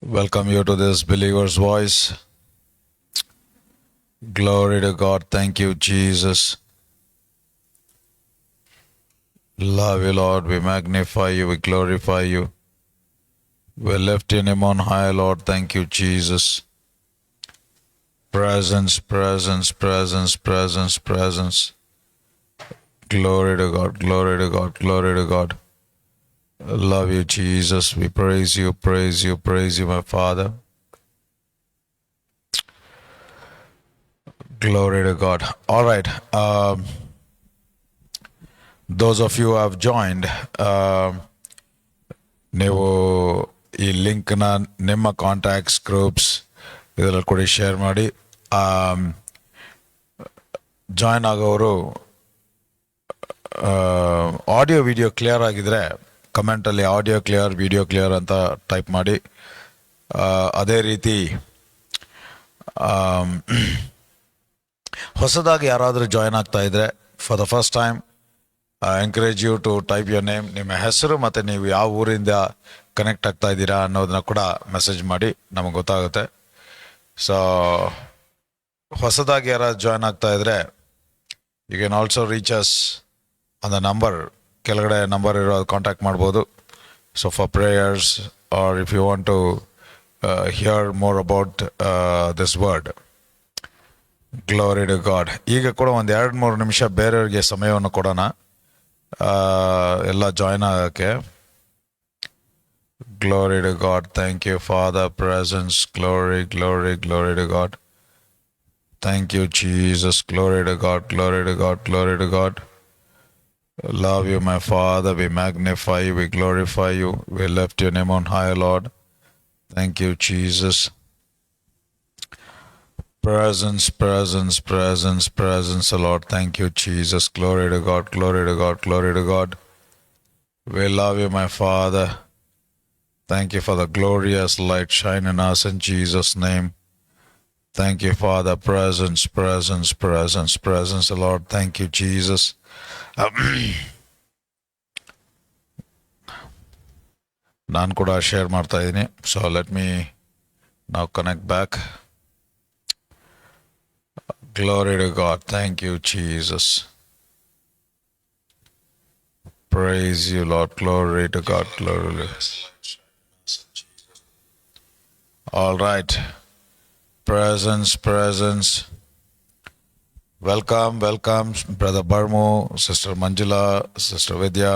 Welcome you to this believer's voice. Glory to God. Thank you, Jesus. Love you, Lord. We magnify you. We glorify you. We lift your name on high, Lord. Thank you, Jesus. Presence, presence, presence, presence, presence. Glory to God. Glory to God. Glory to God. Love you, Jesus. We praise you, praise you, praise you, my Father. Glory to God. All right. Those of you who have joined, ನೀವು ಈ ಲಿಂಕ್ನ ನಿಮ್ಮ contacts groups ಇದರಲ್ಲಿ ಕೂಡ share ಮಾಡಿ. Join ಆಗೋರು audio video clear ಆಗಿದ್ರೆ ಕಮೆಂಟಲ್ಲಿ ಆಡಿಯೋ ಕ್ಲಿಯರ್ ವಿಡಿಯೋ ಕ್ಲಿಯರ್ ಅಂತ ಟೈಪ್ ಮಾಡಿ. ಅದೇ ರೀತಿ ಹೊಸದಾಗಿ ಯಾರಾದರೂ ಜಾಯ್ನ್ ಆಗ್ತಾ ಇದ್ರೆ for the first time encourage you to type your name, ನಿಮ್ಮ ಹೆಸರು ಮತ್ತು ನೀವು ಯಾವ ಊರಿಂದ ಕನೆಕ್ಟ್ ಆಗ್ತಾ ಇದ್ದೀರಾ ಅನ್ನೋದನ್ನ ಕೂಡ ಮೆಸೇಜ್ ಮಾಡಿ, ನಮಗೆ ಗೊತ್ತಾಗುತ್ತೆ. ಸೊ ಹೊಸದಾಗಿ ಯಾರಾದ್ರು ಜಾಯ್ನ್ ಆಗ್ತಾ ಇದ್ರೆ you can also reach us on the number, ಕೆಳಗಡೆ ನಂಬರ್ ಇರೋದು ಕಾಂಟ್ಯಾಕ್ಟ್ ಮಾಡ್ಬೋದು. So for prayers or if you want to hear more about this word. Glory to God. ಈಗ ಕೂಡ ಒಂದು 2-3 ನಿಮಿಷ ಬೇರೆಯವ್ರಿಗೆ ಸಮಯವನ್ನು ಕೊಡೋಣ ಎಲ್ಲ ಜಾಯ್ನ್ ಆಗೋಕ್ಕೆ. Glory to God. Thank you, Father. Presence. Glory, glory, glory to God. Thank you, Jesus. Glory to God. Glory to God. Glory to God. Love you, my Father. We magnify you. We glorify you. We lift your name on high, Lord. Thank you, Jesus. Presence, presence, presence, presence, Lord. Thank you, Jesus. Glory to God. Glory to God. Glory to God. We love you, my Father. Thank you for the glorious light shine in us in Jesus' name. Thank you, Father. Presence, presence, presence, presence, Lord. Thank you, Jesus. ನಾನು ಕೂಡ share ಮಾಡ್ತಾ ಇದ್ದೀನಿ. So let me ನಾವು connect back. Glory to God. Thank you, Jesus. Praise you, Lord. Glory to God. Glory to God. All right. Presence, presence. Welcome, welcome, Brother Barmu, Sister Manjula, Sister Vidya,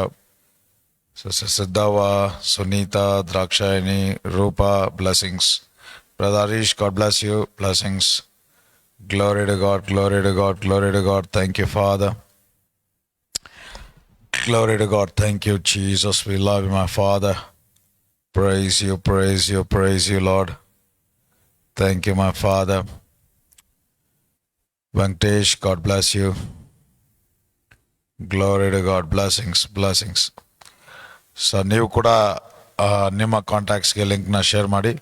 Sister Siddhava, Sunita, Drakshayani, Rupa, blessings. Brother Arish, God bless you, blessings. Glory to God, glory to God, glory to God. Thank you, Father. Glory to God. Thank you, Jesus. We love you, my Father. Praise you, praise you, praise you, Lord. Thank you, my Father. Venkatesh, God bless you. Glory to God. Blessings, blessings. So ನೀವು ಕೂಡ ನಿಮ್ಮ ಕಾಂಟ್ಯಾಕ್ಟ್ಸ್ಗೆ ಲಿಂಕ್ನ share ಮಾಡಿ.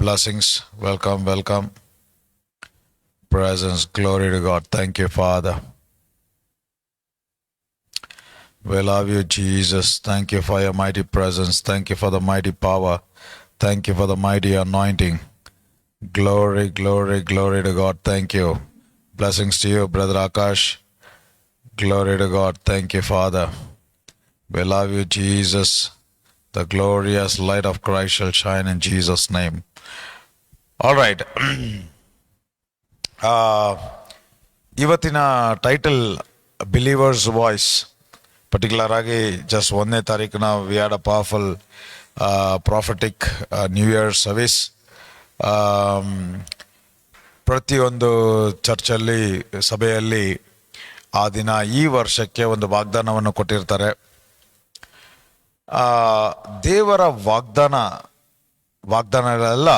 Blessings. Welcome, welcome. Presence. Glory to God. Thank you, Father. We love you, Jesus. Thank you for your mighty presence. Thank you for the mighty power. Thank you for the mighty anointing. Glory, glory, glory to God. Thank you. Blessings to you, Brother Akash. Glory to God. Thank you, Father. We love you, Jesus. The glorious light of Christ shall shine in Jesus' name. All right. ಇವತ್ತಿನ title believers voice. Particular ಆಗಿ just 1ನೇ ತಾರೀಕಿನ we had a powerful prophetic new year service. ಪ್ರತಿಯೊಂದು ಚರ್ಚಲ್ಲಿ, ಸಭೆಯಲ್ಲಿ ಆ ದಿನ ಈ ವರ್ಷಕ್ಕೆ ಒಂದು ವಾಗ್ದಾನವನ್ನು ಕೊಟ್ಟಿರ್ತಾರೆ. ದೇವರ ವಾಗ್ದಾನಗಳೆಲ್ಲ,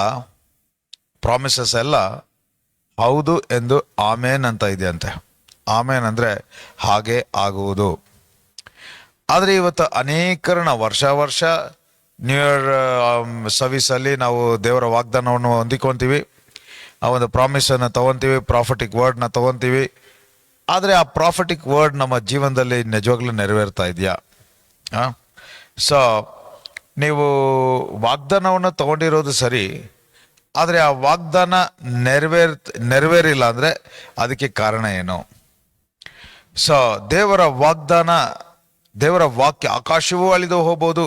ಪ್ರಾಮಿಸಸ್ ಎಲ್ಲ ಹೌದು ಎಂದು ಆಮೇನ್ ಅಂತ ಇದೆಯಂತೆ. ಆಮೇನ್ ಅಂದರೆ ಹಾಗೆ ಆಗುವುದು. ಆದರೆ ಇವತ್ತು ಅನೇಕರನ್ನ ವರ್ಷ ನ್ಯೂ ಇಯರ್ ಸರ್ವಿಸಲ್ಲಿ ನಾವು ದೇವರ ವಾಗ್ದಾನವನ್ನು ಹೊಂದಿಕೊಂತೀವಿ, ಆ ಒಂದು ಪ್ರಾಮಿಸನ್ನು ತೊಗೊತೀವಿ, ಪ್ರಾಫಿಟಿಕ್ ವರ್ಡ್ನ ತೊಗೊತೀವಿ. ಆದರೆ ಆ ಪ್ರಾಫಿಟಿಕ್ ವರ್ಡ್ ನಮ್ಮ ಜೀವನದಲ್ಲಿ ನಿಜವಾಗ್ಲೂ ನೆರವೇರ್ತಾ ಇದೆಯಾ? ಸೊ ನೀವು ವಾಗ್ದಾನವನ್ನು ತಗೊಂಡಿರೋದು ಸರಿ, ಆದರೆ ಆ ವಾಗ್ದಾನ ನೆರವೇರಿಲ್ಲ ಅಂದರೆ ಅದಕ್ಕೆ ಕಾರಣ ಏನು? ಸೊ ದೇವರ ವಾಗ್ದಾನ, ದೇವರ ವಾಕ್ಯ, ಆಕಾಶವೂ ಅಳಿದು ಹೋಗ್ಬೋದು,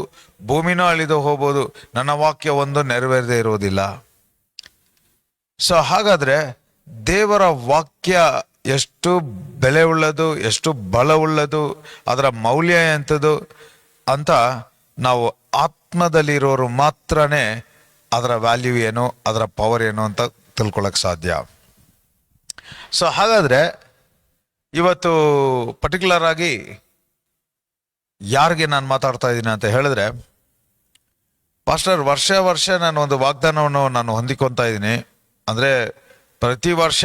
ಭೂಮಿನೂ ಅಳಿದು ಹೋಗ್ಬೋದು, ನನ್ನ ವಾಕ್ಯ ಒಂದು ನೆರವೇರದೇ ಇರೋದಿಲ್ಲ. ಸೊ ಹಾಗಾದ್ರೆ ದೇವರ ವಾಕ್ಯ ಎಷ್ಟು ಬೆಲೆ ಉಳ್ಳದು, ಎಷ್ಟು ಬಲವುಳ್ಳದು, ಅದರ ಮೌಲ್ಯ ಎಂಥದ್ದು ಅಂತ ನಾವು ಆತ್ಮದಲ್ಲಿರೋರು ಮಾತ್ರನೇ ಅದರ ವ್ಯಾಲ್ಯೂ ಏನು, ಅದರ ಪವರ್ ಏನು ಅಂತ ತಿಳ್ಕೊಳಕ್ ಸಾಧ್ಯ. ಸೊ ಹಾಗಾದ್ರೆ ಇವತ್ತು ಪರ್ಟಿಕ್ಯುಲರ್ ಆಗಿ ಯಾರಿಗೆ ನಾನು ಮಾತಾಡ್ತಾ ಇದ್ದೀನಿ ಅಂತ ಹೇಳಿದ್ರೆ, ಪಾಸ್ಟರ್ ವರ್ಷ ನಾನು ಒಂದು ವಾಗ್ದಾನವನ್ನು ನಾನು ಹೊಂದಿಕೊತಾ ಇದ್ದೀನಿ. ಅಂದರೆ ಪ್ರತಿ ವರ್ಷ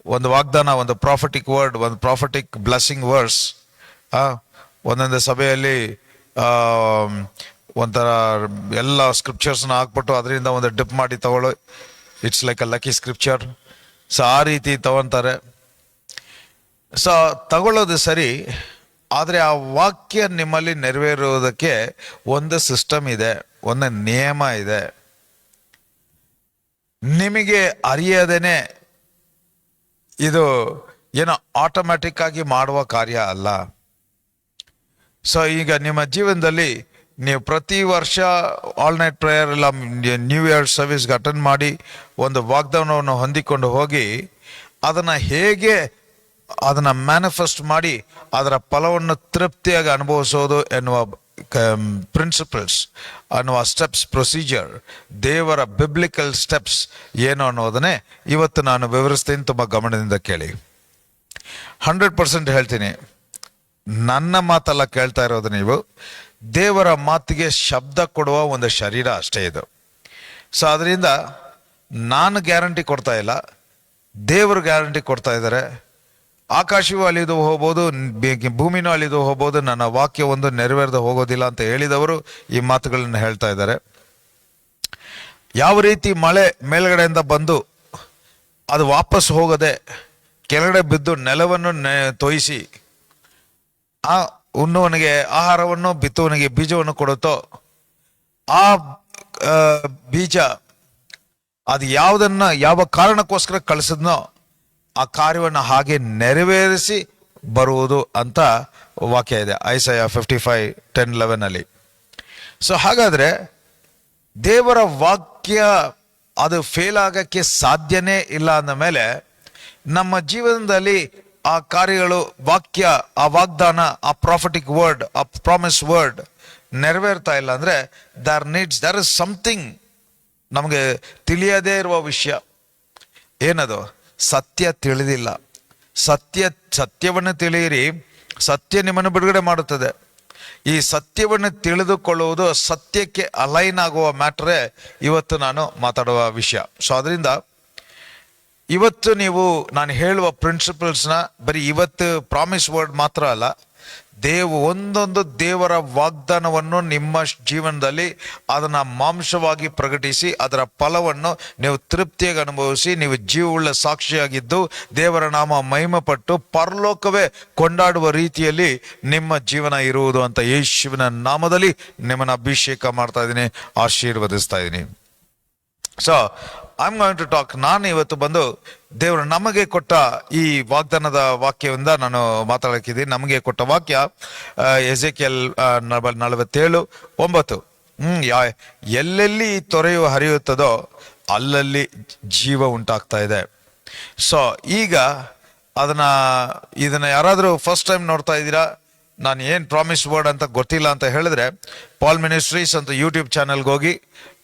ಒಂದು ವಾಗ್ದಾನ, ಒಂದು ಪ್ರಾಫಿಟಿಕ್ ವರ್ಡ್, ಒಂದು ಪ್ರಾಫಿಟಿಕ್ ಬ್ಲೆಸ್ಸಿಂಗ್ ವರ್ಡ್ಸ್ ಒಂದೊಂದು ಸಭೆಯಲ್ಲಿ ಒಂಥರ ಎಲ್ಲ ಸ್ಕ್ರಿಪ್ಚರ್ಸ್ನ ಹಾಕ್ಬಿಟ್ಟು ಅದರಿಂದ ಒಂದು ಡಿಪ್ ಮಾಡಿ ತಗೊಳ್ಳೋ, it's like a lucky scripture. So ಆ ರೀತಿ ತಗೊತಾರೆ. ಸೊ ತಗೊಳ್ಳೋದು ಸರಿ, ಆದರೆ ಆ ವಾಕ್ಯ ನಿಮ್ಮಲ್ಲಿ ನೆರವೇರುವುದಕ್ಕೆ ಒಂದು ಸಿಸ್ಟಮ್ ಇದೆ, ಒಂದು ನಿಯಮ ಇದೆ. ನಿಮಗೆ ಅರಿಯದೇನೆ ಇದು ಏನೋ ಆಟೋಮ್ಯಾಟಿಕ್ ಆಗಿ ಮಾಡುವ ಕಾರ್ಯ ಅಲ್ಲ. ಸೊ ಈಗ ನಿಮ್ಮ ಜೀವನದಲ್ಲಿ ನೀವು ಪ್ರತಿ ವರ್ಷ ಆಲ್ ನೈಟ್ ಪ್ರೇಯರ್ ಇಲ್ಲ ನ್ಯೂ ಇಯರ್ ಸರ್ವಿಸ್ಗೆ ಅಟೆಂಡ್ ಮಾಡಿ ಒಂದು ವಾಗ್ದಾನವನ್ನು ಹೊಂದಿಕೊಂಡು ಹೋಗಿ ಅದನ್ನು ಮ್ಯಾನಿಫೆಸ್ಟ್ ಮಾಡಿ ಅದರ ಫಲವನ್ನು ತೃಪ್ತಿಯಾಗಿ ಅನುಭವಿಸೋದು ಎನ್ನುವ ಪ್ರಿನ್ಸಿಪಲ್ಸ್, ಅನ್ನುವ ಸ್ಟೆಪ್ಸ್, ಪ್ರೊಸೀಜರ್, ದೇವರ ಬಿಬ್ಲಿಕಲ್ ಸ್ಟೆಪ್ಸ್ ಏನು ಅನ್ನೋದನ್ನೇ ಇವತ್ತು ನಾನು ವಿವರಿಸ್ತೀನಿ. ತುಂಬ ಗಮನದಿಂದ ಕೇಳಿ. 100% ಹೇಳ್ತೀನಿ, ನನ್ನ ಮಾತೆಲ್ಲ ಕೇಳ್ತಾ ಇರೋದು ನೀವು. ದೇವರ ಮಾತಿಗೆ ಶಬ್ದ ಕೊಡುವ ಒಂದು ಶರೀರ ಅಷ್ಟೇ ಇದು. ಸೊ ಅದರಿಂದ ನಾನು ಗ್ಯಾರಂಟಿ ಕೊಡ್ತಾ ಇಲ್ಲ, ದೇವರು ಗ್ಯಾರಂಟಿ ಕೊಡ್ತಾ ಇದ್ದಾರೆ. ಆಕಾಶವೂ ಅಳಿದು ಹೋಗ್ಬೋದು, ಭೂಮಿನೂ ಅಳಿದು ಹೋಗ್ಬೋದು, ನನ್ನ ವಾಕ್ಯ ಒಂದು ನೆರವೇರದೆ ಹೋಗೋದಿಲ್ಲ ಅಂತ ಹೇಳಿದವರು ಈ ಮಾತುಗಳನ್ನು ಹೇಳ್ತಾ ಇದ್ದಾರೆ. ಯಾವ ರೀತಿ ಮಳೆ ಮೇಲ್ಗಡೆಯಿಂದ ಬಂದು ಅದು ವಾಪಸ್ ಹೋಗದೆ ಕೆಳಗಡೆ ಬಿದ್ದು ನೆಲವನ್ನು ತೊಯಿಸಿ ಉಣ್ಣುವನಿಗೆ ಆಹಾರವನ್ನು, ಬಿತ್ತುವನಿಗೆ ಬೀಜವನ್ನು ಕೊಡುತ್ತೋ, ಆ ಬೀಜ ಅದು ಯಾವ ಕಾರಣಕ್ಕೋಸ್ಕರ ಕಳಿಸಿದ್ನೋ ಆ ಕಾರ್ಯವನ್ನು ಹಾಗೆ ನೆರವೇರಿಸಿ ಬರುವುದು ಅಂತ ವಾಕ್ಯ ಇದೆ ಐಸಾಯ 55:10-11 ಸೊ ಹಾಗಾದ್ರೆ ದೇವರ ವಾಕ್ಯ ಅದು ಫೇಲ್ ಆಗಕ್ಕೆ ಸಾಧ್ಯನೇ ಇಲ್ಲ ಅಂದ ಮೇಲೆ ನಮ್ಮ ಜೀವನದಲ್ಲಿ ಆ ಕಾರ್ಯಗಳು, ವಾಕ್ಯ, ಆ ವಾಗ್ದಾನ, ಆ ಪ್ರಾಫಿಟಿಕ್ ವರ್ಡ್, ಆ ಪ್ರಾಮಿಸ್ ವರ್ಡ್ ನೆರವೇರ್ತಾ ಇಲ್ಲ ಅಂದ್ರೆ ದರ್ ಇಸ್ ಸಮಥಿಂಗ್ ನಮಗೆ ತಿಳಿಯದೇ ಇರುವ ವಿಷಯ. ಏನದು? ಸತ್ಯ ತಿಳಿದಿಲ್ಲ. ಸತ್ಯವನ್ನು ತಿಳಿಯಿರಿ, ಸತ್ಯ ನಿಮ್ಮನ್ನು ಬಿಡುಗಡೆ ಮಾಡುತ್ತದೆ. ಈ ಸತ್ಯವನ್ನು ತಿಳಿದುಕೊಳ್ಳುವುದು, ಸತ್ಯಕ್ಕೆ ಅಲೈನ್ ಆಗುವ ಮ್ಯಾಟ್ರೇ ಇವತ್ತು ನಾನು ಮಾತಾಡುವ ವಿಷಯ. ಸೊ ಅದರಿಂದ ಇವತ್ತು ನಾನು ಹೇಳುವ ಪ್ರಿನ್ಸಿಪಲ್ಸ್ನ ಬರೀ ಇವತ್ತು ಪ್ರಾಮಿಸ್ ವರ್ಡ್ ಮಾತ್ರ ಅಲ್ಲ, ಒಂದೊಂದು ದೇವರ ವಾಗ್ದಾನವನ್ನು ನಿಮ್ಮ ಜೀವನದಲ್ಲಿ ಅದನ್ನು ಮಾಂಸವಾಗಿ ಪ್ರಕಟಿಸಿ ಅದರ ಫಲವನ್ನು ನೀವು ತೃಪ್ತಿಯಾಗಿ ಅನುಭವಿಸಿ ನೀವು ಜೀವವುಳ್ಳ ಸಾಕ್ಷಿಯಾಗಿದ್ದು ದೇವರ ನಾಮ ಮಹಿಮೆಪಟ್ಟು ಪರಲೋಕವೇ ಕೊಂಡಾಡುವ ರೀತಿಯಲ್ಲಿ ನಿಮ್ಮ ಜೀವನ ಇರುವುದು ಅಂತ ಯೇಸುವಿನ ನಾಮದಲ್ಲಿ ನಿಮ್ಮನ್ನು ಅಭಿಷೇಕ ಮಾಡ್ತಾ ಇದ್ದೀನಿ, ಆಶೀರ್ವದಿಸ್ತಾ ಇದ್ದೀನಿ. So I am going to talk. ನಾನು ಇವತ್ತು ಬಂದು ದೇವರು ನಮಗೆ ಕೊಟ್ಟ ಈ ವಾಗ್ದಾನದ ವಾಕ್ಯದಿಂದ ನಾನು ಮಾತಾಡಕ್ಕಿದ್ದೀನಿ. ನಮಗೆ ಕೊಟ್ಟ ವಾಕ್ಯ ಎಜೆಕಿಯಲ್ 47:9. ಎಲ್ಲೆಲ್ಲಿ ತೊರೆಯು ಹರಿಯುತ್ತದೋ ಅಲ್ಲಲ್ಲಿ ಜೀವ ಉಂಟಾಗ್ತಾ ಇದೆ. ಸೊ ಈಗ ಇದನ್ನ ಯಾರಾದರೂ ಫಸ್ಟ್ ಟೈಮ್ ನೋಡ್ತಾ ಇದ್ದೀರಾ, ನಾನು ಏನು ಪ್ರಾಮಿಸ್ ವರ್ಡ್ ಅಂತ ಗೊತ್ತಿಲ್ಲ ಅಂತ ಹೇಳಿದ್ರೆ ಪಾಲ್ ಮಿನಿಸ್ಟ್ರೀಸ್ ಅಂತ ಯೂಟ್ಯೂಬ್ ಚಾನೆಲ್ಗೆ ಹೋಗಿ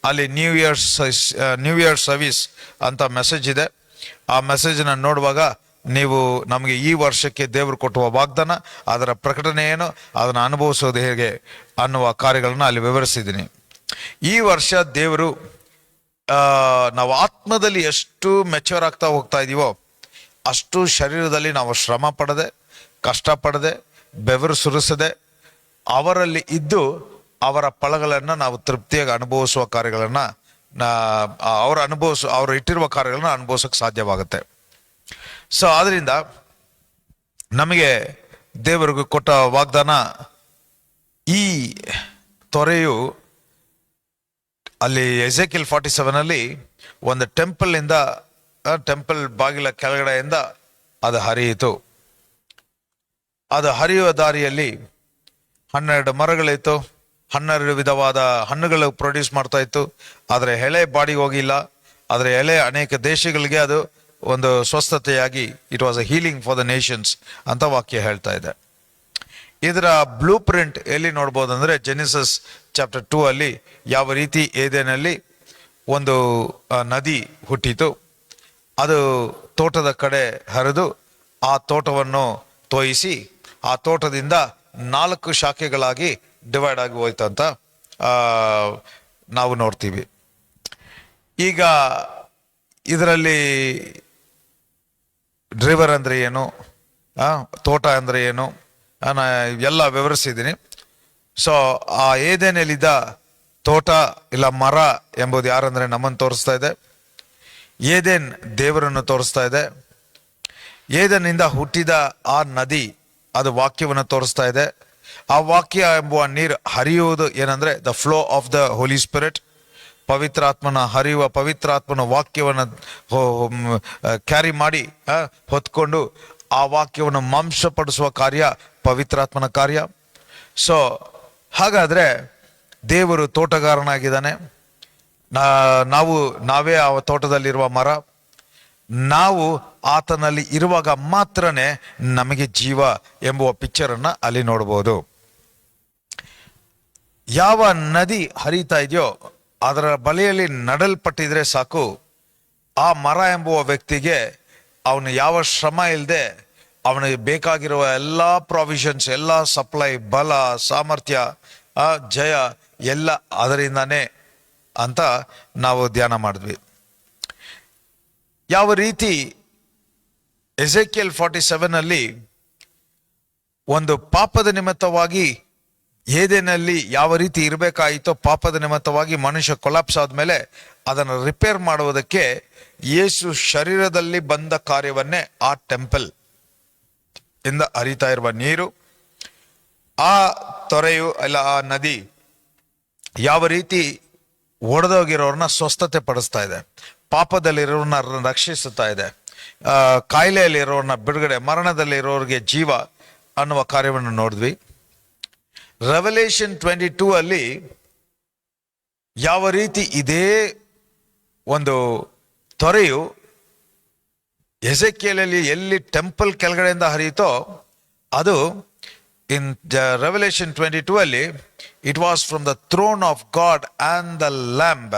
ಅಲ್ಲಿ ನ್ಯೂ ಇಯರ್ ಸರ್ವಿಸ್ ಅಂತ ಮೆಸೇಜ್ ಇದೆ. ಆ ಮೆಸೇಜನ್ನ ನೋಡುವಾಗ ನೀವು ನಮಗೆ ಈ ವರ್ಷಕ್ಕೆ ದೇವರು ಕೊಟ್ಟುವ ವಾಗ್ದಾನ, ಅದರ ಪ್ರಕಟಣೆ ಏನು, ಅದನ್ನು ಅನುಭವಿಸೋದು ಹೇಗೆ ಅನ್ನುವ ಕಾರ್ಯಗಳನ್ನ ಅಲ್ಲಿ ವಿವರಿಸಿದ್ದೀನಿ. ಈ ವರ್ಷ ದೇವರು ನಾವು ಆತ್ಮದಲ್ಲಿ ಎಷ್ಟು ಮೆಚ್ಯೂರ್ ಆಗ್ತಾ ಹೋಗ್ತಾ ಇದೀವೋ ಅಷ್ಟು ಶರೀರದಲ್ಲಿ ನಾವು ಶ್ರಮ ಪಡದೆ, ಕಷ್ಟಪಡದೆ, ಬೆವರು ಸುರಿಸದೆ ಅವರಲ್ಲಿ ಇದ್ದು ಅವರ ಫಲಗಳನ್ನು ನಾವು ತೃಪ್ತಿಯಾಗಿ ಅನುಭವಿಸುವ ಕಾರ್ಯಗಳನ್ನು ಅವರು ಇಟ್ಟಿರುವ ಕಾರ್ಯಗಳನ್ನ ಅನುಭವಿಸೋಕೆ ಸಾಧ್ಯವಾಗುತ್ತೆ. ಸೊ ಆದ್ರಿಂದ ನಮಗೆ ದೇವರಿಗೆ ಕೊಟ್ಟ ವಾಗ್ದಾನ, ಈ ತೊರೆಯು ಅಲ್ಲಿ ಎಸೆಕಿಯಲ್ 47 ಅಲ್ಲಿ ಒಂದು ಟೆಂಪಲ್ ಬಾಗಿಲ ಕೆಳಗಡೆಯಿಂದ ಅದು ಹರಿಯಿತು. ಅದು ಹರಿಯುವ ದಾರಿಯಲ್ಲಿ 12 ಮರಗಳಿತ್ತು, 12 ವಿಧವಾದ ಹಣ್ಣುಗಳು ಪ್ರೊಡ್ಯೂಸ್ ಮಾಡ್ತಾ ಇತ್ತು. ಆದರೆ ಎಲೆ ಬಾಡಿಗೆ ಹೋಗಿಲ್ಲ. ಆದರೆ ಎಲೆ ಅನೇಕ ದೇಶಗಳಿಗೆ ಅದು ಒಂದು ಸ್ವಸ್ಥತೆಯಾಗಿ it was a healing for the nations ಅಂತ ವಾಕ್ಯ ಹೇಳ್ತಾ ಇದೆ. ಇದರ ಬ್ಲೂ ಪ್ರಿಂಟ್ ಎಲ್ಲಿ ನೋಡ್ಬೋದು ಅಂದರೆ ಜೆನಿಸಸ್ ಚಾಪ್ಟರ್ 2 ಅಲ್ಲಿ ಯಾವ ರೀತಿ ಏದೇನಲ್ಲಿ ಒಂದು ನದಿ ಹುಟ್ಟಿತು, ಅದು ತೋಟದ ಕಡೆ ಹರಿದು ಆ ತೋಟವನ್ನು ತೋಯಿಸಿ ಆ ತೋಟದಿಂದ 4 ಶಾಖೆಗಳಾಗಿ ಡಿವೈಡ್ ಆಗಿ ಹೋಯ್ತು ಅಂತ ನಾವು ನೋಡ್ತೀವಿ. ಈಗ ಇದರಲ್ಲಿ ರಿವರ್ ಅಂದರೆ ಏನು, ತೋಟ ಅಂದರೆ ಏನು ಎಲ್ಲ ವಿವರಿಸಿದ್ದೀನಿ. ಸೊ ಆ ಏದೇನಲ್ಲಿದ್ದ ತೋಟ ಇಲ್ಲ ಮರ ಎಂಬುದು ಯಾರಂದ್ರೆ ನಮ್ಮನ್ನು ತೋರಿಸ್ತಾ ಇದೆ. ಏದೇನ್ ದೇವರನ್ನು ತೋರಿಸ್ತಾ ಇದೆ. ಏದನಿಂದ ಹುಟ್ಟಿದ ಆ ನದಿ ಅದು ವಾಕ್ಯವನ್ನು ತೋರಿಸ್ತಾ ಇದೆ. ಆ ವಾಕ್ಯ ಎಂಬುವ ನೀರು ಹರಿಯುವುದು ಏನಂದ್ರೆ the flow of the Holi Spirit, ಪವಿತ್ರಾತ್ಮನ ಹರಿಯುವ ಪವಿತ್ರಾತ್ಮನ ವಾಕ್ಯವನ್ನು ಕ್ಯಾರಿ ಮಾಡಿ ಹೊತ್ಕೊಂಡು ಆ ವಾಕ್ಯವನ್ನು ಮಾಂಸಪಡಿಸುವ ಕಾರ್ಯ ಪವಿತ್ರಾತ್ಮನ ಕಾರ್ಯ. ಸೊ ಹಾಗಾದ್ರೆ ದೇವರು ತೋಟಗಾರನಾಗಿದ್ದಾನೆ. ನಾವೇ ಆ ತೋಟದಲ್ಲಿರುವ ಮರ. ನಾವು ಆತನಲ್ಲಿ ಇರುವಾಗ ಮಾತ್ರನೇ ನಮಗೆ ಜೀವ ಎಂಬುವ ಪಿಕ್ಚರನ್ನು ಅಲ್ಲಿ ನೋಡ್ಬೋದು. ಯಾವ ನದಿ ಹರಿತಾ ಇದೆಯೋ ಅದರ ಬಳಿಯಲ್ಲಿ ನಡಲ್ಪಟ್ಟಿದ್ರೆ ಸಾಕು, ಆ ಮರ ಎಂಬುವ ವ್ಯಕ್ತಿಗೆ ಅವನು ಯಾವ ಶ್ರಮ ಇಲ್ಲದೆ ಅವನಿಗೆ ಬೇಕಾಗಿರುವ ಎಲ್ಲ ಪ್ರಾವಿಷನ್ಸ್, ಎಲ್ಲ ಸಪ್ಲೈ, ಬಲ, ಸಾಮರ್ಥ್ಯ, ಜಯ ಎಲ್ಲ ಅದರಿಂದಾನೇ ಅಂತ ನಾವು ಧ್ಯಾನ ಮಾಡಿದ್ವಿ. ಯಾವ ರೀತಿ ಎಸೆಕಿಯಲ್ 47 ಅಲ್ಲಿ ಒಂದು ಪಾಪದ ನಿಮಿತ್ತವಾಗಿ ಏದೇನಲ್ಲಿ ಯಾವ ರೀತಿ ಇರಬೇಕಾಯಿತೋ, ಪಾಪದ ನಿಮಿತ್ತವಾಗಿ ಮನುಷ್ಯ ಕೊಲಾಪ್ಸ್ ಆದ್ಮೇಲೆ ಅದನ್ನು ರಿಪೇರ್ ಮಾಡುವುದಕ್ಕೆ ಯೇಸು ಶರೀರದಲ್ಲಿ ಬಂದ ಕಾರ್ಯವನ್ನೇ ಆ ಟೆಂಪಲ್ ಇಂದ ಹರಿತಾ ಇರುವ ನೀರು, ಆ ತೊರೆಯು ಇಲ್ಲ ಆ ನದಿ ಯಾವ ರೀತಿ ಒಡೆದೋಗಿರೋರನ್ನ ಸ್ವಸ್ಥತೆ ಪಡಿಸ್ತಾ ಇದೆ, ಪಾಪದಲ್ಲಿರೋರನ್ನ ರಕ್ಷಿಸುತ್ತಾ ಇದೆ, ಕಾಯಿಲೆಯಲ್ಲಿರೋರನ್ನ ಬಿಡುಗಡೆ, ಮರಣದಲ್ಲಿರೋರಿಗೆ ಜೀವ ಅನ್ನುವ ಕಾರ್ಯವನ್ನು ನೋಡಿದ್ವಿ. ರೆವಲೇಷನ್ 22 ಅಲ್ಲಿ ಯಾವ ರೀತಿ ಇದೇ ಒಂದು ತೊರೆಯು ಎಸೆಕಿಯಲಲ್ಲಿ ಎಲ್ಲಿ ಟೆಂಪಲ್ ಕೆಳಗಡೆಯಿಂದ ಹರಿಯುತ್ತೋ ಅದು ಇನ್ ರೆವಲೇಷನ್ 22 ಅಲ್ಲಿ it was from the throne of god and the lamb.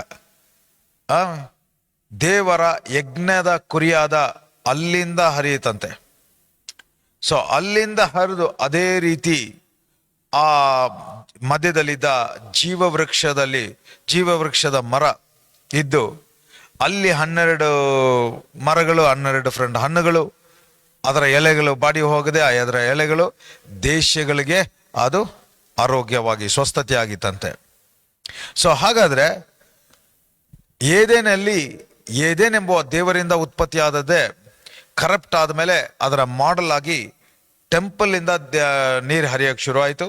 ದೇವರ ಯಜ್ಞದ ಕುರಿಯಾದ ಅಲ್ಲಿಂದ ಹರಿಯುತ್ತಂತೆ. ಸೊ ಅಲ್ಲಿಂದ ಹರಿದು ಅದೇ ರೀತಿ ಆ ಮಧ್ಯದಲ್ಲಿದ್ದ ಜೀವವೃಕ್ಷದ ಮರ ಇದ್ದು ಅಲ್ಲಿ 12 ಮರಗಳು, 12 ಡಿಫರೆಂಟ್ ಹಣ್ಣುಗಳು, ಅದರ ಎಲೆಗಳು ಬಾಡಿ ಹೋಗದೆ ಅದರ ಎಲೆಗಳು ದೇಶಗಳಿಗೆ ಅದು ಆರೋಗ್ಯವಾಗಿ ಸ್ವಸ್ಥತೆ ಆಗಿತ್ತಂತೆ. ಸೊ ಹಾಗಾದ್ರೆ ಏದೇನೆಂಬುವ ದೇವರಿಂದ ಉತ್ಪತ್ತಿ ಆದದ್ದೇ ಕರಪ್ಟ್ ಆದಮೇಲೆ ಅದರ ಮಾಡೆಲ್ ಆಗಿ ಟೆಂಪಲ್ ಇಂದ ನೀರು ಹರಿಯಕ್ಕೆ ಶುರು ಆಯಿತು.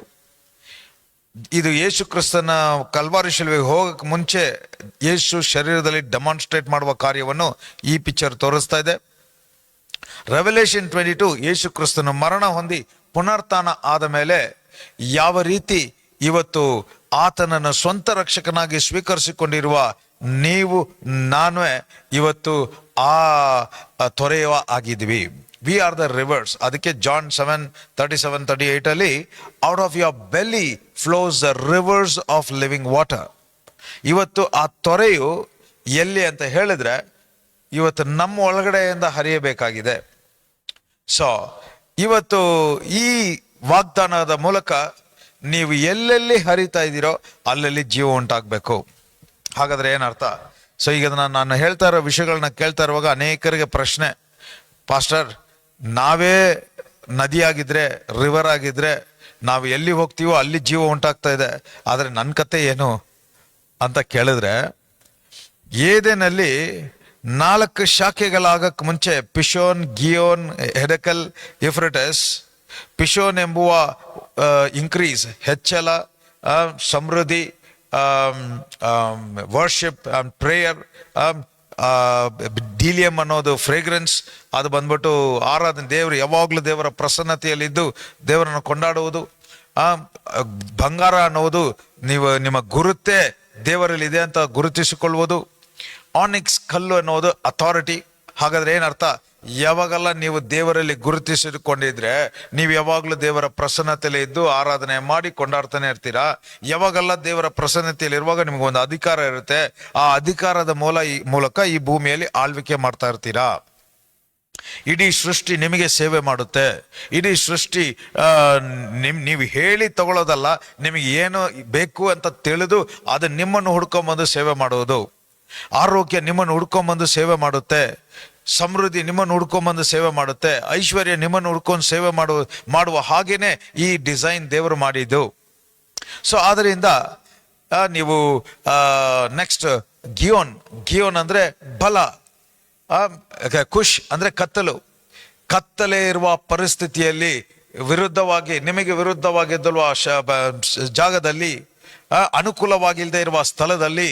ಇದು ಯೇಸು ಕ್ರಿಸ್ತನ ಕಲ್ವಾರಿ ಶಿಲುವೆಗೆ ಹೋಗಕ್ಕೆ ಮುಂಚೆ ಯೇಸು ಶರೀರದಲ್ಲಿ ಡೆಮಾನ್ಸ್ಟ್ರೇಟ್ ಮಾಡುವ ಕಾರ್ಯವನ್ನು ಈ ಪಿಕ್ಚರ್ ತೋರಿಸ್ತಾ ಇದೆ. ರೆವಲೇಷನ್ 22 ಯೇಸು ಕ್ರಿಸ್ತನ ಮರಣ ಹೊಂದಿ ಪುನರ್ತಾನ ಆದ ಮೇಲೆ ಯಾವ ರೀತಿ ಇವತ್ತು ಆತನನ್ನು ಸ್ವಂತ ರಕ್ಷಕನಾಗಿ ಸ್ವೀಕರಿಸಿಕೊಂಡಿರುವ ನೀವು ನಾನು ಇವತ್ತು ಆ ತೊರೆಯುವ ಆಗಿದ್ವಿ. We are the rivers. ಅದಕ್ಕೆ ಜಾನ್ 7:37-38 ಅಲ್ಲಿ out of your belly flows the rivers of living water. ಇವತ್ತು ಆ ತೊರೆಯು ಎಲ್ಲಿ ಅಂತ ಹೇಳಿದ್ರೆ ಇವತ್ತು ನಮ್ಮ ಒಳಗಡೆಯಿಂದ ಹರಿಯಬೇಕಾಗಿದೆ. ಸೊ ಇವತ್ತು ಈ ವಾಗ್ದಾನದ ಮೂಲಕ ನೀವು ಎಲ್ಲೆಲ್ಲಿ ಹರಿತಾ ಇದ್ದೀರೋ ಅಲ್ಲೆಲ್ಲಿ ಜೀವ ಉಂಟಾಗಬೇಕು. ಹಾಗಾದ್ರೆ ಏನರ್ಥ? ಸೊ ಈಗ ನಾನು ಹೇಳ್ತಾ ಇರೋ ವಿಷಯಗಳನ್ನ ಕೇಳ್ತಾ ಇರುವಾಗ ಅನೇಕರಿಗೆ ಪ್ರಶ್ನೆ, ಪಾಸ್ಟರ್ ನಾವೇ ನದಿಯಾಗಿದ್ರೆ, ರಿವರ್ ಆಗಿದ್ರೆ ನಾವು ಎಲ್ಲಿ ಹೋಗ್ತೀವೋ ಅಲ್ಲಿ ಜೀವ ಉಂಟಾಗ್ತಾ ಇದೆ, ಆದರೆ ನನ್ನ ಕತೆ ಏನು ಅಂತ ಕೇಳಿದ್ರೆ, ಏದೇನಲ್ಲಿ 4 ಶಾಖೆಗಳಾಗಕ್ಕೆ ಮುಂಚೆ ಪಿಶೋನ್, ಗಿಯೋನ್, ಹೆಡಕಲ್, ಯುಫ್ರಟಸ್. ಪಿಶೋನ್ ಎಂಬುವ ಇನ್ಕ್ರೀಸ್ ಹೆಚ್ಚಳ, ಸಮೃದ್ಧಿ, ವರ್ಷಿಪ್, ಪ್ರೇಯರ್, ಡೀಲಿಯಂ ಅನ್ನೋದು ಫ್ರೇಗ್ರೆನ್ಸ್, ಅದು ಬಂದ್ಬಿಟ್ಟು ಆರಾಧನೆ, ದೇವರು ಯಾವಾಗಲೂ ದೇವರ ಪ್ರಸನ್ನತೆಯಲ್ಲಿದ್ದು ದೇವರನ್ನು ಕೊಂಡಾಡುವುದು. ಬಂಗಾರ ಅನ್ನೋದು ನಿಮ್ಮ ಗುರುತೇ ದೇವರಲ್ಲಿದೆ ಅಂತ ಗುರುತಿಸಿಕೊಳ್ಳುವುದು. ಆನಿಕ್ಸ್ ಕಲ್ಲು ಅನ್ನೋದು ಅಥಾರಿಟಿ. ಹಾಗಾದ್ರೆ ಏನರ್ಥ? ಯಾವಾಗೆಲ್ಲ ನೀವು ದೇವರಲ್ಲಿ ಗುರುತಿಸಿಕೊಂಡಿದ್ರೆ ನೀವು ಯಾವಾಗಲೂ ದೇವರ ಪ್ರಸನ್ನತೆಯಲ್ಲಿ ಇದ್ದು ಆರಾಧನೆ ಮಾಡಿ ಕೊಂಡಾಡ್ತಾನೆ ಇರ್ತೀರಾ. ಯಾವಾಗೆಲ್ಲ ದೇವರ ಪ್ರಸನ್ನತೆಯಲ್ಲಿ ಇರುವಾಗ ನಿಮ್ಗೆ ಒಂದು ಅಧಿಕಾರ ಇರುತ್ತೆ. ಆ ಅಧಿಕಾರದ ಮೂಲಕ ಈ ಭೂಮಿಯಲ್ಲಿ ಆಳ್ವಿಕೆ ಮಾಡ್ತಾ ಇರ್ತೀರಾ. ಇಡೀ ಸೃಷ್ಟಿ ನಿಮಗೆ ಸೇವೆ ಮಾಡುತ್ತೆ. ಇಡೀ ಸೃಷ್ಟಿ ನೀವು ಹೇಳಿ ತಗೊಳ್ಳೋದಲ್ಲ, ನಿಮಗೆ ಏನು ಬೇಕು ಅಂತ ತಿಳಿದು ಅದು ನಿಮ್ಮನ್ನು ಹುಡ್ಕೊಂಬಂದು ಸೇವೆ ಮಾಡುವುದು. ಆರೋಗ್ಯ ನಿಮ್ಮನ್ನು ಹುಡ್ಕೊಂಬಂದು ಸೇವೆ ಮಾಡುತ್ತೆ. ಸಮೃದ್ಧಿ ನಿಮ್ಮನ್ನು ಹುಡ್ಕೊಂಬಂದು ಸೇವೆ ಮಾಡುತ್ತೆ. ಐಶ್ವರ್ಯ ನಿಮ್ಮನ್ನು ಹುಡ್ಕೊಂಡು ಸೇವೆ ಮಾಡುವ ಹಾಗೇನೆ ಈ ಡಿಸೈನ್ ದೇವರು ಮಾಡಿದ್ದು. ಸೊ ಆದ್ದರಿಂದ ನೀವು ನೆಕ್ಸ್ಟ್ ಗಿಯೋನ್ ಅಂದ್ರೆ ಬಲ, ಕುಶ್ ಅಂದ್ರೆ ಕತ್ತಲೆ ಇರುವ ಪರಿಸ್ಥಿತಿಯಲ್ಲಿ ವಿರುದ್ಧವಾಗಿ, ನಿಮಗೆ ವಿರುದ್ಧವಾಗಿದ್ದಲ್ವ ಜಾಗದಲ್ಲಿ, ಅನುಕೂಲವಾಗಿಲ್ಲದೆ ಇರುವ ಸ್ಥಳದಲ್ಲಿ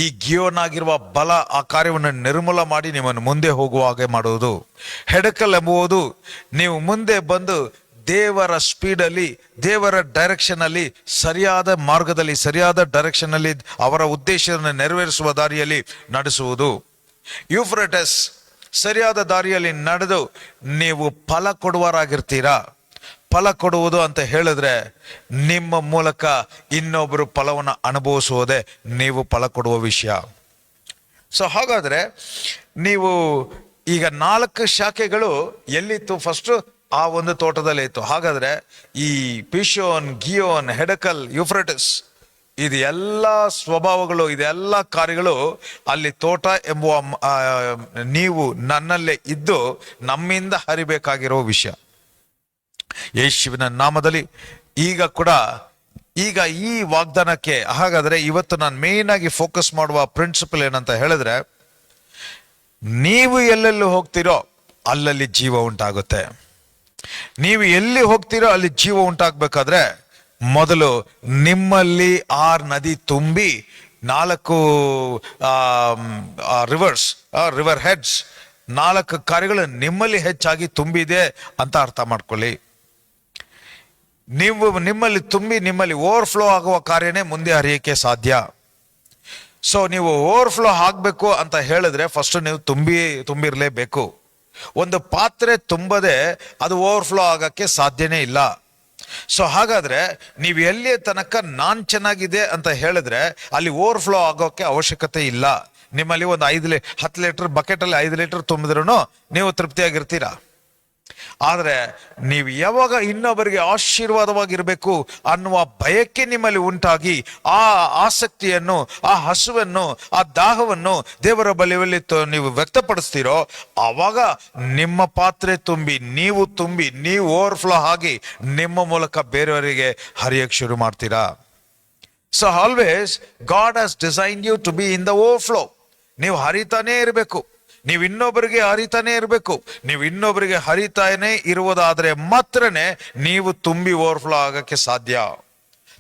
ಈ ಗಿಯೋನ್ ಆಗಿರುವ ಬಲ ಆ ಕಾರ್ಯವನ್ನು ನಿರ್ಮೂಲ ಮಾಡಿ ನಿಮ್ಮನ್ನು ಮುಂದೆ ಹೋಗುವ ಹಾಗೆ ಮಾಡುವುದು. ಹೆಡಕಲ್ ಎಂಬುವುದು ನೀವು ಮುಂದೆ ಬಂದು ದೇವರ ಸ್ಪೀಡಲ್ಲಿ, ದೇವರ ಡೈರೆಕ್ಷನ್ ಅಲ್ಲಿ, ಸರಿಯಾದ ಮಾರ್ಗದಲ್ಲಿ, ಸರಿಯಾದ ಡೈರೆಕ್ಷನ್ ಅಲ್ಲಿ ಅವರ ಉದ್ದೇಶವನ್ನು ನೆರವೇರಿಸುವ ದಾರಿಯಲ್ಲಿ ನಡೆಸುವುದು. ಯೂಫ್ರೆಟಸ್ ಸರಿಯಾದ ದಾರಿಯಲ್ಲಿ ನಡೆದು ನೀವು ಫಲ ಕೊಡುವರಾಗಿರ್ತೀರಾ. ಫಲ ಕೊಡುವುದು ಅಂತ ಹೇಳಿದ್ರೆ ನಿಮ್ಮ ಮೂಲಕ ಇನ್ನೊಬ್ಬರು ಫಲವನ್ನು ಅನುಭವಿಸುವುದೇ ನೀವು ಫಲ ಕೊಡುವ ವಿಷಯ. ಸೊ ಹಾಗಾದ್ರೆ ನೀವು ಈಗ 4 ಶಾಖೆಗಳು ಎಲ್ಲಿತ್ತು? ಫಸ್ಟ್ ಆ ಒಂದು ತೋಟದಲ್ಲಿ ಇತ್ತು. ಹಾಗಾದ್ರೆ ಈ ಪಿಶೋನ್, ಗಿಯೋನ್, ಹೆಡಕಲ್, ಯೂಫ್ರೆಟಸ್ ಇದೆಲ್ಲ ಸ್ವಭಾವಗಳು, ಇದೆಲ್ಲ ಕಾರ್ಯಗಳು ಅಲ್ಲಿ ತೋಟ ಎಂಬುವ ನೀವು ನನ್ನಲ್ಲೇ ಇದ್ದು ನಮ್ಮಿಂದ ಹರಿಬೇಕಾಗಿರೋ ವಿಷಯ. ಯೇಸುವಿನ ನಾಮದಲ್ಲಿ ಈಗ ಈ ವಾಗ್ದಾನಕ್ಕೆ ಹಾಗಾದ್ರೆ ಇವತ್ತು ನಾನು ಮೇನ್ ಆಗಿ ಫೋಕಸ್ ಮಾಡುವ ಪ್ರಿನ್ಸಿಪಲ್ ಏನಂತ ಹೇಳಿದ್ರೆ, ನೀವು ಎಲ್ಲೆಲ್ಲಿ ಹೋಗ್ತೀರೋ ಅಲ್ಲಲ್ಲಿ ಜೀವ ಉಂಟಾಗುತ್ತೆ. ನೀವು ಎಲ್ಲಿ ಹೋಗ್ತೀರೋ ಅಲ್ಲಿ ಜೀವ ಉಂಟಾಗಬೇಕಾದ್ರೆ ಮೊದಲು ನಿಮ್ಮಲ್ಲಿ 6 ನದಿ ತುಂಬಿ 4 ರಿವರ್ ಹೆಡ್ಸ್, 4 ಕಾರ್ಯಗಳು ನಿಮ್ಮಲ್ಲಿ ಹೆಚ್ಚಾಗಿ ತುಂಬಿದೆ ಅಂತ ಅರ್ಥ ಮಾಡ್ಕೊಳ್ಳಿ. ನಿಮ್ಮಲ್ಲಿ ತುಂಬಿ ನಿಮ್ಮಲ್ಲಿ ಓವರ್ಫ್ಲೋ ಆಗುವ ಕಾರ್ಯನೇ ಮುಂದೆ ಹರಿಯಕ್ಕೆ ಸಾಧ್ಯ. ಸೊ ನೀವು ಓವರ್ಫ್ಲೋ ಆಗಬೇಕು ಅಂತ ಹೇಳಿದ್ರೆ ಫಸ್ಟ್ ನೀವು ತುಂಬಿರಲೇಬೇಕು. ಒಂದು ಪಾತ್ರೆ ತುಂಬದೆ ಅದು ಓವರ್ಫ್ಲೋ ಆಗಕ್ಕೆ ಸಾಧ್ಯನೇ ಇಲ್ಲ. ಸೊ ಹಾಗಾದ್ರೆ ನೀವು ಎಲ್ಲಿಯ ತನಕ ನಾನ್ ಚೆನ್ನಾಗಿದೆ ಅಂತ ಹೇಳಿದ್ರೆ ಅಲ್ಲಿ ಓವರ್ಫ್ಲೋ ಆಗೋಕೆ ಅವಶ್ಯಕತೆ ಇಲ್ಲ. ನಿಮ್ಮಲ್ಲಿ ಒಂದು 10 ಲೀಟರ್ ಬಕೆಟ್ ಅಲ್ಲಿ 5 ಲೀಟರ್ ತುಂಬಿದ್ರೂ ನೀವು ತೃಪ್ತಿಯಾಗಿರ್ತೀರಾ. ಆದ್ರೆ ನೀವು ಯಾವಾಗ ಇನ್ನೊಬ್ಬರಿಗೆ ಆಶೀರ್ವಾದವಾಗಿರ್ಬೇಕು ಅನ್ನುವ ಬಯಕೆ ನಿಮ್ಮಲ್ಲಿ ಉಂಟಾಗಿ ಆ ಆಸಕ್ತಿಯನ್ನು, ಆ ಹಸುವನ್ನು, ಆ ದಾಹವನ್ನು ದೇವರ ಬಳಿಯಲ್ಲಿ ನೀವು ವ್ಯಕ್ತಪಡಿಸ್ತೀರೋ ಆವಾಗ ನಿಮ್ಮ ಪಾತ್ರೆ ತುಂಬಿ ನೀವು ಓವರ್ಫ್ಲೋ ಆಗಿ ನಿಮ್ಮ ಮೂಲಕ ಬೇರೆಯವರಿಗೆ ಹರಿಯಕ್ಕೆ ಶುರು ಮಾಡ್ತೀರಾ. So always God has design you to be in the overflow. ನೀವು ಹರಿತಾನೇ ಇರಬೇಕು, ನೀವು ಇನ್ನೊಬ್ಬರಿಗೆ ಹರಿತಾನೆ ಇರಬೇಕು. ನೀವು ಇನ್ನೊಬ್ಬರಿಗೆ ಹರಿತಾನೆ ಇರುವುದಾದ್ರೆ ಮಾತ್ರನೇ ನೀವು ತುಂಬಿ ಓವರ್ಫ್ಲೋ ಆಗಕ್ಕೆ ಸಾಧ್ಯ.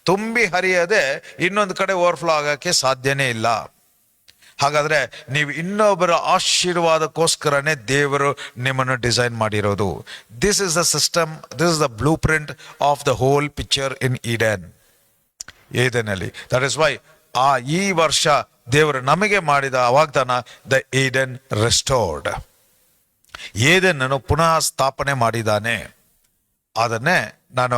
ತುಂಬಿ ಹರಿಯದೆ ಇನ್ನೊಂದು ಕಡೆ ಓವರ್ಫ್ಲೋ ಆಗಕ್ಕೆ ಸಾಧ್ಯನೇ ಇಲ್ಲ. ಹಾಗಾದ್ರೆ ನೀವು ಇನ್ನೊಬ್ಬರ ಆಶೀರ್ವಾದಕ್ಕೋಸ್ಕರನೇ ದೇವರು ನಿಮ್ಮನ್ನು ಡಿಸೈನ್ ಮಾಡಿರೋದು. This is the system, this is the blueprint of the whole picture in ಏದೆನಲ್ಲಿ. ದಟ್ ಇಸ್ ವೈ ಈ ವರ್ಷ ದೇವರು ನಮಗೆ ಮಾಡಿದ ವಾಗ್ದಾನ ದ ಏಡನ್ ರೆಸ್ಟೋರ್ಡ್. ಏದೆನ್ನನ್ನು ಪುನಃ ಸ್ಥಾಪನೆ ಮಾಡಿದ್ದಾನೆ. ಅದನ್ನೇ ನಾನು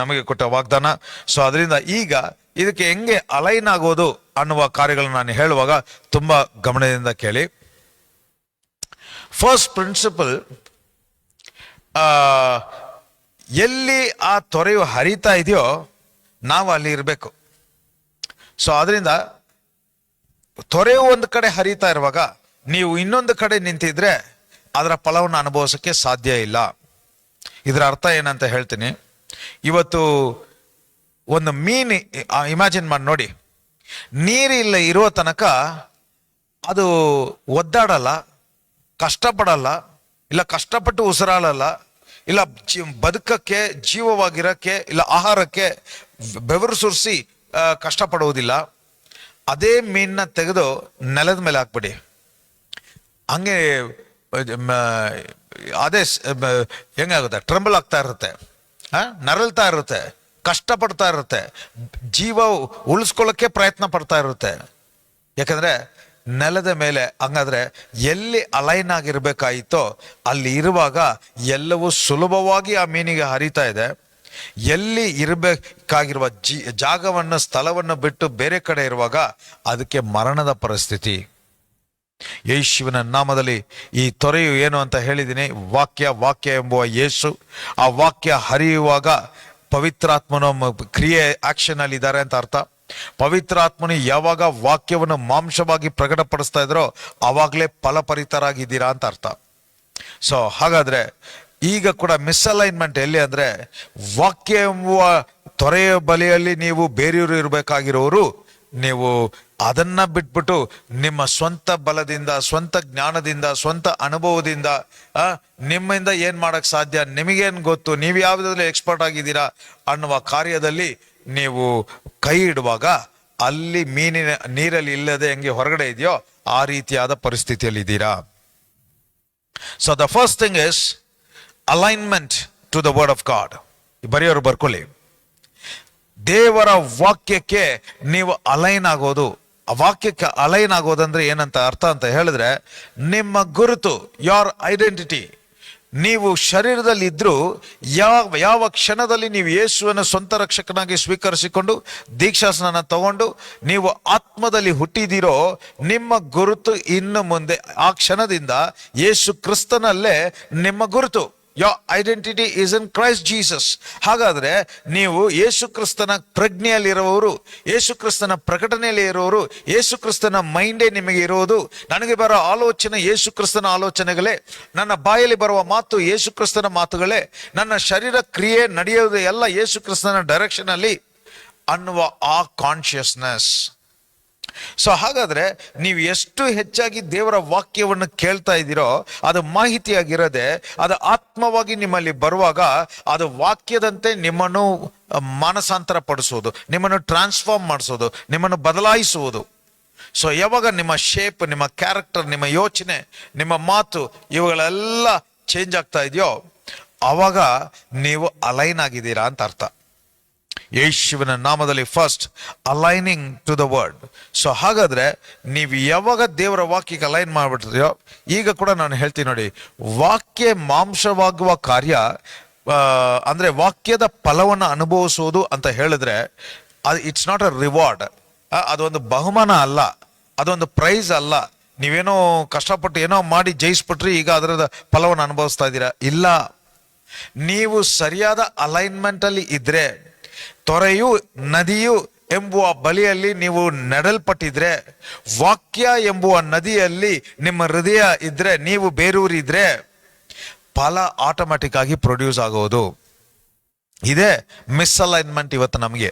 ನಮಗೆ ಕೊಟ್ಟ ವಾಗ್ದಾನ. ಸೊ ಅದರಿಂದ ಈಗ ಇದಕ್ಕೆ ಹೆಂಗೆ ಅಲೈನ್ ಆಗೋದು ಅನ್ನುವ ಕಾರ್ಯಗಳನ್ನು ನಾನು ಹೇಳುವಾಗ ತುಂಬಾ ಗಮನದಿಂದ ಕೇಳಿ. ಫಸ್ಟ್ ಪ್ರಿನ್ಸಿಪಲ್, ಎಲ್ಲಿ ಆ ತೊರೆಯು ಹರಿತಾ ಇದೆಯೋ ನಾವು ಅಲ್ಲಿ ಇರಬೇಕು. ಸೊ ಅದರಿಂದ ತೊರೆಯು ಒಂದು ಕಡೆ ಹರಿತಾ ಇರುವಾಗ ನೀವು ಇನ್ನೊಂದು ಕಡೆ ನಿಂತಿದ್ರೆ ಅದರ ಫಲವನ್ನು ಅನುಭವಿಸೋಕ್ಕೆ ಸಾಧ್ಯ ಇಲ್ಲ. ಇದರ ಅರ್ಥ ಏನಂತ ಹೇಳ್ತೀನಿ. ಇವತ್ತು ಒಂದು ಮೀನು ಇಮ್ಯಾಜಿನ್ ಮಾಡಿ ನೋಡಿ. ನೀರಿಲ್ಲ ಇರೋ ತನಕ ಅದು ಒದ್ದಾಡಲ್ಲ, ಕಷ್ಟಪಡಲ್ಲ, ಇಲ್ಲ ಕಷ್ಟಪಟ್ಟು ಉಸಿರಾಡಲ್ಲ, ಇಲ್ಲ ಬದುಕಕ್ಕೆ, ಜೀವವಾಗಿರಕ್ಕೆ, ಇಲ್ಲ ಆಹಾರಕ್ಕೆ ಬೆವರು ಸುರಿಸಿ ಕಷ್ಟಪಡುವುದಿಲ್ಲ. ಅದೇ ಮೀನನ್ನ ತೆಗೆದು ನೆಲದ ಮೇಲೆ ಹಾಕ್ಬಿಡಿ, ಹಂಗೆ ಅದೇ ಹೆಂಗಾಗುತ್ತೆ, ಟ್ರಂಬಲ್ ಆಗ್ತಾ ಇರುತ್ತೆ, ನರಳ್ತಾ ಇರುತ್ತೆ, ಕಷ್ಟಪಡ್ತಾ ಇರುತ್ತೆ, ಜೀವ ಉಳಿಸ್ಕೊಳ್ಳೋಕ್ಕೆ ಪ್ರಯತ್ನ ಪಡ್ತಾ ಇರುತ್ತೆ. ಯಾಕಂದ್ರೆ ನೆಲದ ಮೇಲೆ ಹಂಗಾದ್ರೆ ಎಲ್ಲಿ ಅಲೈನ್ ಆಗಿರ್ಬೇಕಾಯಿತೋ ಅಲ್ಲಿ ಇರುವಾಗ ಎಲ್ಲವೂ ಸುಲಭವಾಗಿ ಆ ಮೀನಿಗೆ ಹರಿತಾ ಇದೆ. ಎಲ್ಲಿ ಇರಬೇಕಾಗಿರುವ ಜಾಗವನ್ನು ಸ್ಥಳವನ್ನು ಬಿಟ್ಟು ಬೇರೆ ಕಡೆ ಇರುವಾಗ ಅದಕ್ಕೆ ಮರಣದ ಪರಿಸ್ಥಿತಿ. ಯೇಸುವಿನ ನಾಮದಲ್ಲಿ ಈ ತೊರೆಯು ಏನು ಅಂತ ಹೇಳಿದ್ದೀನಿ, ವಾಕ್ಯ ಎಂಬುವ ಯೇಸು. ಆ ವಾಕ್ಯ ಹರಿಯುವಾಗ ಪವಿತ್ರಾತ್ಮನ ಕ್ರಿಯೆ ಆಕ್ಷನ್ ಅಲ್ಲಿ ಇದ್ದಾರೆ ಅಂತ ಅರ್ಥ. ಪವಿತ್ರಾತ್ಮನು ಯಾವಾಗ ವಾಕ್ಯವನ್ನು ಮಾಂಸವಾಗಿ ಪ್ರಕಟಪಡಿಸ್ತಾ ಇದ್ರೋ ಆವಾಗಲೇ ಫಲಪರಿತರಾಗಿದ್ದೀರಾ ಅಂತ ಅರ್ಥ. ಸೊ ಹಾಗಾದ್ರೆ ಈಗ ಕೂಡ ಮಿಸ್ಅಲೈನ್ಮೆಂಟ್ ಎಲ್ಲಿ ಅಂದ್ರೆ, ವಾಕ್ಯ ಎಂಬುವ ತೊರೆಯ ಬಲಿಯಲ್ಲಿ ನೀವು ಬೇರೆಯವರು ಇರಬೇಕಾಗಿರೋರು, ನೀವು ಅದನ್ನ ಬಿಟ್ಬಿಟ್ಟು ನಿಮ್ಮ ಸ್ವಂತ ಬಲದಿಂದ, ಸ್ವಂತ ಜ್ಞಾನದಿಂದ, ಸ್ವಂತ ಅನುಭವದಿಂದ ನಿಮ್ಮಿಂದ ಏನ್ ಮಾಡಕ್ ಸಾಧ್ಯ, ನಿಮಗೇನ್ ಗೊತ್ತು, ನೀವು ಯಾವುದ್ರಲ್ಲಿ ಎಕ್ಸ್ಪರ್ಟ್ ಆಗಿದ್ದೀರಾ ಅನ್ನುವ ಕಾರ್ಯದಲ್ಲಿ ನೀವು ಕೈ ಇಡುವಾಗ ಅಲ್ಲಿ ಮೀನಿನ ನೀರಲ್ಲಿ ಇಲ್ಲದೆ ಹೆಂಗೆ ಹೊರಗಡೆ ಇದೆಯೋ ಆ ರೀತಿಯಾದ ಪರಿಸ್ಥಿತಿಯಲ್ಲಿ ಇದ್ದೀರಾ. So the first thing is alignment to the word of God. ಬರೆಯೋರು ಬರ್ಕೊಳ್ಳಿ, ದೇವರ ವಾಕ್ಯಕ್ಕೆ ನೀವು ಅಲೈನ್ ಆಗೋದು. ಆ ವಾಕ್ಯಕ್ಕೆ ಅಲೈನ್ ಆಗೋದಂದ್ರೆ ಏನಂತ ಅರ್ಥ ಅಂತ ಹೇಳಿದ್ರೆ, ನಿಮ್ಮ ಗುರುತು, ಯೋರ್ ಐಡೆಂಟಿಟಿ. ನೀವು ಶರೀರದಲ್ಲಿ ಇದ್ರೂ ಯಾವ ಕ್ಷಣದಲ್ಲಿ ನೀವು ಯೇಸುವನ್ನು ಸ್ವಂತ ರಕ್ಷಕನಾಗಿ ಸ್ವೀಕರಿಸಿಕೊಂಡು ದೀಕ್ಷಾಸ್ನಾನ ತಗೊಂಡು ನೀವು ಆತ್ಮದಲ್ಲಿ ಹುಟ್ಟಿದಿರೋ, ನಿಮ್ಮ ಗುರುತು ಇನ್ನು ಮುಂದೆ ಆ ಕ್ಷಣದಿಂದ ಯೇಸು ಕ್ರಿಸ್ತನಲ್ಲೇ ನಿಮ್ಮ ಗುರುತು. Your identity is in Christ Jesus. ಹಾಗಾದ್ರೆ ನೀವು ಯೇಸು ಕ್ರಿಸ್ತನ ಪ್ರಜ್ಞೆಯಲ್ಲಿರುವವರು, ಯೇಸು ಕ್ರಿಸ್ತನ ಪ್ರಕಟಣೆಯಲ್ಲಿ ಇರುವವರು, ಯೇಸು ಕ್ರಿಸ್ತನ ಮೈಂಡೇ ನಿಮಗೆ ಇರುವುದು. ನನಗೆ ಬರೋ ಆಲೋಚನೆ ಯೇಸು ಕ್ರಿಸ್ತನ ಆಲೋಚನೆಗಳೇ, ನನ್ನ ಬಾಯಲ್ಲಿ ಬರುವ ಮಾತು ಯೇಸು ಕ್ರಿಸ್ತನ ಮಾತುಗಳೇ, ನನ್ನ ಶರೀರ ಕ್ರಿಯೆ ನಡೆಯೋದು ಎಲ್ಲ ಯೇಸು ಕ್ರಿಸ್ತನ ಡೈರೆಕ್ಷನ್ ಅಲ್ಲಿ ಅನ್ನುವ ಆ ಕಾನ್ಶಿಯಸ್ನೆಸ್. ಸೊ ಹಾಗಾದ್ರೆ ನೀವು ಎಷ್ಟು ಹೆಚ್ಚಾಗಿ ದೇವರ ವಾಕ್ಯವನ್ನು ಕೇಳ್ತಾ ಇದ್ದೀರೋ ಅದು ಮಾಹಿತಿಯಾಗಿರದೆ ಅದು ಆತ್ಮವಾಗಿ ನಿಮ್ಮಲ್ಲಿ ಬರುವಾಗ ಅದು ವಾಕ್ಯದಂತೆ ನಿಮ್ಮನ್ನು ಮಾನಸಾಂತರ ಪಡಿಸೋದು, ನಿಮ್ಮನ್ನು ಟ್ರಾನ್ಸ್ಫಾರ್ಮ್ ಮಾಡಿಸೋದು, ನಿಮ್ಮನ್ನು ಬದಲಾಯಿಸುವುದು. ಸೊ ಯಾವಾಗ ನಿಮ್ಮ ಶೇಪ್, ನಿಮ್ಮ ಕ್ಯಾರೆಕ್ಟರ್, ನಿಮ್ಮ ಯೋಚನೆ, ನಿಮ್ಮ ಮಾತು ಇವುಗಳೆಲ್ಲ ಚೇಂಜ್ ಆಗ್ತಾ ಇದೆಯೋ ಆವಾಗ ನೀವು ಅಲೈನ್ ಆಗಿದ್ದೀರಾ ಅಂತ ಅರ್ಥ. ಯೇಸುವಿನ ನಾಮದಲ್ಲಿ first aligning to the word. So ಹಾಗಾದ್ರೆ ನೀವು ಯಾವಾಗ ದೇವರ ವಾಕ್ಯಕ್ಕೆ ಅಲೈನ್ ಮಾಡ್ಬಿಟ್ಟಿದೆಯೋ, ಈಗ ಕೂಡ ನಾನು ಹೇಳ್ತೀನಿ ನೋಡಿ, ವಾಕ್ಯ ಮಾಂಸವಾಗುವ ಕಾರ್ಯ ಅಂದ್ರೆ ವಾಕ್ಯದ ಫಲವನ್ನು ಅನುಭವಿಸುವುದು ಅಂತ ಹೇಳಿದ್ರೆ ಅದು ಇಟ್ಸ್ ನಾಟ್ ಅ ರಿವಾರ್ಡ್. ಅದೊಂದು ಬಹುಮಾನ ಅಲ್ಲ, ಅದೊಂದು ಪ್ರೈಸ್ ಅಲ್ಲ. ನೀವೇನೋ ಕಷ್ಟಪಟ್ಟು ಏನೋ ಮಾಡಿ ಜಯಿಸ್ಬಿಟ್ರಿ ಈಗ ಅದರ ಫಲವನ್ನು ಅನುಭವಿಸ್ತಾ ಇದ್ದೀರಾ, ಇಲ್ಲ. ನೀವು ಸರಿಯಾದ ಅಲೈನ್ಮೆಂಟ್ ಅಲ್ಲಿ ಇದ್ರೆ, ತೊರೆಯು ನದಿಯು ಎಂಬುವ ಬಲಿಯಲ್ಲಿ ನೀವು ನೆಡಲ್ಪಟ್ಟಿದ್ರೆ, ವಾಕ್ಯ ಎಂಬುವ ನದಿಯಲ್ಲಿ ನಿಮ್ಮ ಹೃದಯ ಇದ್ರೆ, ನೀವು ಬೇರೂರಿದ್ರೆ ಫಲ ಆಟೋಮ್ಯಾಟಿಕ್ ಆಗಿ ಪ್ರೊಡ್ಯೂಸ್ ಆಗೋದು. ಇದೇ ಮಿಸ್ಅಲೈನ್ಮೆಂಟ್ ಇವತ್ತು ನಮಗೆ.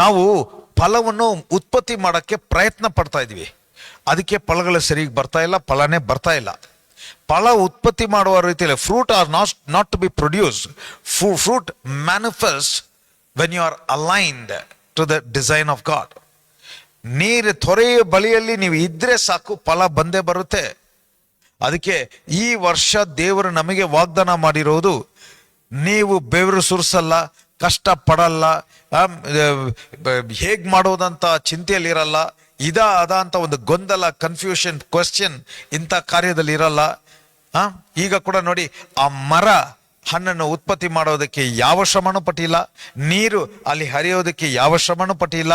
ನಾವು ಫಲವನ್ನು ಉತ್ಪತ್ತಿ ಮಾಡಕ್ಕೆ ಪ್ರಯತ್ನ ಪಡ್ತಾ ಇದೀವಿ, ಅದಕ್ಕೆ ಫಲಗಳು ಸರಿಯಾಗಿ ಬರ್ತಾ ಇಲ್ಲ, ಫಲನೇ ಬರ್ತಾ ಇಲ್ಲ. ಫಲ ಉತ್ಪತ್ತಿ ಮಾಡುವ ರೀತಿಯಲ್ಲಿ fruit are not to be produce. Fruit manifest when you are aligned to the design of God. ನೀರು ತೊರೆಯ ಬಳಿಯಲ್ಲಿ ನೀವು ಇದ್ರೆ ಸಾಕು, ಫಲ ಬಂದೇ ಬರುತ್ತೆ. ಅದಕ್ಕೆ ಈ ವರ್ಷ ದೇವರು ನಮಗೆ ವಾಗ್ದಾನ ಮಾಡಿರೋದು, ನೀವು ಬೆವರು ಸುರಿಸಲ್ಲ, ಕಷ್ಟ ಪಡಲ್ಲ, ಹೇಗ್ ಮಾಡೋದಂತ ಚಿಂತೆಯಲ್ಲಿರಲ್ಲ, ಅದ ಅಂತ ಒಂದು ಗೊಂದಲ, ಕನ್ಫ್ಯೂಷನ್, ಕ್ವಶನ್ ಇಂಥ ಕಾರ್ಯದಲ್ಲಿ ಇರಲ್ಲ. ಈಗ ಕೂಡ ನೋಡಿ, ಆ ಮರ ಹಣ್ಣನ್ನು ಉತ್ಪತ್ತಿ ಮಾಡೋದಕ್ಕೆ ಯಾವ ಶ್ರಮನೂ ಪಟ್ಟಿಲ್ಲ, ನೀರು ಅಲ್ಲಿ ಹರಿಯೋದಕ್ಕೆ ಯಾವ ಶ್ರಮನೂ ಪಟ್ಟಿಲ್ಲ.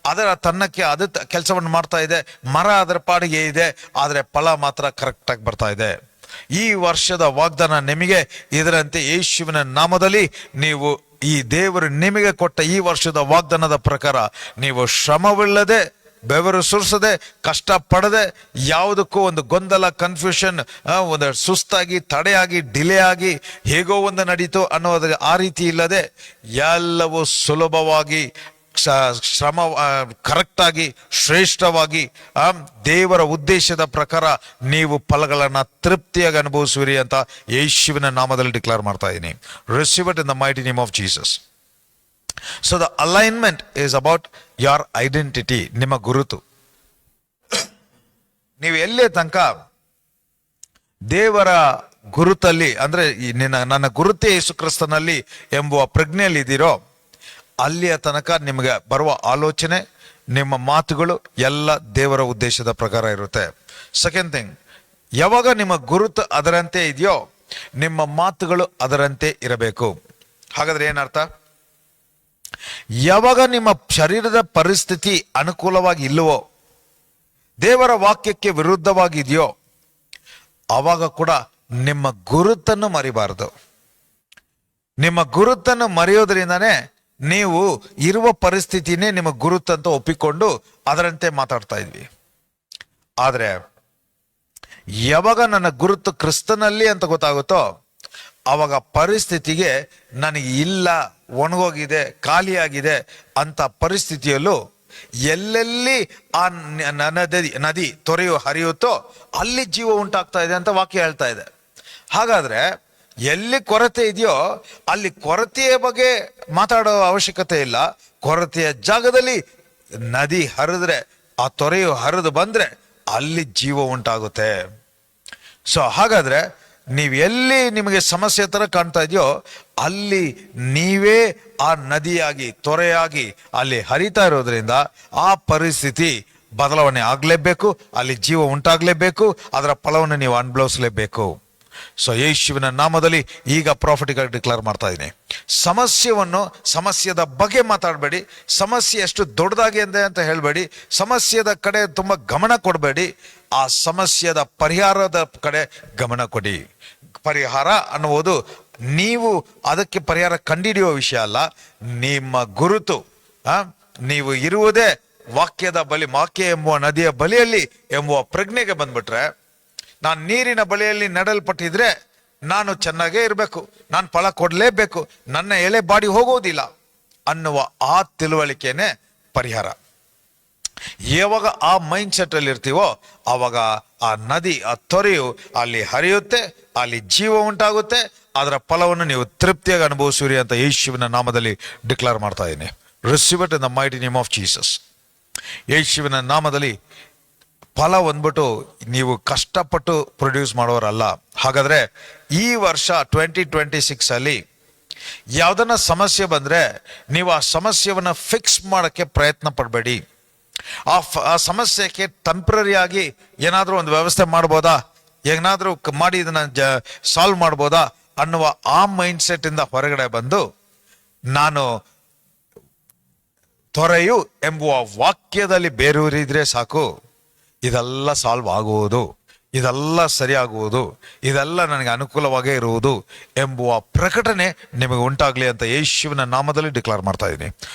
ಅದರ ತನ್ನಕ್ಕೆ ಅದು ಕೆಲಸವನ್ನು ಮಾಡ್ತಾ ಇದೆ, ಮರ ಅದರ ಪಾಡಿಗೆ ಇದೆ, ಆದರೆ ಫಲ ಮಾತ್ರ ಕರೆಕ್ಟ್ ಆಗಿ ಬರ್ತಾ ಇದೆ. ಈ ವರ್ಷದ ವಾಗ್ದಾನ ನಿಮಗೆ ಇದರಂತೆ ಯೇಸುವಿನ ನಾಮದಲ್ಲಿ ನೀವು ಈ ದೇವರು ನಿಮಗೆ ಕೊಟ್ಟ ಈ ವರ್ಷದ ವಾಗ್ದಾನದ ಪ್ರಕಾರ ನೀವು ಶ್ರಮವಿಲ್ಲದೆ, ಬೆವರು ಸುರಿಸದೆ, ಕಷ್ಟ ಪಡದೆ, ಯಾವುದಕ್ಕೂ ಒಂದು ಗೊಂದಲ, ಕನ್ಫ್ಯೂಷನ್, ಒಂದು ಸುಸ್ತಾಗಿ, ತಡೆಯಾಗಿ, ಡಿಲೇ ಆಗಿ ಹೇಗೋ ಒಂದು ನಡೀತು ಅನ್ನೋದ್ರ ಆ ರೀತಿ ಇಲ್ಲದೆ ಎಲ್ಲವೂ ಸುಲಭವಾಗಿ, ಶ್ರಮ ಕರೆಕ್ಟಾಗಿ, ಶ್ರೇಷ್ಠವಾಗಿ ದೇವರ ಉದ್ದೇಶದ ಪ್ರಕಾರ ನೀವು ಫಲಗಳನ್ನ ತೃಪ್ತಿಯಾಗಿ ಅನುಭವಿಸುವಿರಿ ಅಂತ ಯೇಸುವಿನ ನಾಮದಲ್ಲಿ ಡಿಕ್ಲೇರ್ ಮಾಡ್ತಾ ಇದ್ದೀನಿ. Receive it in the mighty name of Jesus. So the alignment is about your identity, ನಿಮ್ಮ ಗುರುತು. ನೀವು ಎಲ್ಲೇ ತನಕ ದೇವರ ಗುರುತಲ್ಲಿ, ಅಂದ್ರೆ ನನ್ನ ಗುರುತೇ ಯೇಸು ಕ್ರಿಸ್ತನಲ್ಲಿ ಎಂಬುವ ಪ್ರಜ್ಞೆಯಲ್ಲಿ ಇದ್ದೀರೋ, ಅಲ್ಲಿಯ ತನಕ ನಿಮಗೆ ಬರುವ ಆಲೋಚನೆ, ನಿಮ್ಮ ಮಾತುಗಳು ಎಲ್ಲ ದೇವರ ಉದ್ದೇಶದ ಪ್ರಕಾರ ಇರುತ್ತೆ. ಸೆಕೆಂಡ್ ಥಿಂಗ್, ಯಾವಾಗ ನಿಮ್ಮ ಗುರುತು ಅದರಂತೆ ಇದೆಯೋ ನಿಮ್ಮ ಮಾತುಗಳು ಅದರಂತೆ ಇರಬೇಕು. ಹಾಗಾದ್ರೆ ಏನರ್ಥ? ಯಾವಾಗ ನಿಮ್ಮ ಶರೀರದ ಪರಿಸ್ಥಿತಿ ಅನುಕೂಲವಾಗಿ ಇಲ್ಲವೋ, ದೇವರ ವಾಕ್ಯಕ್ಕೆ ವಿರುದ್ಧವಾಗಿದೆಯೋ, ಆವಾಗ ಕೂಡ ನಿಮ್ಮ ಗುರುತನ್ನು ಮರಿಬಾರದು. ನಿಮ್ಮ ಗುರುತನ್ನು ಮರೆಯೋದ್ರಿಂದನೇ ನೀವು ಇರುವ ಪರಿಸ್ಥಿತಿನೇ ನಿಮ್ಮ ಗುರುತಂತ ಒಪ್ಪಿಕೊಂಡು ಅದರಂತೆ ಮಾತಾಡ್ತಾ ಇದ್ವಿ. ಆದ್ರೆ ಯಾವಾಗ ನನ್ನ ಗುರುತು ಕ್ರಿಸ್ತನಲ್ಲಿ ಅಂತ ಗೊತ್ತಾಗುತ್ತೋ, ಆವಾಗ ಪರಿಸ್ಥಿತಿಗೆ ನನಗೆ ಇಲ್ಲ, ಒಣಗೋಗಿದೆ, ಖಾಲಿಯಾಗಿದೆ ಅಂತ ಪರಿಸ್ಥಿತಿಯಲ್ಲೂ ಎಲ್ಲೆಲ್ಲಿ ಆ ನದಿ ತೊರೆಯು ಹರಿಯುತ್ತೋ ಅಲ್ಲಿ ಜೀವ ಉಂಟಾಗ್ತಾ ಇದೆ ಅಂತ ವಾಕ್ಯ ಹೇಳ್ತಾ ಇದೆ. ಹಾಗಾದ್ರೆ ಎಲ್ಲಿ ಕೊರತೆ ಇದೆಯೋ ಅಲ್ಲಿ ಕೊರತೆಯ ಬಗ್ಗೆ ಮಾತಾಡೋ ಅವಶ್ಯಕತೆ ಇಲ್ಲ. ಕೊರತೆಯ ಜಾಗದಲ್ಲಿ ನದಿ ಹರಿದ್ರೆ, ಆ ತೊರೆಯು ಹರಿದು ಬಂದ್ರೆ ಅಲ್ಲಿ ಜೀವ ಉಂಟಾಗುತ್ತೆ. ಸೊ ಹಾಗಾದ್ರೆ ನೀವು ಎಲ್ಲಿ ನಿಮಗೆ ಸಮಸ್ಯೆ ತರ ಕಾಣ್ತಾ ಇದೆಯೋ ಅಲ್ಲಿ ನೀವೇ ಆ ನದಿಯಾಗಿ, ತೊರೆಯಾಗಿ ಅಲ್ಲಿ ಹರಿತಾ ಇರೋದ್ರಿಂದ ಆ ಪರಿಸ್ಥಿತಿ ಬದಲಾವಣೆ ಆಗ್ಲೇಬೇಕು, ಅಲ್ಲಿ ಜೀವ ಉಂಟಾಗ್ಲೇಬೇಕು, ಅದರ ಫಲವನ್ನು ನೀವು ಅನುಭವಿಸಲೇಬೇಕು. ಸೊ ಯೇಸುವಿನ ನಾಮದಲ್ಲಿ ಈಗ ಪ್ರಾಫಿಟಿಕ್ ಆಗಿ ಡಿಕ್ಲೇರ್ ಮಾಡ್ತಾ ಇದ್ದೀನಿ, ಸಮಸ್ಯೆದ ಬಗ್ಗೆ ಮಾತಾಡಬೇಡಿ, ಸಮಸ್ಯೆ ಎಷ್ಟು ದೊಡ್ಡದಾಗಿದೆ ಅಂತ ಹೇಳಬೇಡಿ, ಸಮಸ್ಯೆದ ಕಡೆ ತುಂಬಾ ಗಮನ ಕೊಡಬೇಡಿ, ಆ ಸಮಸ್ಯೆದ ಪರಿಹಾರದ ಕಡೆ ಗಮನ ಕೊಡಿ. ಪರಿಹಾರ ಅನ್ನುವುದು ನೀವು ಅದಕ್ಕೆ ಪರಿಹಾರ ಕಂಡುಹಿಡಿಯುವ ವಿಷಯ ಅಲ್ಲ, ನಿಮ್ಮ ಗುರುತು. ನೀವು ಇರುವುದೇ ವಾಕ್ಯದ ಬಳಿ, ವಾಕ್ಯ ಎಂಬುವ ನದಿಯ ಬಳಿಯಲ್ಲಿ ಎಂಬುವ ಪ್ರಜ್ಞೆಗೆ ಬಂದ್ಬಿಟ್ರೆ, ನಾನು ನೀರಿನ ಬಳಿಯಲ್ಲಿ ನೆಡಲ್ಪಟ್ಟಿದ್ರೆ ನಾನು ಚೆನ್ನಾಗೇ ಇರಬೇಕು, ನಾನು ಫಲ ಕೊಡಲೇಬೇಕು, ನನ್ನ ಎಲೆ ಬಾಡಿ ಹೋಗೋದಿಲ್ಲ ಅನ್ನುವ ಆ ತಿಳುವಳಿಕೆನೆ ಪರಿಹಾರ. ಯಾವಾಗ ಆ ಮೈಂಡ್ ಸೆಟ್ ಅಲ್ಲಿ ಇರ್ತೀವೋ ಆವಾಗ ಆ ನದಿ, ಆ ತೊರೆಯು ಅಲ್ಲಿ ಹರಿಯುತ್ತೆ, ಅಲ್ಲಿ ಜೀವ ಉಂಟಾಗುತ್ತೆ, ಅದರ ಫಲವನ್ನು ನೀವು ತೃಪ್ತಿಯಾಗಿ ಅನುಭವಿಸುವಿರಿ ಅಂತ ಯೇಸುವಿನ ನಾಮದಲ್ಲಿ ಡಿಕ್ಲೇರ್ ಮಾಡ್ತಾ ಇದ್ದೀನಿ. Receive it in the mighty name of Jesus. ಯೇಸುವಿನ ನಾಮದಲ್ಲಿ ಫಲ ಬಂದ್ಬಿಟ್ಟು ನೀವು ಕಷ್ಟಪಟ್ಟು ಪ್ರೊಡ್ಯೂಸ್ ಮಾಡೋರಲ್ಲ. ಹಾಗಾದ್ರೆ ಈ ವರ್ಷ 2026 ಅಲ್ಲಿ ಯಾವ್ದನ್ನ ಸಮಸ್ಯೆ ಬಂದ್ರೆ ನೀವು ಆ ಸಮಸ್ಯೆವನ್ನ ಫಿಕ್ಸ್ ಮಾಡಕ್ಕೆ ಪ್ರಯತ್ನ ಪಡಬೇಡಿ. ಆ ಸಮಸ್ಯೆಗೆ ಟೆಂಪ್ರರಿ ಆಗಿ ಏನಾದ್ರೂ ಒಂದು ವ್ಯವಸ್ಥೆ ಮಾಡ್ಬೋದಾ, ಏನಾದ್ರೂ ಮಾಡಿ ಇದನ್ನ ಸಾಲ್ವ್ ಮಾಡ್ಬೋದಾ ಅನ್ನುವ ಆ ಮೈಂಡ್ ಸೆಟ್ ಇಂದ ಹೊರಗಡೆ ಬಂದು, ನಾನು ತೊರೆಯು ಎಂಬುವ ವಾಕ್ಯದಲ್ಲಿ ಬೇರೂರಿದ್ರೆ ಸಾಕು, ಇದೆಲ್ಲ ಸಾಲ್ವ್ ಆಗುವುದು, ಇದೆಲ್ಲ ಸರಿಯಾಗುವುದು, ಇದೆಲ್ಲ ನನಗೆ ಅನುಕೂಲವಾಗೇ ಇರುವುದು ಎಂಬುವ ಪ್ರಕಟಣೆ ನಿಮಗೆ ಉಂಟಾಗ್ಲಿ ಅಂತ ಯೇಸುವಿನ ನಾಮದಲ್ಲಿ ಡಿಕ್ಲೇರ್ ಮಾಡ್ತಾ ಇದ್ದೀನಿ.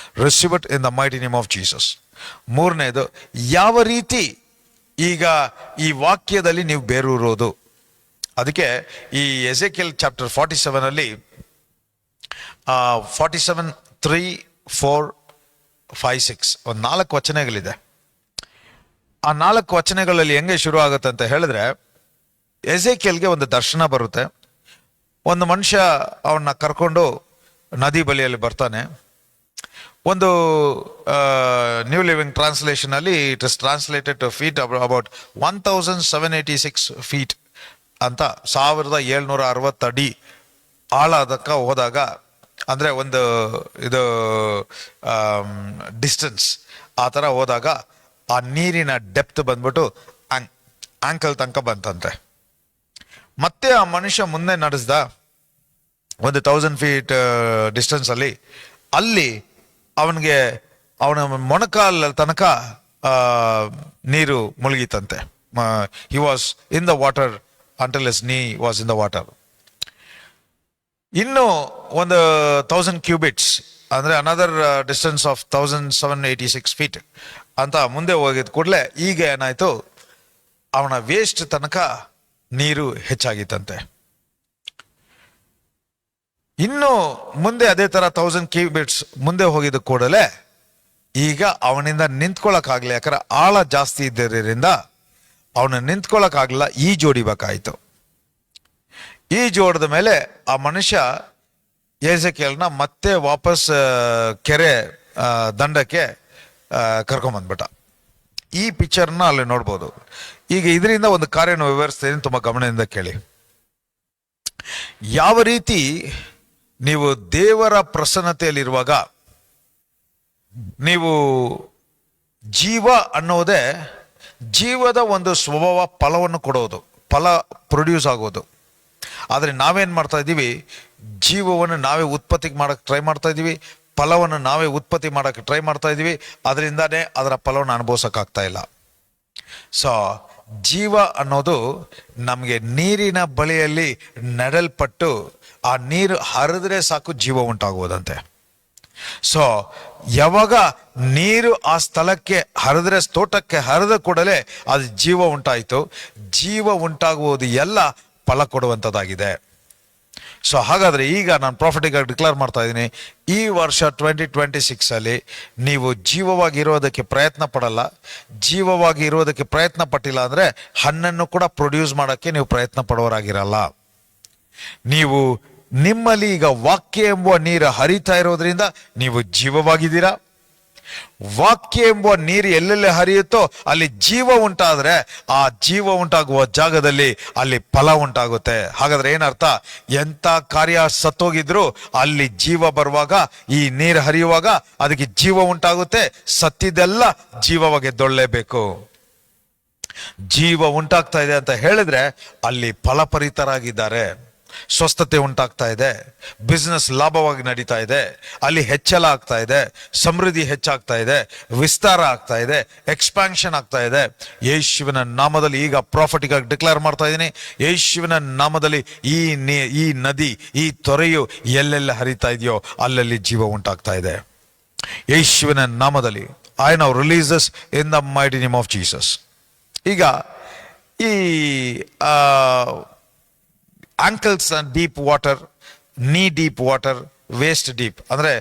Receive it in the mighty name of Jesus. ಮೂರನೇದು, ಯಾವ ರೀತಿ ಈಗ ಈ ವಾಕ್ಯದಲ್ಲಿ ನೀವು ಬೇರೂರೋದು. ಅದಕ್ಕೆ ಈ ಎಜೆಕಿಯಲ್ ಚಾಪ್ಟರ್ 47 ಅಲ್ಲಿ 47, 3, 4, 5, 6 ಒಂದು 4 ವಚನಗಳಿದೆ. ಆ 4 ವಚನಗಳಲ್ಲಿ ಹೆಂಗೆ ಶುರು ಆಗುತ್ತೆ ಅಂತ ಹೇಳಿದ್ರೆ, ಎಜೆಕಿಯಲ್ಗೆ ಒಂದು ದರ್ಶನ ಬರುತ್ತೆ. ಒಂದು ಮನುಷ್ಯ ಅವನ್ನ ಕರ್ಕೊಂಡು ನದಿ ಬಳಿಯಲ್ಲಿ ಬರ್ತಾನೆ. ಒಂದು ನ್ಯೂ ಲಿವಿಂಗ್ ಟ್ರಾನ್ಸ್ಲೇಷನ್ ಅಲ್ಲಿ it is translated to feet about 1786 feet ಅಂತ, 1760 ಅಡಿ ಆಳದಕ್ಕ ಹೋದಾಗ, ಅಂದ್ರೆ ಒಂದು ಇದು ಡಿಸ್ಟೆನ್ಸ್ ಆ ಥರ ಹೋದಾಗ ಆ ನೀರಿನ ಡೆಪ್ತ್ ಬಂದ್ಬಿಟ್ಟು ಆಂಕಲ್ ತನಕ ಬಂತಂತೆ. ಮತ್ತೆ ಆ ಮನುಷ್ಯ ಮುಂದೆ ನಡೆಸ್ದ ಒಂದು 1000 ಫೀಟ್ ಡಿಸ್ಟೆನ್ಸ್ ಅಲ್ಲಿ ಅವನಿಗೆ ಅವನ ಮೊಣಕಾಲ್ ತನಕ ನೀರು ಮುಳುಗಿತಂತೆ. He was in the water until his knee was in the water. ಇನ್ನು ಒಂದು 1000 ಕ್ಯೂಬಿಟ್ಸ್ ಅಂದ್ರೆ ಅನದರ್ ಡಿಸ್ಟೆನ್ಸ್ ಆಫ್ 1786 ಫೀಟ್ ಅಂತ ಮುಂದೆ ಹೋಗಿದ ಕೂಡಲೇ ಈಗ ಏನಾಯ್ತು, ಅವನ ವೇಸ್ಟ್ ತನಕ ನೀರು ಹೆಚ್ಚಾಗಿತ್ತಂತೆ. ಇನ್ನು ಮುಂದೆ ಅದೇ ತರ 1000 ಕ್ಯೂಬಿಟ್ಸ್ ಮುಂದೆ ಹೋಗಿದ ಕೂಡಲೇ ಈಗ ಅವನಿಂದ ನಿಂತ್ಕೊಳ್ಳೋಕ್ಕಾಗ್ಲಿ, ಯಾಕಂದ್ರೆ ಆಳ ಜಾಸ್ತಿ ಇದ್ದರಿಂದ ಅವನು ನಿಂತ್ಕೊಳ್ಳೋಕ್ಕಾಗಲಿಲ್ಲ, ಈ ಜೋಡಿಬೇಕಾಯ್ತು. ಈ ಜೋಡದ ಮೇಲೆ ಆ ಮನುಷ್ಯ ಎಸೆಕಿಯೇಲನ ಮತ್ತೆ ವಾಪಸ್ ಕೆರೆ ದಂಡಕ್ಕೆ ಕರ್ಕೊಂಬಂದ್ಬಿಟ್ಟ. ಈ ಪಿಕ್ಚರ್ನ ಅಲ್ಲಿ ನೋಡ್ಬೋದು. ಈಗ ಇದರಿಂದ ಒಂದು ಕಾರ್ಯನ ವಿವರಿಸ್ತೇನೆ, ತುಂಬ ಗಮನದಿಂದ ಕೇಳಿ. ಯಾವ ರೀತಿ ನೀವು ದೇವರ ಪ್ರಸನ್ನತೆಯಲ್ಲಿರುವಾಗ ನೀವು ಜೀವ ಅನ್ನೋದೇ ಜೀವದ ಒಂದು ಸ್ವಭಾವ, ಫಲವನ್ನು ಕೊಡೋದು, ಫಲ ಪ್ರೊಡ್ಯೂಸ್ ಆಗೋದು. ಆದರೆ ನಾವೇನು ಮಾಡ್ತಾ ಇದ್ದೀವಿ, ಜೀವವನ್ನು ನಾವೇ ಉತ್ಪತ್ತಿ ಮಾಡೋಕ್ಕೆ ಟ್ರೈ ಮಾಡ್ತಾ ಇದ್ದೀವಿ, ಫಲವನ್ನು ನಾವೇ ಉತ್ಪತ್ತಿ ಮಾಡೋಕ್ಕೆ ಟ್ರೈ ಮಾಡ್ತಾ ಇದ್ದೀವಿ, ಅದರಿಂದಾನೇ ಅದರ ಫಲವನ್ನು ಅನುಭವಿಸೋಕ್ಕಾಗ್ತಾ ಇಲ್ಲ. ಸೊ ಜೀವ ಅನ್ನೋದು ನಮಗೆ ನೀರಿನ ಬಳಿಯಲ್ಲಿ ನೆಡಲ್ಪಟ್ಟು ಆ ನೀರು ಹರಿದ್ರೆ ಸಾಕು ಜೀವ ಉಂಟಾಗುವುದಂತೆ. ಸೊ ಯಾವಾಗ ನೀರು ಆ ಸ್ಥಳಕ್ಕೆ ಹರಿದ್ರೆ, ತೋಟಕ್ಕೆ ಹರಿದ ಕೂಡಲೇ ಅದು ಜೀವ ಉಂಟಾಯಿತು. ಜೀವ ಉಂಟಾಗುವುದು ಎಲ್ಲ ಫಲ ಕೊಡುವಂಥದ್ದಾಗಿದೆ. ಸೊ ಹಾಗಾದರೆ ಈಗ ನಾನು ಪ್ರಾಫಿಟಿಕ್ ಆಗಿ ಡಿಕ್ಲೇರ್ ಮಾಡ್ತಾ ಇದ್ದೀನಿ, ಈ ವರ್ಷ 2026 ನೀವು ಜೀವವಾಗಿ ಇರೋದಕ್ಕೆ ಪ್ರಯತ್ನ ಪಡಲ್ಲ. ಜೀವವಾಗಿ ಇರೋದಕ್ಕೆ ಪ್ರಯತ್ನ ಪಟ್ಟಿಲ್ಲ ಅಂದರೆ ಹಣ್ಣನ್ನು ಕೂಡ ಪ್ರೊಡ್ಯೂಸ್ ಮಾಡೋಕ್ಕೆ ನೀವು ಪ್ರಯತ್ನ ಪಡೋರಾಗಿರಲ್ಲ. ನೀವು ನಿಮ್ಮಲ್ಲಿ ಈಗ ವಾಕ್ಯ ಎಂಬುವ ನೀರು ಹರಿತಾ ಇರೋದ್ರಿಂದ ನೀವು ಜೀವವಾಗಿದ್ದೀರಾ. ವಾಕ್ಯ ಎಂಬುವ ನೀರು ಎಲ್ಲೆಲ್ಲಿ ಹರಿಯುತ್ತೋ ಅಲ್ಲಿ ಜೀವ ಉಂಟಾದ್ರೆ ಆ ಜೀವ ಉಂಟಾಗುವ ಜಾಗದಲ್ಲಿ ಅಲ್ಲಿ ಫಲ ಉಂಟಾಗುತ್ತೆ. ಹಾಗಾದ್ರೆ ಏನರ್ಥ, ಎಂತ ಕಾರ್ಯ ಸತ್ತೋಗಿದ್ರು ಅಲ್ಲಿ ಜೀವ ಬರುವಾಗ, ಈ ನೀರು ಹರಿಯುವಾಗ ಅದಕ್ಕೆ ಜೀವ ಉಂಟಾಗುತ್ತೆ. ಸತ್ತಿದೆಲ್ಲ ಜೀವವಾಗಿ ಎದ್ದೊಳ್ಳೇಬೇಕು. ಜೀವ ಉಂಟಾಗ್ತಾ ಇದೆ ಅಂತ ಹೇಳಿದ್ರೆ ಅಲ್ಲಿ ಫಲಪರಿತರಾಗಿದ್ದಾರೆ, ಸ್ವಸ್ಥತೆ ಉಂಟಾಗ್ತಾ ಇದೆ, ಬಿಸ್ನೆಸ್ ಲಾಭವಾಗಿ ನಡೀತಾ ಇದೆ, ಅಲ್ಲಿ ಹೆಚ್ಚಳ ಆಗ್ತಾ ಇದೆ, ಸಮೃದ್ಧಿ ಹೆಚ್ಚಾಗ್ತಾ ಇದೆ, ವಿಸ್ತಾರ ಆಗ್ತಾ ಇದೆ, ಎಕ್ಸ್ಪಾನ್ಷನ್ ಆಗ್ತಾ ಇದೆ. ಯೇಸುವಿನ ನಾಮದಲ್ಲಿ ಈಗ ಪ್ರಾಫಿಟಿಕ್ ಆಗಿ ಡಿಕ್ಲೇರ್ ಮಾಡ್ತಾ ಇದ್ದೀನಿ, ಯೇಸುವಿನ ನಾಮದಲ್ಲಿ ಈ ನದಿ, ಈ ತೊರೆಯು ಎಲ್ಲೆಲ್ಲ ಹರಿತಾ ಇದೆಯೋ ಅಲ್ಲಲ್ಲಿ ಜೀವ ಉಂಟಾಗ್ತಾ ಇದೆ. ಯೇಸುವಿನ ನಾಮದಲ್ಲಿ I now release this in the mighty name of Jesus. ಈಗ ಈ ಆಂಕಲ್ಸ್ ಡೀಪ್ ವಾಟರ್, ನೀ ಡೀಪ್ ವಾಟರ್, ವೇಸ್ಟ್ ಡೀಪ್ ಅಂದರೆ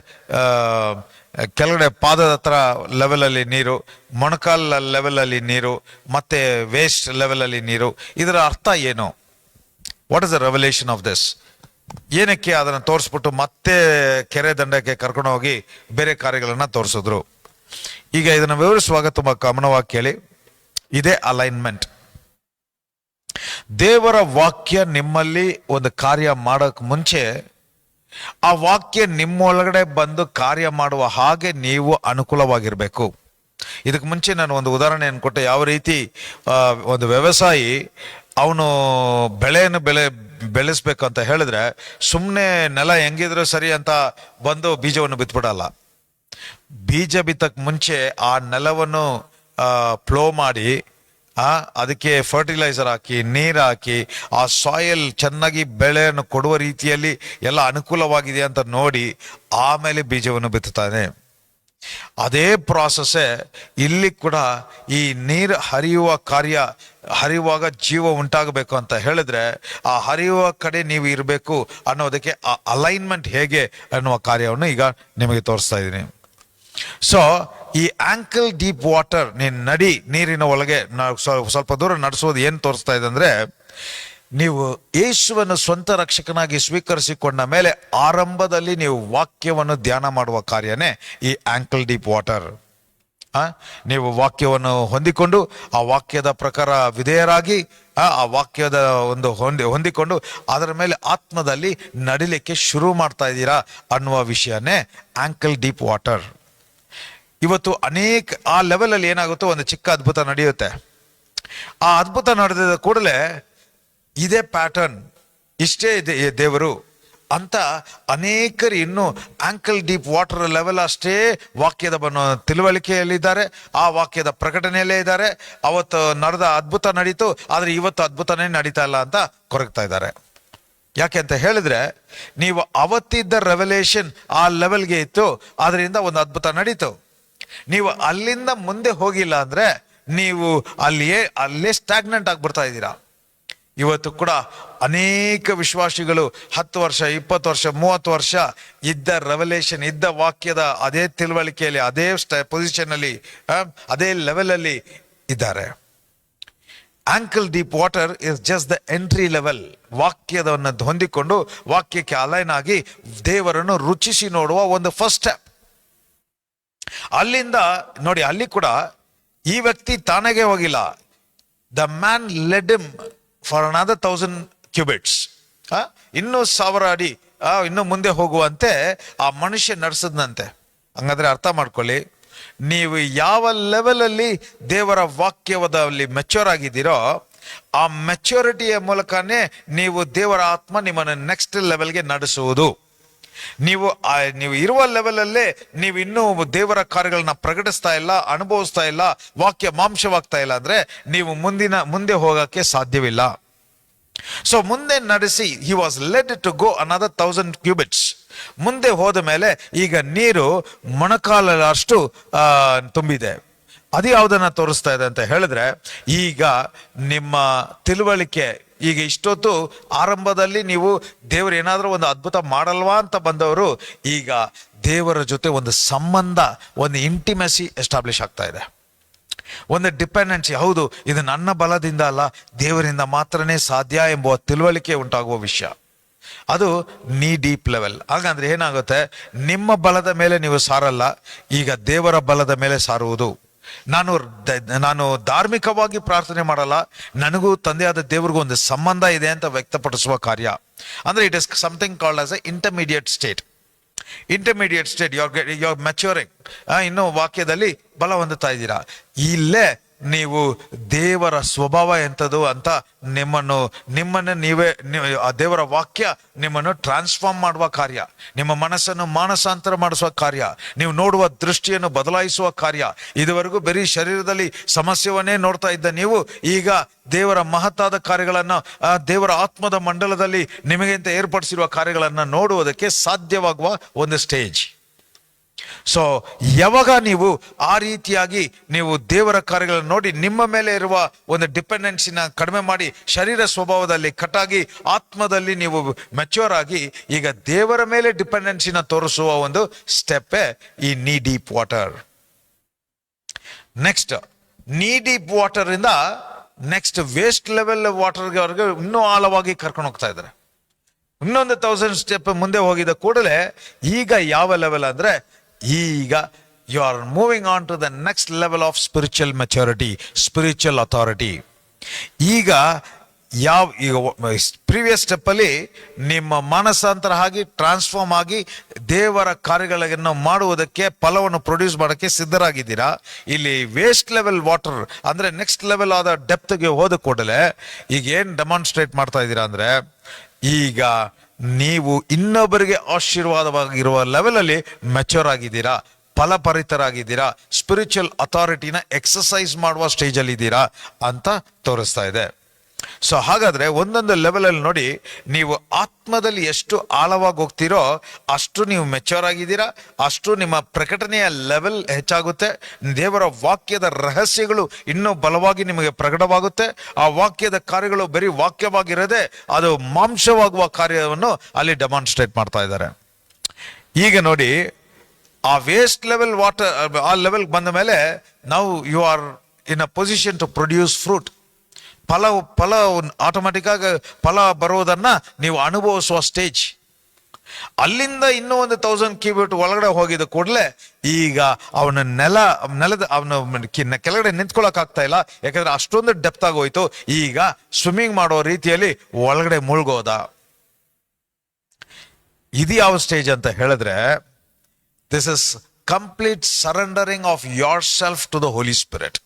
ಕೆಳಗಡೆ ಪಾದದ ಹತ್ರ ಲೆವೆಲಲ್ಲಿ ನೀರು, ಮೊಣಕಾಲ್ ಲೆವೆಲಲ್ಲಿ ನೀರು, ಮತ್ತೆ ವೇಸ್ಟ್ ಲೆವೆಲಲ್ಲಿ ನೀರು. ಇದರ ಅರ್ಥ ಏನು? What is the revolution of this? ಏನಕ್ಕೆ ಅದನ್ನು ತೋರಿಸ್ಬಿಟ್ಟು ಮತ್ತೆ ಕೆರೆ ದಂಡಕ್ಕೆ ಕರ್ಕೊಂಡು ಹೋಗಿ ಬೇರೆ ಕಾರ್ಯಗಳನ್ನು ತೋರಿಸಿದ್ರು? ಈಗ ಇದನ್ನು ವಿವರಿಸುವಾಗ ತುಂಬ ಗಮನವಾಗಿ ಕೇಳಿ. ಇದೇ ಅಲೈನ್ಮೆಂಟ್. ದೇವರ ವಾಕ್ಯ ನಿಮ್ಮಲ್ಲಿ ಒಂದು ಕಾರ್ಯ ಮಾಡೋಕ್ ಮುಂಚೆ ಆ ವಾಕ್ಯ ನಿಮ್ಮೊಳಗಡೆ ಬಂದು ಕಾರ್ಯ ಮಾಡುವ ಹಾಗೆ ನೀವು ಅನುಕೂಲವಾಗಿರ್ಬೇಕು. ಇದಕ್ಕೆ ಮುಂಚೆ ನಾನು ಒಂದು ಉದಾಹರಣೆಯನ್ನು ಕೊಟ್ಟೆ. ಯಾವ ರೀತಿ ಒಂದು ವ್ಯವಸಾಯಿ ಅವನು ಬೆಳೆಯನ್ನು ಬೆಳೆಸ್ಬೇಕು ಅಂತ ಹೇಳಿದ್ರೆ ಸುಮ್ಮನೆ ನೆಲ ಹೆಂಗಿದ್ರು ಸರಿ ಅಂತ ಬಂದು ಬೀಜವನ್ನು ಬಿತ್ಬಿಡಲ್ಲ. ಬೀಜ ಬಿತ್ತಕ್ಕೆ ಮುಂಚೆ ಆ ನೆಲವನ್ನು ಪ್ಲೋ ಮಾಡಿ ಅದಕ್ಕೆ ಫರ್ಟಿಲೈಸರ್ ಹಾಕಿ, ನೀರು ಹಾಕಿ, ಆ ಸಾಯಿಲ್ ಚೆನ್ನಾಗಿ ಬೆಳೆಯನ್ನು ಕೊಡುವ ರೀತಿಯಲ್ಲಿ ಎಲ್ಲ ಅನುಕೂಲವಾಗಿದೆ ಅಂತ ನೋಡಿ ಆಮೇಲೆ ಬೀಜವನ್ನು ಬಿತ್ತುತ್ತಾನೆ. ಅದೇ ಪ್ರಾಸೆಸ್ಸೇ ಇಲ್ಲಿ ಕೂಡ. ಈ ನೀರು ಹರಿಯುವ ಕಾರ್ಯ, ಹರಿಯುವಾಗ ಜೀವ ಉಂಟಾಗಬೇಕು ಅಂತ ಹೇಳಿದ್ರೆ ಆ ಹರಿಯುವ ಕಡೆ ನೀವು ಇರಬೇಕು ಅನ್ನೋದಕ್ಕೆ ಆ ಅಲೈನ್ಮೆಂಟ್ ಹೇಗೆ ಅನ್ನುವ ಕಾರ್ಯವನ್ನು ಈಗ ನಿಮಗೆ ತೋರಿಸ್ತಾ ಇದ್ದೀನಿ. ಸೊ ಈ ಆಂಕಲ್ ಡೀಪ್ ವಾಟರ್, ನೀರಿನ ಒಳಗೆ ಸ್ವಲ್ಪ ದೂರ ನಡೆಸೋದು ಏನು ತೋರಿಸ್ತಾ ಇದೆ ಅಂದ್ರೆ, ನೀವು ಯೇಸುವನ್ನು ಸ್ವಂತ ರಕ್ಷಕನಾಗಿ ಸ್ವೀಕರಿಸಿಕೊಂಡ ಮೇಲೆ ಆರಂಭದಲ್ಲಿ ನೀವು ವಾಕ್ಯವನ್ನು ಧ್ಯಾನ ಮಾಡುವ ಕಾರ್ಯನೇ ಈ ಆಂಕಲ್ ಡೀಪ್ ವಾಟರ್. ನೀವು ವಾಕ್ಯವನ್ನು ಹೊಂದಿಕೊಂಡು ಆ ವಾಕ್ಯದ ಪ್ರಕಾರ ವಿಧೇಯರಾಗಿ ಆ ವಾಕ್ಯದ ಒಂದು ಹೊಂದಿಕೊಂಡು ಅದರ ಮೇಲೆ ಆತ್ಮದಲ್ಲಿ ನಡಿಲಿಕ್ಕೆ ಶುರು ಮಾಡ್ತಾ ಇದ್ದೀರಾ ಅನ್ನುವ ವಿಷಯನೇ ಆಂಕಲ್ ಡೀಪ್ ವಾಟರ್. ಇವತ್ತು ಅನೇಕ ಆ ಲೆವೆಲಲ್ಲಿ ಏನಾಗುತ್ತೋ ಒಂದು ಚಿಕ್ಕ ಅದ್ಭುತ ನಡೆಯುತ್ತೆ. ಆ ಅದ್ಭುತ ನಡೆದ ಕೂಡಲೇ ಇದೇ ಪ್ಯಾಟರ್ನ್, ಇಷ್ಟೇ ಇದೆ ದೇವರು ಅಂತ ಅನೇಕರು ಇನ್ನೂ ಆಂಕಲ್ ಡೀಪ್ ವಾಟರ್ ಲೆವೆಲ್ ಅಷ್ಟೇ ವಾಕ್ಯದ ತಿಳುವಳಿಕೆಯಲ್ಲಿದ್ದಾರೆ, ಆ ವಾಕ್ಯದ ಪ್ರಕಟಣೆಯಲ್ಲೇ ಇದ್ದಾರೆ. ಅವತ್ತು ನಡೆದ ಅದ್ಭುತ ನಡೀತು, ಆದರೆ ಇವತ್ತು ಅದ್ಭುತನೇ ನಡೀತಾ ಇಲ್ಲ ಅಂತ ಕೊರಗ್ತಾ ಇದ್ದಾರೆ. ಯಾಕೆ ಅಂತ ಹೇಳಿದ್ರೆ, ನೀವು ಅವತ್ತಿದ್ದ ರೆವಲ್ಯೂಷನ್ ಆ ಲೆವೆಲ್ಗೆ ಇತ್ತು, ಅದರಿಂದ ಒಂದು ಅದ್ಭುತ ನಡೀತು. ನೀವು ಅಲ್ಲಿಂದ ಮುಂದೆ ಹೋಗಿಲ್ಲ ಅಂದ್ರೆ ನೀವು ಅಲ್ಲೇ ಸ್ಟಾಗ್ನೆಂಟ್ ಆಗ್ಬಿಡ್ತಾ ಇದ್ದೀರಾ. ಇವತ್ತು ಕೂಡ ಅನೇಕ ವಿಶ್ವಾಸಿಗಳು 10 ವರ್ಷ 20 ವರ್ಷ 30 ವರ್ಷ ಇದ್ದ ರೆವಲ್ಯೂಷನ್, ಇದ್ದ ವಾಕ್ಯದ ಅದೇ ತಿಳುವಳಿಕೆಯಲ್ಲಿ, ಅದೇ ಪೊಸಿಷನ್ ಅಲ್ಲಿ, ಅದೇ ಲೆವೆಲ್ ಅಲ್ಲಿ ಇದ್ದಾರೆ. Ankle deep water is just the entry level. ವಾಕ್ಯದವನ್ನು ಹೊಂದಿಕೊಂಡು ವಾಕ್ಯಕ್ಕೆ ಅಲೈನ್ ಆಗಿ ದೇವರನ್ನು ರುಚಿಸಿ ನೋಡುವ ಒಂದು ಫಸ್ಟ್ ಸ್ಟೆಪ್. ಅಲ್ಲಿಂದ ನೋಡಿ, ಅಲ್ಲಿ ಕೂಡ ಈ ವ್ಯಕ್ತಿ ತಾನಾಗೆ ಹೋಗಿಲ್ಲ. The man led him for another 1000 cubits. ಇನ್ನೂ 1000 ಅಡಿ ಇನ್ನು ಮುಂದೆ ಹೋಗುವಂತೆ ಆ ಮನುಷ್ಯ ನಡೆಸದ್ನಂತೆ. ಹಂಗಾದ್ರೆ ಅರ್ಥ ಮಾಡ್ಕೊಳ್ಳಿ, ನೀವು ಯಾವ ಲೆವೆಲಲ್ಲಿ ದೇವರ ವಾಕ್ಯದಲ್ಲಿ ಮೆಚ್ಯೂರ್ ಆಗಿದ್ದೀರೋ ಆ ಮೆಚ್ಯೂರಿಟಿಯ ಮೂಲಕನೇ ನೀವು ದೇವರ ಆತ್ಮ ನಿಮ್ಮನ್ನು ನೆಕ್ಸ್ಟ್ ಲೆವೆಲ್ಗೆ ನಡೆಸುವುದು. ನೀವು ಇರುವ ಲೆವೆಲಲ್ಲೇ ನೀವು ಇನ್ನೂ ದೇವರ ಕಾರ್ಯಗಳನ್ನ ಪ್ರಕಟಿಸ್ತಾ ಇಲ್ಲ, ಅನುಭವಿಸ್ತಾ ಇಲ್ಲ, ವಾಕ್ಯ ಮಾಂಸವಾಗ್ತಾ ಇಲ್ಲ ಅಂದ್ರೆ ನೀವು ಮುಂದೆ ಹೋಗಕ್ಕೆ ಸಾಧ್ಯವಿಲ್ಲ. ಸೊ ಮುಂದೆ ನಡೆಸಿ he was led to go another 1000 cubits. ಮುಂದೆ ಹೋದ ಮೇಲೆ ಈಗ ನೀರು ಮೊಣಕಾಲಷ್ಟು ತುಂಬಿದೆ. ಅದು ಯಾವುದನ್ನ ತೋರಿಸ್ತಾ ಇದೆ ಅಂತ ಹೇಳಿದ್ರೆ, ಈಗ ನಿಮ್ಮ ತಿಳುವಳಿಕೆ, ಈಗ ಇಷ್ಟೊತ್ತು ಆರಂಭದಲ್ಲಿ ನೀವು ದೇವರು ಏನಾದರೂ ಒಂದು ಅದ್ಭುತ ಮಾಡಲ್ವಾ ಅಂತ ಬಂದವರು ಈಗ ದೇವರ ಜೊತೆ ಒಂದು ಸಂಬಂಧ, ಒಂದು ಇಂಟಿಮೆಸಿ ಎಸ್ಟಾಬ್ಲಿಷ್ ಆಗ್ತಾ ಇದೆ, ಒಂದು ಡಿಪೆಂಡೆನ್ಸಿ. ಹೌದು, ಇದು ನನ್ನ ಬಲದಿಂದ ಅಲ್ಲ, ದೇವರಿಂದ ಮಾತ್ರನೇ ಸಾಧ್ಯ ಎಂಬುವ ತಿಳುವಳಿಕೆ ಉಂಟಾಗುವ ವಿಷಯ. ಅದು ನೀ ಡೀಪ್ ಲೆವೆಲ್. ಹಾಗಂದ್ರೆ ಏನಾಗುತ್ತೆ, ನಿಮ್ಮ ಬಲದ ಮೇಲೆ ನೀವು ಸಾರಲ್ಲ, ಈಗ ದೇವರ ಬಲದ ಮೇಲೆ ಸಾರುವುದು. ನಾನು ಧಾರ್ಮಿಕವಾಗಿ ಪ್ರಾರ್ಥನೆ ಮಾಡಲ್ಲ, ನನಗೂ ತಂದೆಯಾದ ದೇವರಿಗೂ ಒಂದು ಸಂಬಂಧ ಇದೆ ಅಂತ ವ್ಯಕ್ತಪಡಿಸುವ ಕಾರ್ಯ. ಅಂದ್ರೆ it is something called as a intermediate state. You are maturing. ಇನ್ನು ವಾಕ್ಯದಲ್ಲಿ ಬಲ ಹೊಂದುತ್ತಾ ಇದ್ದೀರಾ. ಇಲ್ಲೇ ನೀವು ದೇವರ ಸ್ವಭಾವ ಎಂಥದ್ದು ಅಂತ ನಿಮ್ಮನ್ನು ನೀವೇ ಆ ದೇವರ ವಾಕ್ಯ ನಿಮ್ಮನ್ನು ಟ್ರಾನ್ಸ್ಫಾರ್ಮ್ ಮಾಡುವ ಕಾರ್ಯ, ನಿಮ್ಮ ಮನಸ್ಸನ್ನು ಮಾನಸಾಂತರ ಮಾಡಿಸುವ ಕಾರ್ಯ, ನೀವು ನೋಡುವ ದೃಷ್ಟಿಯನ್ನು ಬದಲಾಯಿಸುವ ಕಾರ್ಯ. ಇದುವರೆಗೂ ಬರೀ ಶರೀರದಲ್ಲಿ ಸಮಸ್ಯೆಯನ್ನೇ ನೋಡ್ತಾ ಇದ್ದ ನೀವು ಈಗ ದೇವರ ಮಹತ್ತಾದ ಕಾರ್ಯಗಳನ್ನ, ದೇವರ ಆತ್ಮದ ಮಂಡಲದಲ್ಲಿ ನಿಮಗೆ ಅಂತ ಏರ್ಪಡಿಸಿರುವ ಕಾರ್ಯಗಳನ್ನ ನೋಡುವುದಕ್ಕೆ ಸಾಧ್ಯವಾಗುವ ಒಂದು ಸ್ಟೇಜ್. ಸೊ ಯಾವಾಗ ನೀವು ಆ ರೀತಿಯಾಗಿ ನೀವು ದೇವರ ಕಾರ್ಯಗಳನ್ನು ನೋಡಿ ನಿಮ್ಮ ಮೇಲೆ ಇರುವ ಒಂದು ಡಿಪೆಂಡೆನ್ಸಿನ ಕಡಿಮೆ ಮಾಡಿ ಶರೀರ ಸ್ವಭಾವದಲ್ಲಿ ಕಟ್ಟಾಗಿ ಆತ್ಮದಲ್ಲಿ ನೀವು ಮೆಚ್ಯೂರ್ ಆಗಿ ಈಗ ದೇವರ ಮೇಲೆ ಡಿಪೆಂಡೆನ್ಸಿನ ತೋರಿಸುವ ಒಂದು ಸ್ಟೆಪ್ಪೇ ಈ ನೀ ಡೀಪ್ ವಾಟರ್. ನೆಕ್ಸ್ಟ್ ನೀ ಡೀಪ್ ವಾಟರ್ ಇಂದ ನೆಕ್ಸ್ಟ್ ವೇಸ್ಟ್ ಲೆವೆಲ್ ವಾಟರ್ವರೆಗೆ ಇನ್ನೂ ಆಳವಾಗಿ ಕರ್ಕೊಂಡು ಹೋಗ್ತಾ ಇದ್ದಾರೆ. ಇನ್ನೊಂದು 1000 ಸ್ಟೆಪ್ ಮುಂದೆ ಹೋಗಿದ ಕೂಡಲೇ ಈಗ ಯಾವ ಲೆವೆಲ್ ಅಂದ್ರೆ, ಈಗ you are moving on to the next level of spiritual maturity, spiritual authority. ಈಗ ಪ್ರೀವಿಯಸ್ ಸ್ಟೆಪ್ ಅಲ್ಲಿ ನಿಮ್ಮ ಮಾನಸಾಂತರ ಆಗಿ ಟ್ರಾನ್ಸ್ಫಾರ್ಮ್ ಆಗಿ ದೇವರ ಕಾರ್ಯಗಳನ್ನು ಮಾಡುವುದಕ್ಕೆ, ಫಲವನ್ನು ಪ್ರೊಡ್ಯೂಸ್ ಮಾಡೋಕ್ಕೆ ಸಿದ್ಧರಾಗಿದ್ದೀರಾ. ಇಲ್ಲಿ ವೇಸ್ಟ್ ಲೆವೆಲ್ ವಾಟರ್ ಅಂದ್ರೆ ನೆಕ್ಸ್ಟ್ ಲೆವೆಲ್ ಆದ ಡೆಪ್ತ್ಗೆ ಹೋದ ಕೂಡಲೇ ಈಗ ಏನ್ ಡೆಮಾನ್ಸ್ಟ್ರೇಟ್ ಮಾಡ್ತಾ ಇದ್ದೀರಾ ಅಂದ್ರೆ, ಈಗ ನೀವು ಇನ್ನೊಬ್ಬರಿಗೆ ಆಶೀರ್ವಾದವಾಗಿರುವ ಲೆವೆಲ್ ಅಲ್ಲಿ ಮೆಚೂರ್ ಆಗಿದ್ದೀರಾ, ಫಲಪರಿತರಾಗಿದ್ದೀರಾ, ಸ್ಪಿರಿಚುವಲ್ ಅಥಾರಿಟಿನ ಎಕ್ಸಸೈಸ್ ಮಾಡುವ ಸ್ಟೇಜ್ ಅಲ್ಲಿ ಇದ್ದೀರಾ ಅಂತ ತೋರಿಸ್ತಾ ಇದೆ. ಸೊ ಹಾಗಾದ್ರೆ ಒಂದೊಂದು ಲೆವೆಲ್ ಅಲ್ಲಿ ನೋಡಿ, ನೀವು ಆತ್ಮದಲ್ಲಿ ಎಷ್ಟು ಆಳವಾಗಿ ಹೋಗ್ತೀರೋ ಅಷ್ಟು ನೀವು ಮೆಚೂರ್ ಆಗಿದ್ದೀರಾ, ಅಷ್ಟು ನಿಮ್ಮ ಪ್ರಕಟಣೆಯ ಲೆವೆಲ್ ಹೆಚ್ಚಾಗುತ್ತೆ. ದೇವರ ವಾಕ್ಯದ ರಹಸ್ಯಗಳು ಇನ್ನೂ ಬಲವಾಗಿ ನಿಮಗೆ ಪ್ರಕಟವಾಗುತ್ತೆ. ಆ ವಾಕ್ಯದ ಕಾರ್ಯಗಳು ಬರೀ ವಾಕ್ಯವಾಗಿರದೆ ಅದು ಮಾಂಸವಾಗುವ ಕಾರ್ಯವನ್ನು ಅಲ್ಲಿ ಡೆಮಾನ್ಸ್ಟ್ರೇಟ್ ಮಾಡ್ತಾ ಇದ್ದಾರೆ. ಈಗ ನೋಡಿ, ಆ ವೇಸ್ಟ್ ಲೆವೆಲ್ ವಾಟರ್ ಆ ಲೆವೆಲ್ ಬಂದ ಮೇಲೆ ನಾವು you are in a position to produce fruit. ಫಲ ಆಟೋಮೆಟಿಕ್ ಆಗಿ ಫಲ ಬರುವುದನ್ನ ನೀವು ಅನುಭವಿಸುವ ಸ್ಟೇಜ್. ಅಲ್ಲಿಂದ ಇನ್ನೂ ಒಂದು 1000 ಕ್ಯೂಬಿಟ್ ಒಳಗಡೆ ಹೋಗಿದ ಕೂಡಲೇ ಈಗ ಅವನ ಕೆಳಗಡೆ ನಿಂತ್ಕೊಳ್ಳಕ್ ಆಗ್ತಾ ಇಲ್ಲ, ಯಾಕಂದ್ರೆ ಅಷ್ಟೊಂದು ಡೆಪ್ತ್ ಆಗೋಯ್ತು. ಈಗ ಸ್ವಿಮ್ಮಿಂಗ್ ಮಾಡೋ ರೀತಿಯಲ್ಲಿ ಒಳಗಡೆ ಮುಳುಗೋದ. ಇದು ಯಾವ ಸ್ಟೇಜ್ ಅಂತ ಹೇಳಿದ್ರೆ, this is complete surrendering of yourself to the Holi Spirit.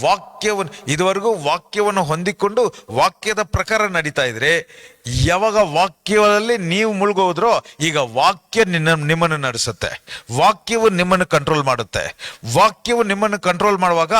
ವಾಕ್ಯವನ್ನು ಇದುವರೆಗೂ ವಾಕ್ಯವನ್ನು ಹೊಂದಿಕೊಂಡು ವಾಕ್ಯದ ಪ್ರಕಾರ ನಡೀತಾ ಇದ್ರೆ, ಯಾವಾಗ ವಾಕ್ಯದಲ್ಲಿ ನೀವು ಮುಳುಗೋದ್ರೋ ಈಗ ವಾಕ್ಯ ನಿಮ್ಮನ್ನು ನಡೆಸುತ್ತೆ, ವಾಕ್ಯವು ನಿಮ್ಮನ್ನು ಕಂಟ್ರೋಲ್ ಮಾಡುತ್ತೆ. ವಾಕ್ಯವು ನಿಮ್ಮನ್ನು ಕಂಟ್ರೋಲ್ ಮಾಡುವಾಗ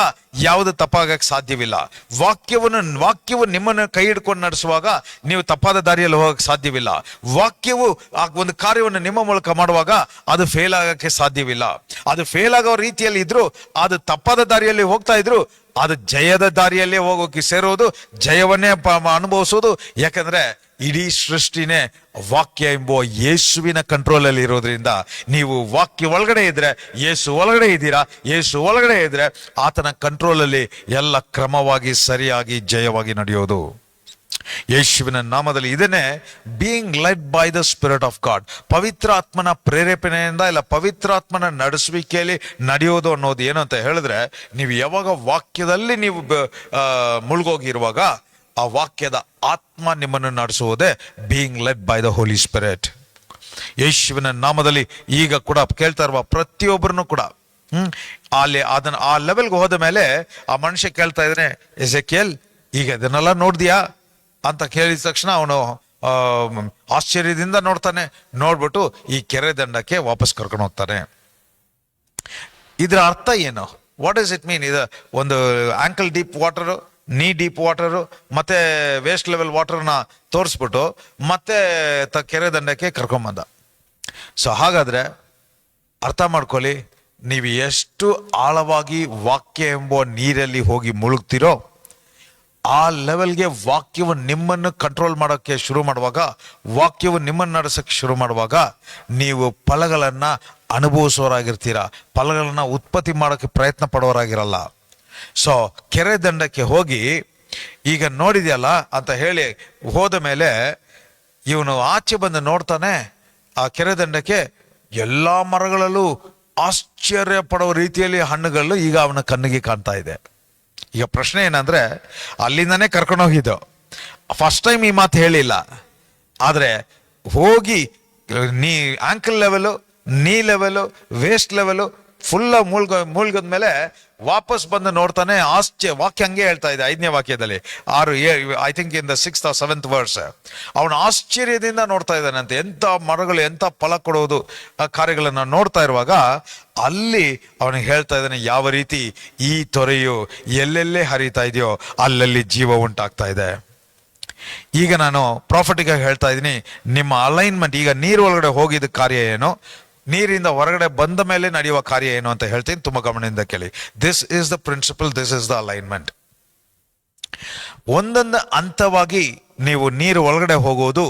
ಯಾವುದು ತಪ್ಪಾಗಕ್ಕೆ ಸಾಧ್ಯವಿಲ್ಲ. ವಾಕ್ಯವು ನಿಮ್ಮನ್ನು ಕೈ ಹಿಡ್ಕೊಂಡು ನಡೆಸುವಾಗ ನೀವು ತಪ್ಪಾದ ದಾರಿಯಲ್ಲಿ ಹೋಗಕ್ಕೆ ಸಾಧ್ಯವಿಲ್ಲ. ವಾಕ್ಯವು ಆ ಒಂದು ಕಾರ್ಯವನ್ನು ನಿಮ್ಮ ಮೂಲಕ ಮಾಡುವಾಗ ಅದು ಫೇಲ್ ಆಗಕ್ಕೆ ಸಾಧ್ಯವಿಲ್ಲ. ಅದು ಫೇಲ್ ಆಗೋ ರೀತಿಯಲ್ಲಿ ಇದ್ರು, ಅದು ತಪ್ಪಾದ ದಾರಿಯಲ್ಲಿ ಹೋಗ್ತಾ ಇದ್ರು, ಅದು ಜಯದ ದಾರಿಯಲ್ಲೇ ಹೋಗೋಕೆ ಸೇರೋದು, ಜಯವನ್ನೇ ಅನುಭವಿಸೋದು. ಯಾಕಂದ್ರೆ ಇಡೀ ಸೃಷ್ಟಿನೇ ವಾಕ್ಯ ಎಂಬುವ ಯೇಸುವಿನ ಕಂಟ್ರೋಲ್ ಅಲ್ಲಿ ಇರೋದ್ರಿಂದ ನೀವು ವಾಕ್ಯ ಒಳಗಡೆ ಇದ್ರೆ, ಯೇಸು ಒಳಗಡೆ ಇದ್ದೀರಾ, ಯೇಸು ಒಳಗಡೆ ಇದ್ರೆ ಆತನ ಕಂಟ್ರೋಲ್ ಅಲ್ಲಿ ಎಲ್ಲ ಕ್ರಮವಾಗಿ ಸರಿಯಾಗಿ ಜಯವಾಗಿ ನಡೆಯೋದು. ಯೇಸುವಿನ ನಾಮದಲ್ಲಿ ಇದನ್ನೇ being led by the spirit of God, ಪವಿತ್ರ ಆತ್ಮನ ಪ್ರೇರೇಪಣೆಯಿಂದ ಇಲ್ಲ ಪವಿತ್ರಾತ್ಮನ ನಡೆಸುವಿಕೆಯಲ್ಲಿ ನಡೆಯೋದು ಅನ್ನೋದು ಏನು ಅಂತ ಹೇಳಿದ್ರೆ, ನೀವು ಯಾವಾಗ ವಾಕ್ಯದಲ್ಲಿ ನೀವು ಮುಳುಗೋಗಿರುವಾಗ ಆ ವಾಕ್ಯದ ಆತ್ಮ ನಿಮ್ಮನ್ನು ನಡೆಸುವುದೇ being led by the Holi spirit. ಯೇಸುವಿನ ನಾಮದಲ್ಲಿ ಈಗ ಕೂಡ ಕೇಳ್ತಾ ಇರುವ ಪ್ರತಿಯೊಬ್ಬರನ್ನು ಕೂಡ ಅಲ್ಲಿ ಅದನ್ನ ಆ ಲೆವೆಲ್ಗೆ ಹೋದ ಮೇಲೆ ಆ ಮನುಷ್ಯ ಕೇಳ್ತಾ ಇದ್ದಾನೆ, ಎಸೆಕಿಯೇಲ್ ಈಗ ಇದನ್ನೆಲ್ಲ ನೋಡ್ದಿಯಾ ಅಂತ ಕೇಳಿದ ತಕ್ಷಣ ಅವನು ಆಶ್ಚರ್ಯದಿಂದ ನೋಡ್ತಾನೆ. ನೋಡ್ಬಿಟ್ಟು ಈ ಕೆರೆ ದಂಡಕ್ಕೆ ವಾಪಸ್ ಕರ್ಕೊಂಡು ಹೋಗ್ತಾನೆ. ಇದರ ಅರ್ಥ ಏನು? What does it mean? ಇದು ಒಂದು ಆಂಕಲ್ ಡೀಪ್ ವಾಟರು, ನೀ ಡೀಪ್ ವಾಟರು ಮತ್ತೆ ವೇಸ್ಟ್ ಲೆವೆಲ್ ವಾಟರ್ನ ತೋರಿಸ್ಬಿಟ್ಟು ಮತ್ತೆ ಕೆರೆ ದಂಡಕ್ಕೆ ಕರ್ಕೊಂಬಂದ. ಸೊ ಹಾಗಾದ್ರೆ ಅರ್ಥ ಮಾಡ್ಕೊಳ್ಳಿ, ನೀವು ಎಷ್ಟು ಆಳವಾಗಿ ವಾಕ್ಯ ಎಂಬ ನೀರಲ್ಲಿ ಹೋಗಿ ಮುಳುಗ್ತಿರೋ ಆ ಲೆವೆಲ್ಗೆ ವಾಕ್ಯವು ನಿಮ್ಮನ್ನು ಕಂಟ್ರೋಲ್ ಮಾಡೋಕ್ಕೆ ಶುರು ಮಾಡುವಾಗ, ವಾಕ್ಯವು ನಿಮ್ಮನ್ನು ನಡೆಸೋಕ್ಕೆ ಶುರು ಮಾಡುವಾಗ ನೀವು ಫಲಗಳನ್ನು ಅನುಭವಿಸೋರಾಗಿರ್ತೀರ, ಫಲಗಳನ್ನು ಉತ್ಪತ್ತಿ ಮಾಡೋಕ್ಕೆ ಪ್ರಯತ್ನ ಪಡೋರಾಗಿರಲ್ಲ. ಸೊ ಕೆರೆ ದಂಡಕ್ಕೆ ಹೋಗಿ ಈಗ ನೋಡಿದ್ಯಲ್ಲ ಅಂತ ಹೇಳಿ ಹೋದ ಮೇಲೆ ಇವನು ಆಚೆ ಬಂದು ನೋಡ್ತಾನೆ, ಆ ಕೆರೆ ದಂಡಕ್ಕೆ ಎಲ್ಲ ಮರಗಳಲ್ಲೂ ಆಶ್ಚರ್ಯ ಪಡುವ ರೀತಿಯಲ್ಲಿ ಹಣ್ಣುಗಳು ಈಗ ಅವನ ಕಣ್ಣಿಗೆ ಕಾಣ್ತಾ ಇದೆ. ಈಗ ಪ್ರಶ್ನೆ ಏನಂದ್ರೆ, ಅಲ್ಲಿಂದನೇ ಕರ್ಕೊಂಡೋಗಿದ್ದು, ಫಸ್ಟ್ ಟೈಮ್ ಈ ಮಾತು ಹೇಳಿಲ್ಲ, ಆದ್ರೆ ಹೋಗಿ ನೀ ಆಂಕಲ್ ಲೆವೆಲು, ನೀ ಲೆವೆಲು, ವೇಸ್ಟ್ ಲೆವೆಲು ಫುಲ್ಲ ಮುಳ್ಗದ್ಮೇಲೆ ವಾಪಸ್ ಬಂದು ನೋಡ್ತಾನೆ. ವಾಕ್ಯ ಹಂಗೆ ಹೇಳ್ತಾ ಇದೆ 5ನೇ ವಾಕ್ಯದಲ್ಲಿ, 6 I think in the 6th or 7th verse. ಅವನು ಆಶ್ಚರ್ಯದಿಂದ ನೋಡ್ತಾ ಇದ್ದಾನಂತೆ, ಎಂಥ ಮರಗಳು ಎಂಥ ಫಲ ಕೊಡೋದು ಕಾರ್ಯಗಳನ್ನ ನೋಡ್ತಾ ಇರುವಾಗ ಅಲ್ಲಿ ಅವನಿಗೆ ಹೇಳ್ತಾ ಇದ್ದಾನೆ, ಯಾವ ರೀತಿ ಈ ತೊರೆಯು ಎಲ್ಲೆಲ್ಲೇ ಹರಿತಾ ಇದೆಯೋ ಅಲ್ಲಲ್ಲಿ ಜೀವ ಉಂಟಾಗ್ತಾ ಇದೆ. ಈಗ ನಾನು ಪ್ರಾಫಿಟಿಕ್ ಆಗಿ ಹೇಳ್ತಾ ಇದ್ದೀನಿ, ನಿಮ್ಮ ಅಲೈನ್ಮೆಂಟ್ ಈಗ ನೀರು ಒಳಗಡೆ ಹೋಗಿದ್ದ ಕಾರ್ಯ ಏನು, ನೀರಿಂದ ಹೊರಗಡೆ ಬಂದ ಮೇಲೆ ನಡೆಯುವ ಕಾರ್ಯ ಏನು ಅಂತ ಹೇಳ್ತೀನಿ, ತುಂಬಾ ಗಮನದಿಂದ ಕೇಳಿ. This is the principle, this is the alignment. ಒಂದೊಂದು ಹಂತವಾಗಿ ನೀವು ನೀರು ಒಳಗಡೆ ಹೋಗೋದು,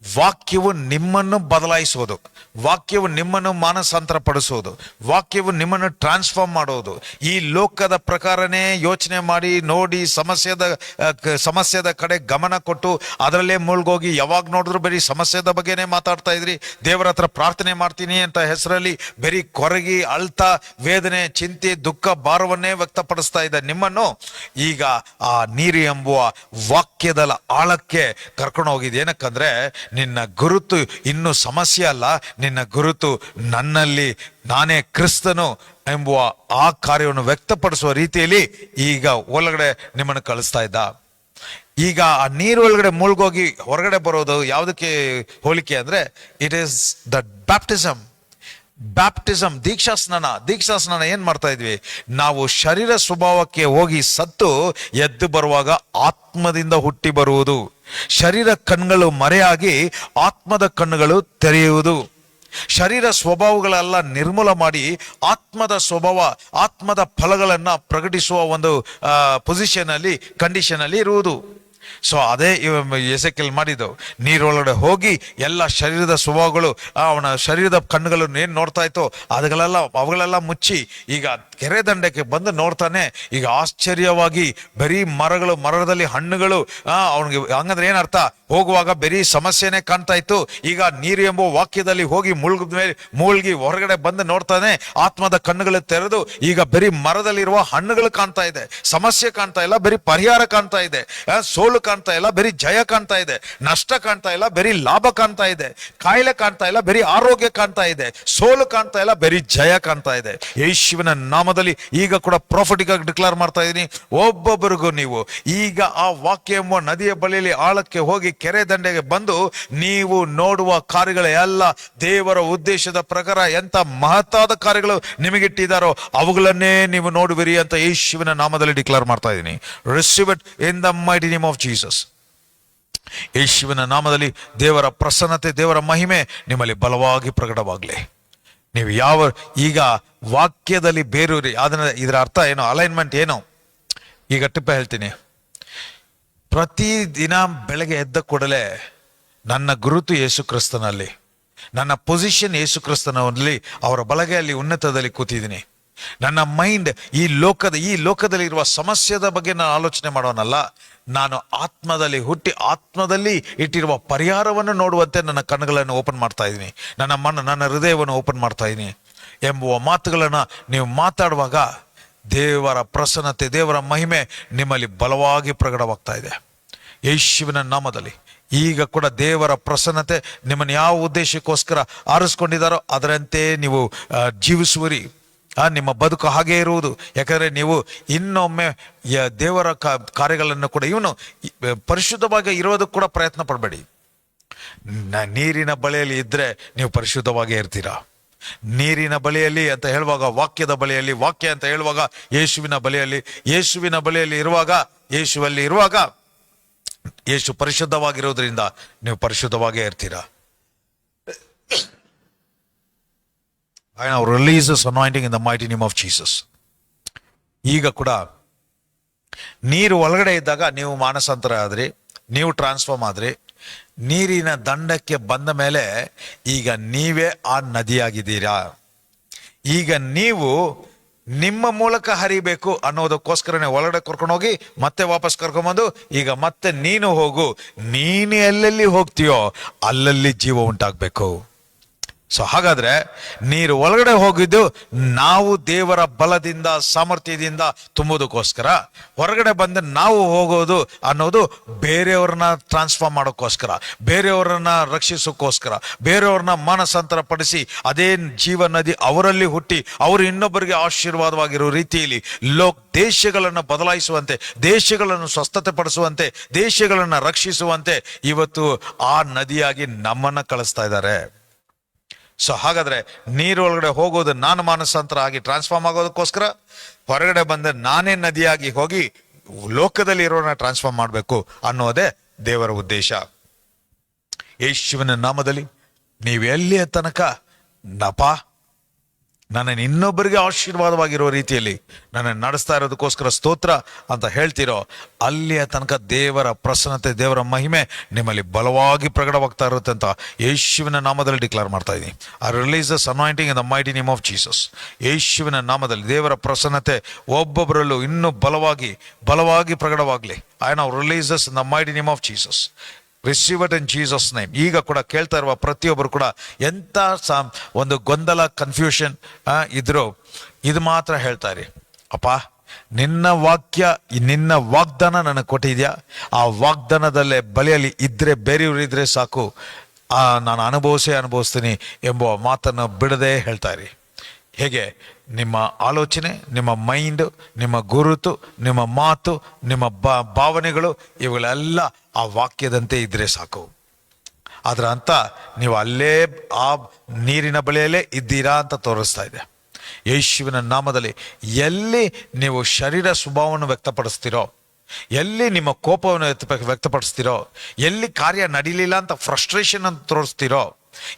ವಾಕ್ಯವು ನಿಮ್ಮನ್ನು ಬದಲಾಯಿಸೋದು, ವಾಕ್ಯವು ನಿಮ್ಮನ್ನು ಮಾನಸಾಂತರ ಪಡಿಸೋದು, ವಾಕ್ಯವು ನಿಮ್ಮನ್ನು ಟ್ರಾನ್ಸ್ಫಾರ್ಮ್ ಮಾಡೋದು. ಈ ಲೋಕದ ಪ್ರಕಾರನೇ ಯೋಚನೆ ಮಾಡಿ ನೋಡಿ ಸಮಸ್ಯೆದ ಕಡೆ ಗಮನ ಕೊಟ್ಟು ಅದರಲ್ಲೇ ಮುಳುಗೋಗಿ ಯಾವಾಗ ನೋಡಿದ್ರು ಬರೀ ಸಮಸ್ಯೆದ ಬಗ್ಗೆನೇ ಮಾತಾಡ್ತಾ ಇದ್ರಿ, ದೇವರ ಹತ್ರ ಪ್ರಾರ್ಥನೆ ಮಾಡ್ತೀನಿ ಅಂತ ಹೆಸರಲ್ಲಿ ಬರೀ ಕೊರಗಿ ಅಳ್ತಾ ವೇದನೆ, ಚಿಂತೆ, ದುಃಖ, ಭಾರವನ್ನೇ ವ್ಯಕ್ತಪಡಿಸ್ತಾ ಇದ್ದ ನಿಮ್ಮನ್ನು ಈಗ ಆ ನೀರು ಎಂಬುವ ವಾಕ್ಯದ ಆಳಕ್ಕೆ ಕರ್ಕೊಂಡು ಹೋಗಿದೆ. ಏನಕ್ಕಂದ್ರೆ ನಿನ್ನ ಗುರುತು ಇನ್ನು ಸಮಸ್ಯೆ ಅಲ್ಲ, ನಿನ್ನ ಗುರುತು ನನ್ನಲ್ಲಿ, ನಾನೇ ಕ್ರಿಸ್ತನು ಎಂಬುವ ಆ ಕಾರ್ಯವನ್ನು ವ್ಯಕ್ತಪಡಿಸುವ ರೀತಿಯಲ್ಲಿ ಈಗ ಒಳಗಡೆ ನಿಮ್ಮನ್ನು ಕಳಿಸ್ತಾ ಇದ್ದ. ಈಗ ಆ ನೀರು ಒಳಗಡೆ ಮುಳುಗೋಗಿ ಹೊರಗಡೆ ಬರೋದು ಯಾವುದಕ್ಕೆ ಹೋಲಿಕೆ ಅಂದ್ರೆ, ಇಟ್ ಈಸ್ ದ ಬ್ಯಾಪ್ಟಿಸಮ್, ದೀಕ್ಷಾಸ್ನಾನ ಏನ್ ಮಾಡ್ತಾ ಇದ್ವಿ ನಾವು? ಶರೀರ ಸ್ವಭಾವಕ್ಕೆ ಹೋಗಿ ಸತ್ತು ಎದ್ದು ಬರುವಾಗ ಆತ್ಮದಿಂದ ಹುಟ್ಟಿ ಬರುವುದು, ಶರೀರ ಕಣ್ಣುಗಳು ಮರೆಯಾಗಿ ಆತ್ಮದ ಕಣ್ಣುಗಳು ತೆರೆಯುವುದು, ಶರೀರ ಸ್ವಭಾವಗಳೆಲ್ಲ ನಿರ್ಮೂಲ ಮಾಡಿ ಆತ್ಮದ ಸ್ವಭಾವ, ಆತ್ಮದ ಫಲಗಳನ್ನ ಪ್ರಕಟಿಸುವ ಒಂದು ಕಂಡೀಷನ್ ಅಲ್ಲಿ ಇರುವುದು. ಸೊ ಅದೇ ಎಸೆಕಿಯೇಲ್ ಮಾಡಿದ್ದು. ನೀರೊಳಗಡೆ ಹೋಗಿ ಎಲ್ಲ ಶರೀರದ ಸ್ವಭಾವಗಳು, ಅವನ ಶರೀರದ ಕಣ್ಣುಗಳು ಏನ್ ನೋಡ್ತಾ ಇತ್ತು ಅವುಗಳೆಲ್ಲ ಮುಚ್ಚಿ ಈಗ ಕೆರೆ ದಂಡಕ್ಕೆ ಬಂದು ನೋಡ್ತಾನೆ. ಈಗ ಆಶ್ಚರ್ಯವಾಗಿ ಬರೀ ಮರದಲ್ಲಿ ಹಣ್ಣುಗಳು, ಅವನಿಗೆ ಹಂಗಂದ್ರೆ ಏನರ್ಥ? ಹೋಗುವಾಗ ಬರೀ ಸಮಸ್ಯೆನೇ ಕಾಣ್ತಾ ಇತ್ತು, ಈಗ ನೀರು ಎಂಬ ವಾಕ್ಯದಲ್ಲಿ ಹೋಗಿ ಮುಳುಗಿ ಹೊರಗಡೆ ಬಂದು ನೋಡ್ತಾನೆ, ಆತ್ಮದ ಕಣ್ಣುಗಳು ತೆರೆದು ಈಗ ಬರೀ ಮರದಲ್ಲಿರುವ ಹಣ್ಣುಗಳು ಕಾಣ್ತಾ ಇದೆ, ಸಮಸ್ಯೆ ಕಾಣ್ತಾ ಇಲ್ಲ, ಬರೀ ಪರಿಹಾರ ಕಾಣ್ತಾ ಇದೆ, ಸೋಲು ಕಾಣ್ತಾ ಇಲ್ಲ, ಬರೀ ಜಯ ಕಾಣ್ತಾ ಇದೆ, ನಷ್ಟ ಕಾಣ್ತಾ ಇಲ್ಲ, ಬರೀ ಲಾಭ ಕಾಣ್ತಾ ಇದೆ, ಕಾಯಿಲೆ ಕಾಣ್ತಾ ಇಲ್ಲ, ಬರೀ ಆರೋಗ್ಯ ಕಾಣ್ತಾ ಇದೆ, ಸೋಲು ಕಾಣ್ತಾ ಇಲ್ಲ, ಬರೀ ಜಯ ಕಾಣ್ತಾ ಇದೆ. ಯೇಸುವಿನ ನಾಮದಲ್ಲಿ ಈಗ ಕೂಡ ಪ್ರಾಫಿಟಿಕ್ ಆಗಿ ಡಿಕ್ಲೇರ್ ಮಾಡ್ತಾ ಇದ್ದೀನಿ, ಒಬ್ಬೊಬ್ಬರಿಗೂ ನೀವು ಈಗ ಆ ವಾಕ್ಯ ಎಂಬ ನದಿಯ ಬಳಿಯಲ್ಲಿ ಆಳಕ್ಕೆ ಹೋಗಿ ಕೆರೆ ದಂಡೆಗೆ ಬಂದು ನೀವು ನೋಡುವ ಕಾರ್ಯಗಳ ಎಲ್ಲ ದೇವರ ಉದ್ದೇಶದ ಪ್ರಕಾರ ಎಂತ ಮಹತ್ತಾದ ಕಾರ್ಯಗಳು ನಿಮಗಿಟ್ಟಿದ್ದಾರೋ ಅವುಗಳನ್ನೇ ನೀವು ನೋಡುವಿರಿ ಅಂತ ಯೇಸುವಿನ ನಾಮದಲ್ಲಿ ಡಿಕ್ಲೇರ್ ಮಾಡ್ತಾ ಇದ್ದೀನಿ. Receive it in the mighty name of Jesus. ಯೇಸುವಿನ ನಾಮದಲ್ಲಿ ದೇವರ ಪ್ರಸನ್ನತೆ, ದೇವರ ಮಹಿಮೆ ನಿಮ್ಮಲ್ಲಿ ಬಲವಾಗಿ ಪ್ರಕಟವಾಗಲಿ. ನೀವು ಈಗ ವಾಕ್ಯದಲ್ಲಿ ಬೇರೂರಿ. ಅದನ್ನ ಇದರ ಅರ್ಥ ಏನು? ಅಲೈನ್ಮೆಂಟ್ ಏನು? ಈಗ ಟಿಪ್ಪ ಹೇಳ್ತೀನಿ. ಪ್ರತಿದಿನ ಬೆಳಗ್ಗೆ ಎದ್ದ ಕೂಡಲೇ ನನ್ನ ಗುರುತು ಯೇಸು ಕ್ರಿಸ್ತನಲ್ಲಿ, ನನ್ನ ಪೊಸಿಷನ್ ಯೇಸು ಕ್ರಿಸ್ತನಲ್ಲಿ, ಅವರ ಬಲಗೈಯಲ್ಲಿ ಉನ್ನತದಲ್ಲಿ ಕೂತಿದ್ದೀನಿ. ನನ್ನ ಮೈಂಡ್ ಈ ಲೋಕದಲ್ಲಿರುವ ಸಮಸ್ಯೆದ ಬಗ್ಗೆ ನಾನು ಆಲೋಚನೆ ಮಾಡೋನಲ್ಲ, ನಾನು ಆತ್ಮದಲ್ಲಿ ಹುಟ್ಟಿ ಆತ್ಮದಲ್ಲಿ ಇಟ್ಟಿರುವ ಪರಿಹಾರವನ್ನು ನೋಡುವಂತೆ ನನ್ನ ಕಣ್ಣುಗಳನ್ನು ಓಪನ್ ಮಾಡ್ತಾ ಇದ್ದೀನಿ, ನನ್ನ ಹೃದಯವನ್ನು ಓಪನ್ ಮಾಡ್ತಾ ಇದ್ದೀನಿ ಎಂಬುವ ಮಾತುಗಳನ್ನು ನೀವು ಮಾತಾಡುವಾಗ ದೇವರ ಪ್ರಸನ್ನತೆ, ದೇವರ ಮಹಿಮೆ ನಿಮ್ಮಲ್ಲಿ ಬಲವಾಗಿ ಪ್ರಕಟವಾಗ್ತಾ ಇದೆ ಯೇಸುವಿನ ನಾಮದಲ್ಲಿ. ಈಗ ಕೂಡ ದೇವರ ಪ್ರಸನ್ನತೆ ನಿಮ್ಮನ್ನು ಯಾವ ಉದ್ದೇಶಕ್ಕೋಸ್ಕರ ಆರಿಸ್ಕೊಂಡಿದ್ದಾರೋ ಅದರಂತೆ ನೀವು ಜೀವಿಸುವಿರಿ. ನಿಮ್ಮ ಬದುಕು ಹಾಗೇ ಇರುವುದು. ಯಾಕಂದರೆ ನೀವು ಇನ್ನೊಮ್ಮೆ ದೇವರ ಕಾರ್ಯಗಳನ್ನು ಕೂಡ ಇವನು ಪರಿಶುದ್ಧವಾಗಿ ಇರೋದಕ್ಕೆ ಕೂಡ ಪ್ರಯತ್ನ ಪಡಬೇಡಿ. ನೀರಿನ ಬಳಿಯಲ್ಲಿ ಇದ್ದರೆ ನೀವು ಪರಿಶುದ್ಧವಾಗೇ ಇರ್ತೀರಾ. ನೀರಿನ ಬಳಿಯಲ್ಲಿ ಅಂತ ಹೇಳುವಾಗ ವಾಕ್ಯದ ಬಳಿಯಲ್ಲಿ, ವಾಕ್ಯ ಅಂತ ಹೇಳುವಾಗ ಯೇಸುವಿನ ಬಳಿಯಲ್ಲಿ ಇರುವಾಗ, ಯೇಸುವಲ್ಲಿ ಇರುವಾಗ ಯೇಸು ಪರಿಶುದ್ಧವಾಗಿರೋದ್ರಿಂದ ನೀವು ಪರಿಶುದ್ಧವಾಗೇ ಇರ್ತೀರಾ. I now release this anointing in the mighty name of Jesus. ಈಗ ಕೂಡ ನೀರು ಒಳಗಡೆ ಇದ್ದಾಗ ನೀವು ಮಾನಸಾಂತರ ಆದ್ರಿ, ನೀವು ಟ್ರಾನ್ಸ್ಫಾರ್ಮ್ ಆದ್ರಿ. ನೀರಿನ ದಂಡಕ್ಕೆ ಬಂದ ಮೇಲೆ ಈಗ ನೀವೇ ಆ ನದಿಯಾಗಿದ್ದೀರಾ. ಈಗ ನೀವು ನಿಮ್ಮ ಮೂಲಕ ಹರಿಬೇಕು ಅನ್ನೋದಕ್ಕೋಸ್ಕರನೇ ಒಳಗಡೆ ಕರ್ಕೊಂಡೋಗಿ ಮತ್ತೆ ವಾಪಸ್ ಕರ್ಕೊಂಬಂದು ಈಗ ಮತ್ತೆ ನೀನು ಹೋಗು, ನೀನು ಎಲ್ಲೆಲ್ಲಿ ಹೋಗ್ತೀಯೋ ಅಲ್ಲಲ್ಲಿ ಜೀವ ಉಂಟಾಗಬೇಕು. ಸೊ ಹಾಗಾದ್ರೆ ನೀರು ಒಳಗಡೆ ಹೋಗಿದ್ದು ನಾವು ದೇವರ ಬಲದಿಂದ ಸಾಮರ್ಥ್ಯದಿಂದ ತುಂಬುವುದಕ್ಕೋಸ್ಕರ, ಹೊರಗಡೆ ಬಂದು ನಾವು ಹೋಗೋದು ಅನ್ನೋದು ಬೇರೆಯವ್ರನ್ನ ಟ್ರಾನ್ಸ್ಫಾರ್ಮ್ ಮಾಡೋಕ್ಕೋಸ್ಕರ, ಬೇರೆಯವ್ರನ್ನ ರಕ್ಷಿಸೋಕ್ಕೋಸ್ಕರ, ಬೇರೆಯವ್ರನ್ನ ಮಾನಸಾಂತರ ಪಡಿಸಿ ಅದೇ ಜೀವ ನದಿ ಅವರಲ್ಲಿ ಹುಟ್ಟಿ ಅವರು ಇನ್ನೊಬ್ಬರಿಗೆ ಆಶೀರ್ವಾದವಾಗಿರೋ ರೀತಿಯಲ್ಲಿ ದೇಶಗಳನ್ನು ಬದಲಾಯಿಸುವಂತೆ, ದೇಶಗಳನ್ನು ಸ್ವಸ್ಥತೆ ಪಡಿಸುವಂತೆ, ದೇಶಗಳನ್ನು ರಕ್ಷಿಸುವಂತೆ ಇವತ್ತು ಆ ನದಿಯಾಗಿ ನಮ್ಮನ್ನ ಕಳಿಸ್ತಾ ಇದ್ದಾರೆ. ಸೊ ಹಾಗಾದ್ರೆ ನೀರು ಒಳಗಡೆ ಹೋಗೋದು ನಾನು ಮಾನಸಾಂತರ ಆಗಿ ಟ್ರಾನ್ಸ್ಫಾರ್ಮ್ ಆಗೋದಕ್ಕೋಸ್ಕರ, ಹೊರಗಡೆ ಬಂದ ನಾನೇ ನದಿಯಾಗಿ ಹೋಗಿ ಲೋಕದಲ್ಲಿ ಇರೋನ ಟ್ರಾನ್ಸ್ಫಾರ್ಮ್ ಮಾಡಬೇಕು ಅನ್ನೋದೇ ದೇವರ ಉದ್ದೇಶ. ಯೇಸುವಿನ ನಾಮದಲ್ಲಿ ನೀವು ಎಲ್ಲಿಯ ತನಕ ನನ್ನನ್ನು ಇನ್ನೊಬ್ಬರಿಗೆ ಆಶೀರ್ವಾದವಾಗಿರೋ ರೀತಿಯಲ್ಲಿ ನನ್ನನ್ನು ನಡೆಸ್ತಾ ಇರೋದಕ್ಕೋಸ್ಕರ ಸ್ತೋತ್ರ ಅಂತ ಹೇಳ್ತಿರೋ, ಅಲ್ಲಿಯ ತನಕ ದೇವರ ಪ್ರಸನ್ನತೆ, ದೇವರ ಮಹಿಮೆ ನಿಮ್ಮಲ್ಲಿ ಬಲವಾಗಿ ಪ್ರಕಟವಾಗ್ತಾ ಇರುತ್ತೆ ಅಂತ ಯೇಸುವಿನ ನಾಮದಲ್ಲಿ ಡಿಕ್ಲೇರ್ ಮಾಡ್ತಾ ಇದ್ದೀನಿ. I release this anointing in the mighty name of Jesus. ಯೇಸುವಿನ ನಾಮದಲ್ಲಿ ದೇವರ ಪ್ರಸನ್ನತೆ ಒಬ್ಬೊಬ್ಬರಲ್ಲೂ ಇನ್ನೂ ಬಲವಾಗಿ ಪ್ರಕಟವಾಗಲಿ. I now release this in the mighty name of Jesus. Receive it in Jesus name. ಈಗ ಕೂಡ ಕೇಳ್ತಾ ಇರುವ ಪ್ರತಿಯೊಬ್ಬರು ಕೂಡ ಎಂಥ ಒಂದು ಗೊಂದಲ, ಕನ್ಫ್ಯೂಷನ್ ಇದ್ರು ಇದು ಮಾತ್ರ ಹೇಳ್ತಾ ಇರಿ, ಅಪ್ಪ ನಿನ್ನ ವಾಕ್ಯ, ನಿನ್ನ ವಾಗ್ದಾನ ನನಗೆ ಕೊಟ್ಟಿದ್ಯಾ, ಆ ವಾಗ್ದಾನದಲ್ಲೇ ಬಳಿಯಲ್ಲಿ ಇದ್ರೆ, ಬೇರೆಯವರು ಸಾಕು, ನಾನು ಅನುಭವಿಸ್ತೀನಿ ಎಂಬ ಮಾತನ್ನು ಬಿಡದೆ ಹೇಳ್ತಾ ಇರಿ. ಹೇಗೆ ನಿಮ್ಮ ಆಲೋಚನೆ, ನಿಮ್ಮ ಮೈಂಡ್, ನಿಮ್ಮ ಗುರುತು, ನಿಮ್ಮ ಮಾತು, ನಿಮ್ಮ ಭಾವನೆಗಳು ಇವುಗಳೆಲ್ಲ ಆ ವಾಕ್ಯದಂತೆ ಇದ್ರೆ ಸಾಕು. ಅದರ ಅಂತ ನೀವು ಅಲ್ಲೇ ಆ ನೀರಿನ ಬಳಿಯಲ್ಲೇ ಇದ್ದೀರಾ ಅಂತ ತೋರಿಸ್ತಾ ಇದೆ. ಯೇಸುವಿನ ನಾಮದಲ್ಲಿ ಎಲ್ಲಿ ನೀವು ಶರೀರ ಸ್ವಭಾವವನ್ನು ವ್ಯಕ್ತಪಡಿಸ್ತೀರೋ, ಎಲ್ಲಿ ನಿಮ್ಮ ಕೋಪವನ್ನು ವ್ಯಕ್ತಪಡಿಸ್ತೀರೋ, ಎಲ್ಲಿ ಕಾರ್ಯ ನಡೀಲಿಲ್ಲ ಅಂತ ಫ್ರಸ್ಟ್ರೇಷನ್ ಅಂತ ತೋರಿಸ್ತೀರೋ,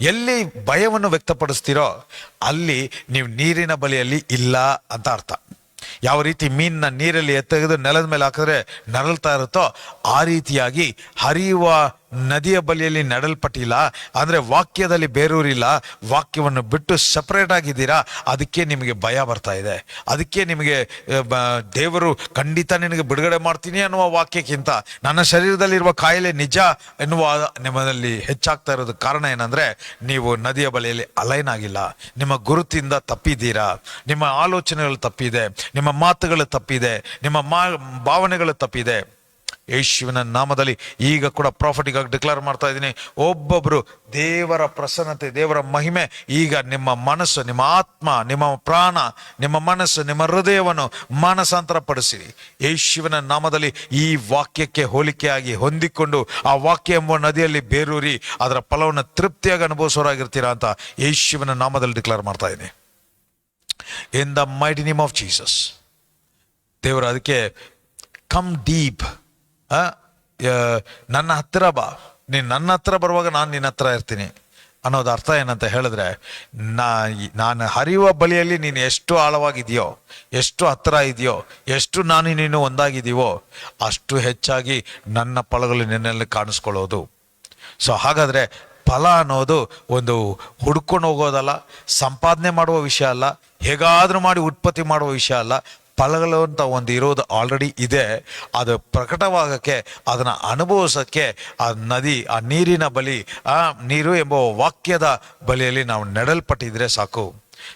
ಎಲ್ಲಿ ಭಯವನ್ನು ವ್ಯಕ್ತಪಡಿಸ್ತೀರೋ ಅಲ್ಲಿ ನೀವು ನೀರಿನ ಬಳಿಯಲ್ಲಿ ಇಲ್ಲ ಅಂತ ಅರ್ಥ. ಯಾವ ರೀತಿ ಮೀನನ್ನ ನೀರಲ್ಲಿ ಎತ್ತಗೆದು ನೆಲದ ಮೇಲೆ ಹಾಕಿದ್ರೆ ನರಳ್ತಾ ಇರುತ್ತೋ ಆ ರೀತಿಯಾಗಿ ಹರಿಯುವ ನದಿಯ ಬಳಿಯಲ್ಲಿ ನಡಲ್ಪಟ್ಟಿಲ್ಲ. ಅಂದರೆ ವಾಕ್ಯದಲ್ಲಿ ಬೇರೂರಿಲ್ಲ, ವಾಕ್ಯವನ್ನು ಬಿಟ್ಟು ಸಪ್ರೇಟ್ ಆಗಿದ್ದೀರಾ. ಅದಕ್ಕೆ ನಿಮಗೆ ಭಯ ಬರ್ತಾ ಇದೆ. ಅದಕ್ಕೆ ನಿಮಗೆ ದೇವರು ಖಂಡಿತ ನಿನಗೆ ಬಿಡುಗಡೆ ಮಾಡ್ತೀನಿ ಅನ್ನುವ ವಾಕ್ಯಕ್ಕಿಂತ ನನ್ನ ಶರೀರದಲ್ಲಿರುವ ಕಾಯಿಲೆ ನಿಜ ಎನ್ನುವ ನಿಮ್ಮಲ್ಲಿ ಹೆಚ್ಚಾಗ್ತಾ ಇರೋದು ಕಾರಣ ಏನಂದರೆ ನೀವು ನದಿಯ ಬಳಿಯಲ್ಲಿ ಅಲೈನ್ ಆಗಿಲ್ಲ. ನಿಮ್ಮ ಗುರುತಿಂದ ತಪ್ಪಿದ್ದೀರಾ, ನಿಮ್ಮ ಆಲೋಚನೆಗಳು ತಪ್ಪಿದೆ, ನಿಮ್ಮ ಮಾತುಗಳು ತಪ್ಪಿದೆ, ನಿಮ್ಮ ಭಾವನೆಗಳು ತಪ್ಪಿದೆ. ಯೇಸುವಿನ ನಾಮದಲ್ಲಿ ಈಗ ಕೂಡ ಪ್ರಾಫಿಟಿಕ್ ಆಗಿ ಡಿಕ್ಲೇರ್ ಮಾಡ್ತಾ ಇದ್ದೀನಿ, ಒಬ್ಬೊಬ್ರು ದೇವರ ಪ್ರಸನ್ನತೆ, ದೇವರ ಮಹಿಮೆ ಈಗ ನಿಮ್ಮ ಮನಸ್ಸು, ನಿಮ್ಮ ಆತ್ಮ, ನಿಮ್ಮ ಪ್ರಾಣ, ನಿಮ್ಮ ಮನಸ್ಸು, ನಿಮ್ಮ ಹೃದಯವನ್ನು ಮಾನಸಾಂತರ ಪಡಿಸಿರಿ. ಯೇಸುವಿನ ನಾಮದಲ್ಲಿ ಈ ವಾಕ್ಯಕ್ಕೆ ಹೋಲಿಕೆಯಾಗಿ ಹೊಂದಿಕೊಂಡು ಆ ವಾಕ್ಯ ಎಂಬ ನದಿಯಲ್ಲಿ ಬೇರೂರಿ ಅದರ ಫಲವನ್ನು ತೃಪ್ತಿಯಾಗಿ ಅನುಭವಿಸೋರಾಗಿರ್ತೀರಾ ಅಂತ ಯೇಸುವಿನ ನಾಮದಲ್ಲಿ ಡಿಕ್ಲೇರ್ ಮಾಡ್ತಾ ಇದ್ದೀನಿ. ಇನ್ the mighty name of Jesus. ದೇವರು ಅದಕ್ಕೆ ಕಮ್ ಡೀಪ್, ನನ್ನ ಹತ್ತಿರ ಬಾ, ನೀನು ನನ್ನ ಹತ್ರ ಬರುವಾಗ ನಾನು ನಿನ್ನ ಹತ್ರ ಇರ್ತೀನಿ ಅನ್ನೋದು ಅರ್ಥ ಏನಂತ ಹೇಳಿದ್ರೆ, ನಾನು ಹರಿಯುವ ಬಳಿಯಲ್ಲಿ ನೀನು ಎಷ್ಟು ಆಳವಾಗಿದೆಯೋ, ಎಷ್ಟು ಹತ್ತಿರ ಇದೆಯೋ, ಎಷ್ಟು ನೀನು ಒಂದಾಗಿದೆಯೋ ಅಷ್ಟು ಹೆಚ್ಚಾಗಿ ನನ್ನ ಫಲಗಳು ನಿನ್ನಲ್ಲಿ ಕಾಣಿಸ್ಕೊಳ್ಳೋದು. ಸೊ ಹಾಗಾದರೆ ಫಲ ಅನ್ನೋದು ಒಂದು ಹುಡ್ಕೊಂಡು ಹೋಗೋದಲ್ಲ, ಸಂಪಾದನೆ ಮಾಡುವ ವಿಷಯ ಅಲ್ಲ, ಹೇಗಾದರೂ ಮಾಡಿ ಉತ್ಪತ್ತಿ ಮಾಡುವ ವಿಷಯ ಅಲ್ಲ. ಫಲಗಳು ಅಂತ ಒಂದು ಇರೋದು ಆಲ್ರೆಡಿ ಇದೆ. ಅದು ಪ್ರಕಟವಾಗಕ್ಕೆ, ಅದನ್ನು ಅನುಭವಿಸೋಕ್ಕೆ ಆ ನದಿ, ಆ ನೀರಿನ ಬಳಿ, ಆ ನೀರು ಎಂಬ ವಾಕ್ಯದ ಬಳಿಯಲ್ಲಿ ನಾವು ನೆಡಲ್ಪಟ್ಟಿದ್ರೆ ಸಾಕು.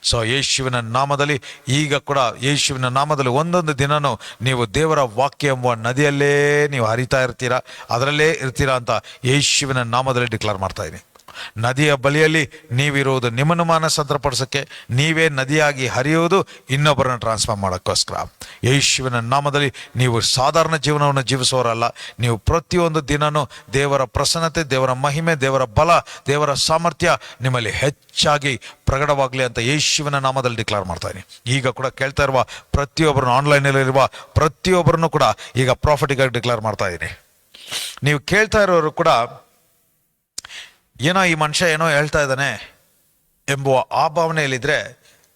ಸೊ ಯೇಸುವಿನ ನಾಮದಲ್ಲಿ ಈಗ ಕೂಡ, ಯೇಸುವಿನ ನಾಮದಲ್ಲಿ ಒಂದೊಂದು ದಿನನೂ ನೀವು ದೇವರ ವಾಕ್ಯ ಎಂಬ ನದಿಯಲ್ಲೇ ನೀವು ಹರಿತಾ ಇರ್ತೀರಾ, ಅದರಲ್ಲೇ ಇರ್ತೀರಾ ಅಂತ ಯೇಸುವಿನ ನಾಮದಲ್ಲಿ ಡಿಕ್ಲೇರ್ ಮಾಡ್ತಾ ಇದ್ದೀನಿ. ನದಿಯ ಬಳಿಯಲ್ಲಿ ನೀವಿರುವುದು ನಿಮ್ಮನ್ನು ಮಾನಸಾಂತರಪಡಿಸೋಕ್ಕೆ, ನೀವೇ ನದಿಯಾಗಿ ಹರಿಯುವುದು ಇನ್ನೊಬ್ಬರನ್ನು ಟ್ರಾನ್ಸ್ಫಾರ್ಮ್ ಮಾಡೋಕ್ಕೋಸ್ಕರ. ಯೇಸುವಿನ ನಾಮದಲ್ಲಿ ನೀವು ಸಾಧಾರಣ ಜೀವನವನ್ನು ಜೀವಿಸೋರಲ್ಲ, ನೀವು ಪ್ರತಿಯೊಂದು ದಿನನೂ ದೇವರ ಪ್ರಸನ್ನತೆ, ದೇವರ ಮಹಿಮೆ, ದೇವರ ಬಲ, ದೇವರ ಸಾಮರ್ಥ್ಯ ನಿಮ್ಮಲ್ಲಿ ಹೆಚ್ಚಾಗಿ ಪ್ರಕಟವಾಗಲಿ ಅಂತ ಯೇಸುವಿನ ನಾಮದಲ್ಲಿ ಡಿಕ್ಲೇರ್ ಮಾಡ್ತಾ ಇದ್ದೀನಿ. ಈಗ ಕೂಡ ಕೇಳ್ತಾ ಇರುವ ಪ್ರತಿಯೊಬ್ಬರನ್ನು, ಆನ್ಲೈನಲ್ಲಿರುವ ಪ್ರತಿಯೊಬ್ಬರನ್ನು ಕೂಡ ಈಗ ಪ್ರಾಫಿಟಿಗಾಗಿ ಡಿಕ್ಲೇರ್ ಮಾಡ್ತಾ ಇದ್ದೀನಿ. ನೀವು ಕೇಳ್ತಾ ಇರೋರು ಕೂಡ ಏನೋ ಈ ಮನುಷ್ಯ ಏನೋ ಹೇಳ್ತಾ ಇದ್ದಾನೆ ಎಂಬುವ ಆ ಭಾವನೆಯಲ್ಲಿದ್ದರೆ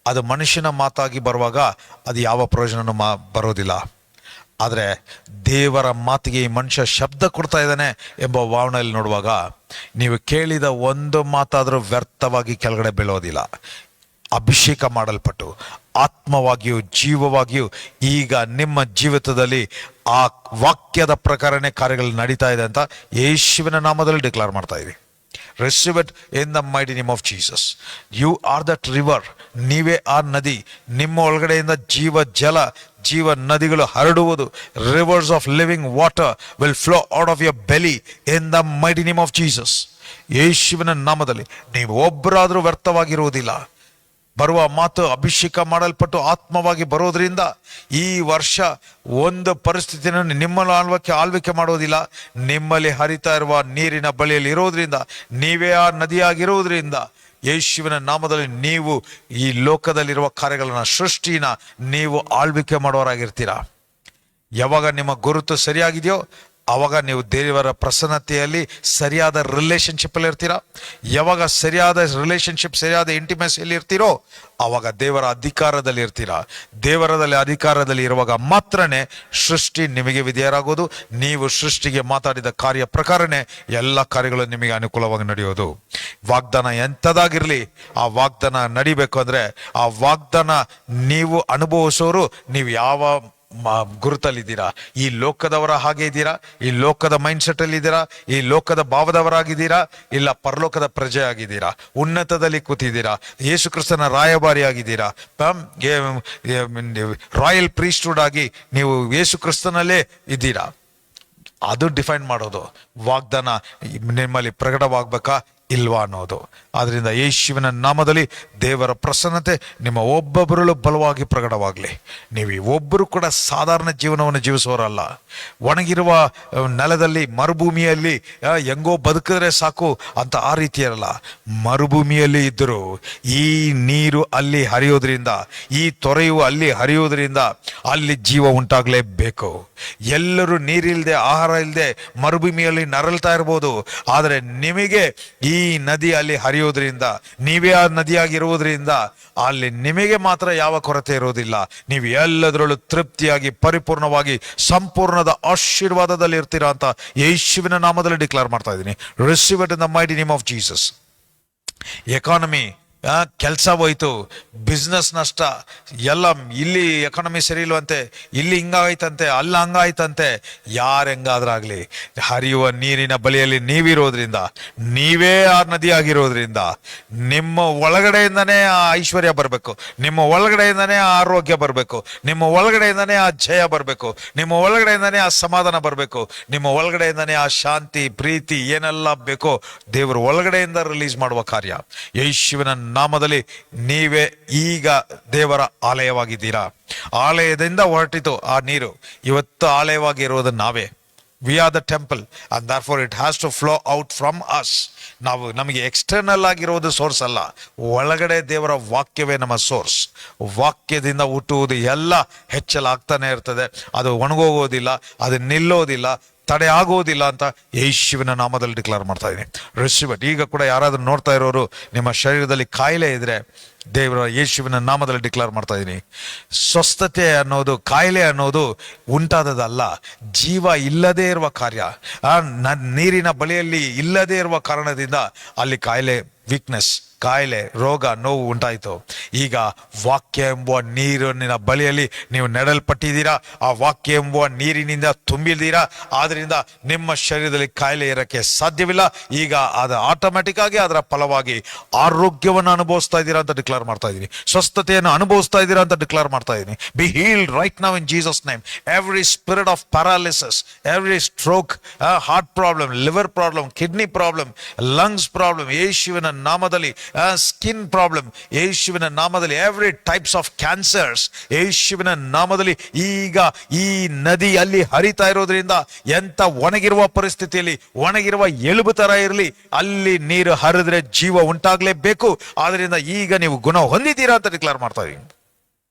ಅದು ಮನುಷ್ಯನ ಮಾತಾಗಿ ಬರುವಾಗ ಅದು ಯಾವ ಪ್ರಯೋಜನನೂ ಬರೋದಿಲ್ಲ. ಆದರೆ ದೇವರ ಮಾತಿಗೆ ಈ ಮನುಷ್ಯ ಶಬ್ದ ಕೊಡ್ತಾ ಇದ್ದಾನೆ ಎಂಬ ಭಾವನೆಯಲ್ಲಿ ನೋಡುವಾಗ ನೀವು ಕೇಳಿದ ಒಂದು ಮಾತಾದರೂ ವ್ಯರ್ಥವಾಗಿ ಕೆಳಗಡೆ ಬೀಳೋದಿಲ್ಲ. ಅಭಿಷೇಕ ಮಾಡಲ್ಪಟ್ಟು ಆತ್ಮವಾಗಿಯೂ ಜೀವವಾಗಿಯೂ ಈಗ ನಿಮ್ಮ ಜೀವಿತದಲ್ಲಿ ಆ ವಾಕ್ಯದ ಪ್ರಕಾರನೇ ಕಾರ್ಯಗಳು ನಡೀತಾ ಇದೆ ಅಂತ ಯೇಸುವಿನ ನಾಮದಲ್ಲಿ ಡಿಕ್ಲೇರ್ ಮಾಡ್ತಾ ಇದ್ದೀವಿ. Receive it in the mighty name of Jesus. You are that river. ನೀವೇ ಆ ನದಿ. ನಿಮ್ಮ ಒಳಗಡೆಯಿಂದ ಜೀವ ಜಲ, ಜೀವ ನದಿಗಳು ಹರಡುವುದು. Rivers of living water will flow out of your belly in the mighty name of Jesus. ಯೇಸುವಿನ ನಾಮದಲ್ಲಿ ನೀವು ಒಬ್ಬರಾದರೂ ವ್ಯರ್ಥವಾಗಿರುವುದಿಲ್ಲ. ಬರುವ ಮಾತು ಅಭಿಷೇಕ ಮಾಡಲ್ಪಟ್ಟು ಆತ್ಮವಾಗಿ ಬರೋದ್ರಿಂದ ಈ ವರ್ಷ ಒಂದು ಪರಿಸ್ಥಿತಿಯನ್ನು ನಿಮ್ಮನ್ನು ಆಳ್ವಿಕೆ ಮಾಡೋದಿಲ್ಲ. ನಿಮ್ಮಲ್ಲಿ ಹರಿತಾ ಇರುವ ನೀರಿನ ಬಳಿಯಲ್ಲಿ ಇರೋದ್ರಿಂದ, ನೀವೇ ಆ ನದಿಯಾಗಿರುವುದರಿಂದ ಯೇಸುವಿನ ನಾಮದಲ್ಲಿ ನೀವು ಈ ಲೋಕದಲ್ಲಿರುವ ಕಾರ್ಯಗಳನ್ನು, ಸೃಷ್ಟಿನ ನೀವು ಆಳ್ವಿಕೆ ಮಾಡೋರಾಗಿರ್ತೀರಾ. ಯಾವಾಗ ನಿಮ್ಮ ಗುರುತು ಸರಿಯಾಗಿದೆಯೋ ಆವಾಗ ನೀವು ದೇವರ ಪ್ರಸನ್ನತೆಯಲ್ಲಿ ಸರಿಯಾದ ರಿಲೇಷನ್ಶಿಪ್ಪಲ್ಲಿ ಇರ್ತೀರಾ. ಯಾವಾಗ ಸರಿಯಾದ ರಿಲೇಷನ್ಶಿಪ್, ಸರಿಯಾದ ಇಂಟಿಮೆಸಿಯಲ್ಲಿ ಇರ್ತೀರೋ ಆವಾಗ ದೇವರ ಅಧಿಕಾರದಲ್ಲಿ ಇರ್ತೀರಾ. ದೇವರದಲ್ಲಿ ಅಧಿಕಾರದಲ್ಲಿ ಇರುವಾಗ ಮಾತ್ರನೇ ಸೃಷ್ಟಿ ನಿಮಗೆ ವಿಧೇಯರಾಗೋದು. ನೀವು ಸೃಷ್ಟಿಗೆ ಮಾತಾಡಿದ ಕಾರ್ಯ ಪ್ರಕಾರನೇ ಎಲ್ಲ ಕಾರ್ಯಗಳು ನಿಮಗೆ ಅನುಕೂಲವಾಗಿ ನಡೆಯೋದು. ವಾಗ್ದಾನ ಎಂಥದಾಗಿರಲಿ, ಆ ವಾಗ್ದಾನ ನಡಿಬೇಕು ಅಂದರೆ ಆ ವಾಗ್ದಾನ ನೀವು ಅನುಭವಿಸೋರು ನೀವು ಯಾವ ಗುರುತಲ್ಲಿದ್ದೀರಾ. ಈ ಲೋಕದವರ ಹಾಗೆ ಇದ್ದೀರಾ, ಈ ಲೋಕದ ಮೈಂಡ್ ಸೆಟ್ ಅಲ್ಲಿ ಇದ್ದೀರಾ, ಈ ಲೋಕದ ಭಾವದವರಾಗಿದ್ದೀರಾ, ಇಲ್ಲ ಪರಲೋಕದ ಪ್ರಜೆ ಆಗಿದ್ದೀರಾ, ಉನ್ನತದಲ್ಲಿ ಕೂತಿದ್ದೀರಾ, ಯೇಸು ಕ್ರಿಸ್ತನ ರಾಯಭಾರಿ ಆಗಿದ್ದೀರಾ, ರಾಯಲ್ ಪ್ರೀಸ್ಟ್ಹುಡ್ ಆಗಿ ನೀವು ಯೇಸು ಕ್ರಿಸ್ತನಲ್ಲೇ ಇದ್ದೀರಾ. ಅದು ಡಿಫೈನ್ ಮಾಡೋದು ವಾಗ್ದಾನ ನಿಮ್ಮಲ್ಲಿ ಪ್ರಕಟವಾಗಬೇಕಾ ಇಲ್ವಾ ಅನ್ನೋದು. ಆದ್ರಿಂದ ಯೇಸುವಿನ ನಾಮದಲ್ಲಿ ದೇವರ ಪ್ರಸನ್ನತೆ ನಿಮ್ಮ ಒಬ್ಬೊಬ್ಬರಲ್ಲೂ ಬಲವಾಗಿ ಪ್ರಕಟವಾಗಲಿ. ನೀವು ಒಬ್ಬರು ಕೂಡ ಸಾಧಾರಣ ಜೀವನವನ್ನು ಜೀವಿಸೋರಲ್ಲ. ಒಣಗಿರುವ ನೆಲದಲ್ಲಿ, ಮರುಭೂಮಿಯಲ್ಲಿ ಹೆಂಗೋ ಬದುಕಿದ್ರೆ ಸಾಕು ಅಂತ ಆ ರೀತಿ ಇರಲ್ಲ. ಮರುಭೂಮಿಯಲ್ಲಿ ಇದ್ದರೂ ಈ ನೀರು ಅಲ್ಲಿ ಹರಿಯೋದ್ರಿಂದ, ಈ ತೊರೆಯು ಅಲ್ಲಿ ಹರಿಯೋದ್ರಿಂದ ಅಲ್ಲಿ ಜೀವ ಉಂಟಾಗಲೇಬೇಕು. ಎಲ್ಲರೂ ನೀರಿಲ್ಲದೆ, ಆಹಾರ ಇಲ್ಲದೆ ಮರುಭೂಮಿಯಲ್ಲಿ ನರಳ್ತಾ ಇರ್ಬೋದು. ಆದರೆ ನಿಮಗೆ ಈ ನದಿ ಅಲ್ಲಿ ಹರಿಯೋದ್ರಿಂದ, ನೀವೇ ಆ ನದಿಯಾಗಿರುವುದರಿಂದ ಅಲ್ಲಿ ನಿಮಗೆ ಮಾತ್ರ ಯಾವ ಕೊರತೆ ಇರೋದಿಲ್ಲ. ನೀವು ಎಲ್ಲದರಲ್ಲೂ ತೃಪ್ತಿಯಾಗಿ ಪರಿಪೂರ್ಣವಾಗಿ ಸಂಪೂರ್ಣದ ಆಶೀರ್ವಾದದಲ್ಲಿ ಇರ್ತೀರಾ ಅಂತ ಯೇಸುವಿನ ನಾಮದಲ್ಲಿ ಡಿಕ್ಲೇರ್ ಮಾಡ್ತಾ ಇದ್ದೀನಿ. Receive it in the mighty name of Jesus. Economy ಕೆಲಸ ಹೋಯ್ತು, ಬಿಸ್ನೆಸ್ ನಷ್ಟ, ಎಲ್ಲ ಇಲ್ಲಿ ಎಕಾನಮಿ ಸರಿ ಇಲ್ವಂತೆ, ಇಲ್ಲಿ ಹಿಂಗಾಯ್ತಂತೆ, ಅಲ್ಲ ಹಂಗಾಯ್ತಂತೆ. ಯಾರು ಹೆಂಗಾದ್ರಾಗ್ಲಿ ಹರಿಯುವ ನೀರಿನ ಬಳಿಯಲ್ಲಿ ನೀವಿರೋದ್ರಿಂದ, ನೀವೇ ಆ ನದಿಯಾಗಿರೋದ್ರಿಂದ ನಿಮ್ಮ ಒಳಗಡೆಯಿಂದನೇ ಆ ಐಶ್ವರ್ಯ ಬರಬೇಕು, ನಿಮ್ಮ ಒಳಗಡೆಯಿಂದನೇ ಆ ಆರೋಗ್ಯ ಬರಬೇಕು, ನಿಮ್ಮ ಒಳಗಡೆಯಿಂದನೇ ಆ ಜಯ ಬರಬೇಕು, ನಿಮ್ಮ ಒಳಗಡೆಯಿಂದನೇ ಆ ಸಮಾಧಾನ ಬರಬೇಕು, ನಿಮ್ಮ ಒಳಗಡೆಯಿಂದನೇ ಆ ಶಾಂತಿ, ಪ್ರೀತಿ ಏನೆಲ್ಲ ಬೇಕೋ ದೇವರು ಒಳಗಡೆಯಿಂದ ರಿಲೀಸ್ ಮಾಡುವ ಕಾರ್ಯ. ಯೇಸುವಿನ ನಾಮದಲ್ಲಿ ನೀವೇ ಈಗ ದೇವರ ಆಲಯವಾಗಿದ್ದೀರಾ. ಆಲಯದಿಂದ ಹೊರಟಿತು ಆ ನೀರು, ಇವತ್ತು ಆಲಯವಾಗಿರುವುದು ನಾವೇ. V are the temple and therefore it has to flow out from us. ನಮಗೆ ಎಕ್ಸ್ಟರ್ನಲ್ ಆಗಿರೋದು ಸೋರ್ಸ್ ಅಲ್ಲ, ಒಳಗಡೆ ದೇವರ ವಾಕ್ಯವೇ ನಮ್ಮ ಸೋರ್ಸ್. ವಾಕ್ಯದಿಂದ ಹುಟ್ಟುವುದು ಎಲ್ಲ ಹೆಚ್ಚಲಾಗ್ತಾನೆ ಇರ್ತದೆ. ಅದು ಒಣಗೋಗೋದಿಲ್ಲ, ಅದು ನಿಲ್ಲೋದಿಲ್ಲ, ತಡೆ ಆಗುವುದಿಲ್ಲ ಅಂತ ಯೇಸುವಿನ ನಾಮದಲ್ಲಿ ಡಿಕ್ಲೇರ್ ಮಾಡ್ತಾ ಇದ್ದೀನಿ. Receive it. ಈಗ ಕೂಡ ಯಾರಾದ್ರೂ ನೋಡ್ತಾ ಇರೋರು ನಿಮ್ಮ ಶರೀರದಲ್ಲಿ ಕಾಯಿಲೆ ಇದ್ರೆ ದೇವರ ಯೇಸುವಿನ ನಾಮದಲ್ಲಿ ಡಿಕ್ಲೇರ್ ಮಾಡ್ತಾ ಇದ್ದೀನಿ. ಸ್ವಸ್ಥತೆ ಅನ್ನೋದು, ಕಾಯಿಲೆ ಅನ್ನೋದು ಉಂಟಾದದಲ್ಲ, ಜೀವ ಇಲ್ಲದೇ ಇರುವ ಕಾರ್ಯ. ನೀರಿನ ಬಳಿಯಲ್ಲಿ ಇಲ್ಲದೇ ಇರುವ ಕಾರಣದಿಂದ ಅಲ್ಲಿ ಕಾಯಿಲೆ, ವೀಕ್ನೆಸ್, ಕಾಯಿಲೆ, ರೋಗ, ನೋವು ಉಂಟಾಯಿತು. ಈಗ ವಾಕ್ಯ ಎಂಬುವ ನೀರಿನ ಬಳಿಯಲ್ಲಿ ನೀವು ನೆಡಲ್ಪಟ್ಟಿದ್ದೀರಾ. ಆ ವಾಕ್ಯ ಎಂಬುವ ನೀರಿನಿಂದ ತುಂಬಿದ್ದೀರಾ. ಆದ್ರಿಂದ ನಿಮ್ಮ ಶರೀರದಲ್ಲಿ ಕಾಯಿಲೆ ಇರಕ್ಕೆ ಸಾಧ್ಯವಿಲ್ಲ. ಈಗ ಅದು ಆಟೋಮ್ಯಾಟಿಕ್ ಆಗಿ ಅದರ ಫಲವಾಗಿ ಆರೋಗ್ಯವನ್ನು ಅನುಭವಿಸ್ತಾ ಇದ್ದೀರಾ ಅಂತ ಡಿಕ್ಲೇರ್ ಮಾಡ್ತಾ ಇದ್ದೀನಿ. ಸ್ವಸ್ಥತೆಯನ್ನು ಅನುಭವಿಸ್ತಾ ಇದ್ದೀರಾ ಅಂತ ಡಿಕ್ಲೇರ್ ಮಾಡ್ತಾ ಇದ್ದೀನಿ. B healed right now in Jesus name. Every spirit of paralysis, every stroke, heart problem, liver problem, kidney problem, lungs problem, ಯೇಸುವಿನ ನಾಮದಲ್ಲಿ, ಸ್ಕಿನ್ ಪ್ರಾಬ್ಲಮ್, ಯೇಸುವಿನ ನಾಮದಲ್ಲಿ, ಎವ್ರಿ ಟೈಪ್ಸ್ ಆಫ್ ಕ್ಯಾನ್ಸರ್ಸ್, ಯೇಸುವಿನ ನಾಮದಲ್ಲಿ. ಈಗ ಈ ನದಿ ಅಲ್ಲಿ ಹರಿತಾ ಇರೋದ್ರಿಂದ ಎಂತ ಒಣಗಿರುವ ಪರಿಸ್ಥಿತಿಯಲ್ಲಿ, ಒಣಗಿರುವ ಎಲುಬು ತರ ಇರಲಿ, ಅಲ್ಲಿ ನೀರು ಹರಿದ್ರೆ ಜೀವ ಉಂಟಾಗ್ಲೇಬೇಕು. ಆದ್ರಿಂದ ಈಗ ನೀವು ಗುಣ ಹೊಂದಿದ್ದೀರಾ ಅಂತ ಡಿಕ್ಲೇರ್ ಮಾಡ್ತಾ ಇದೀನಿ.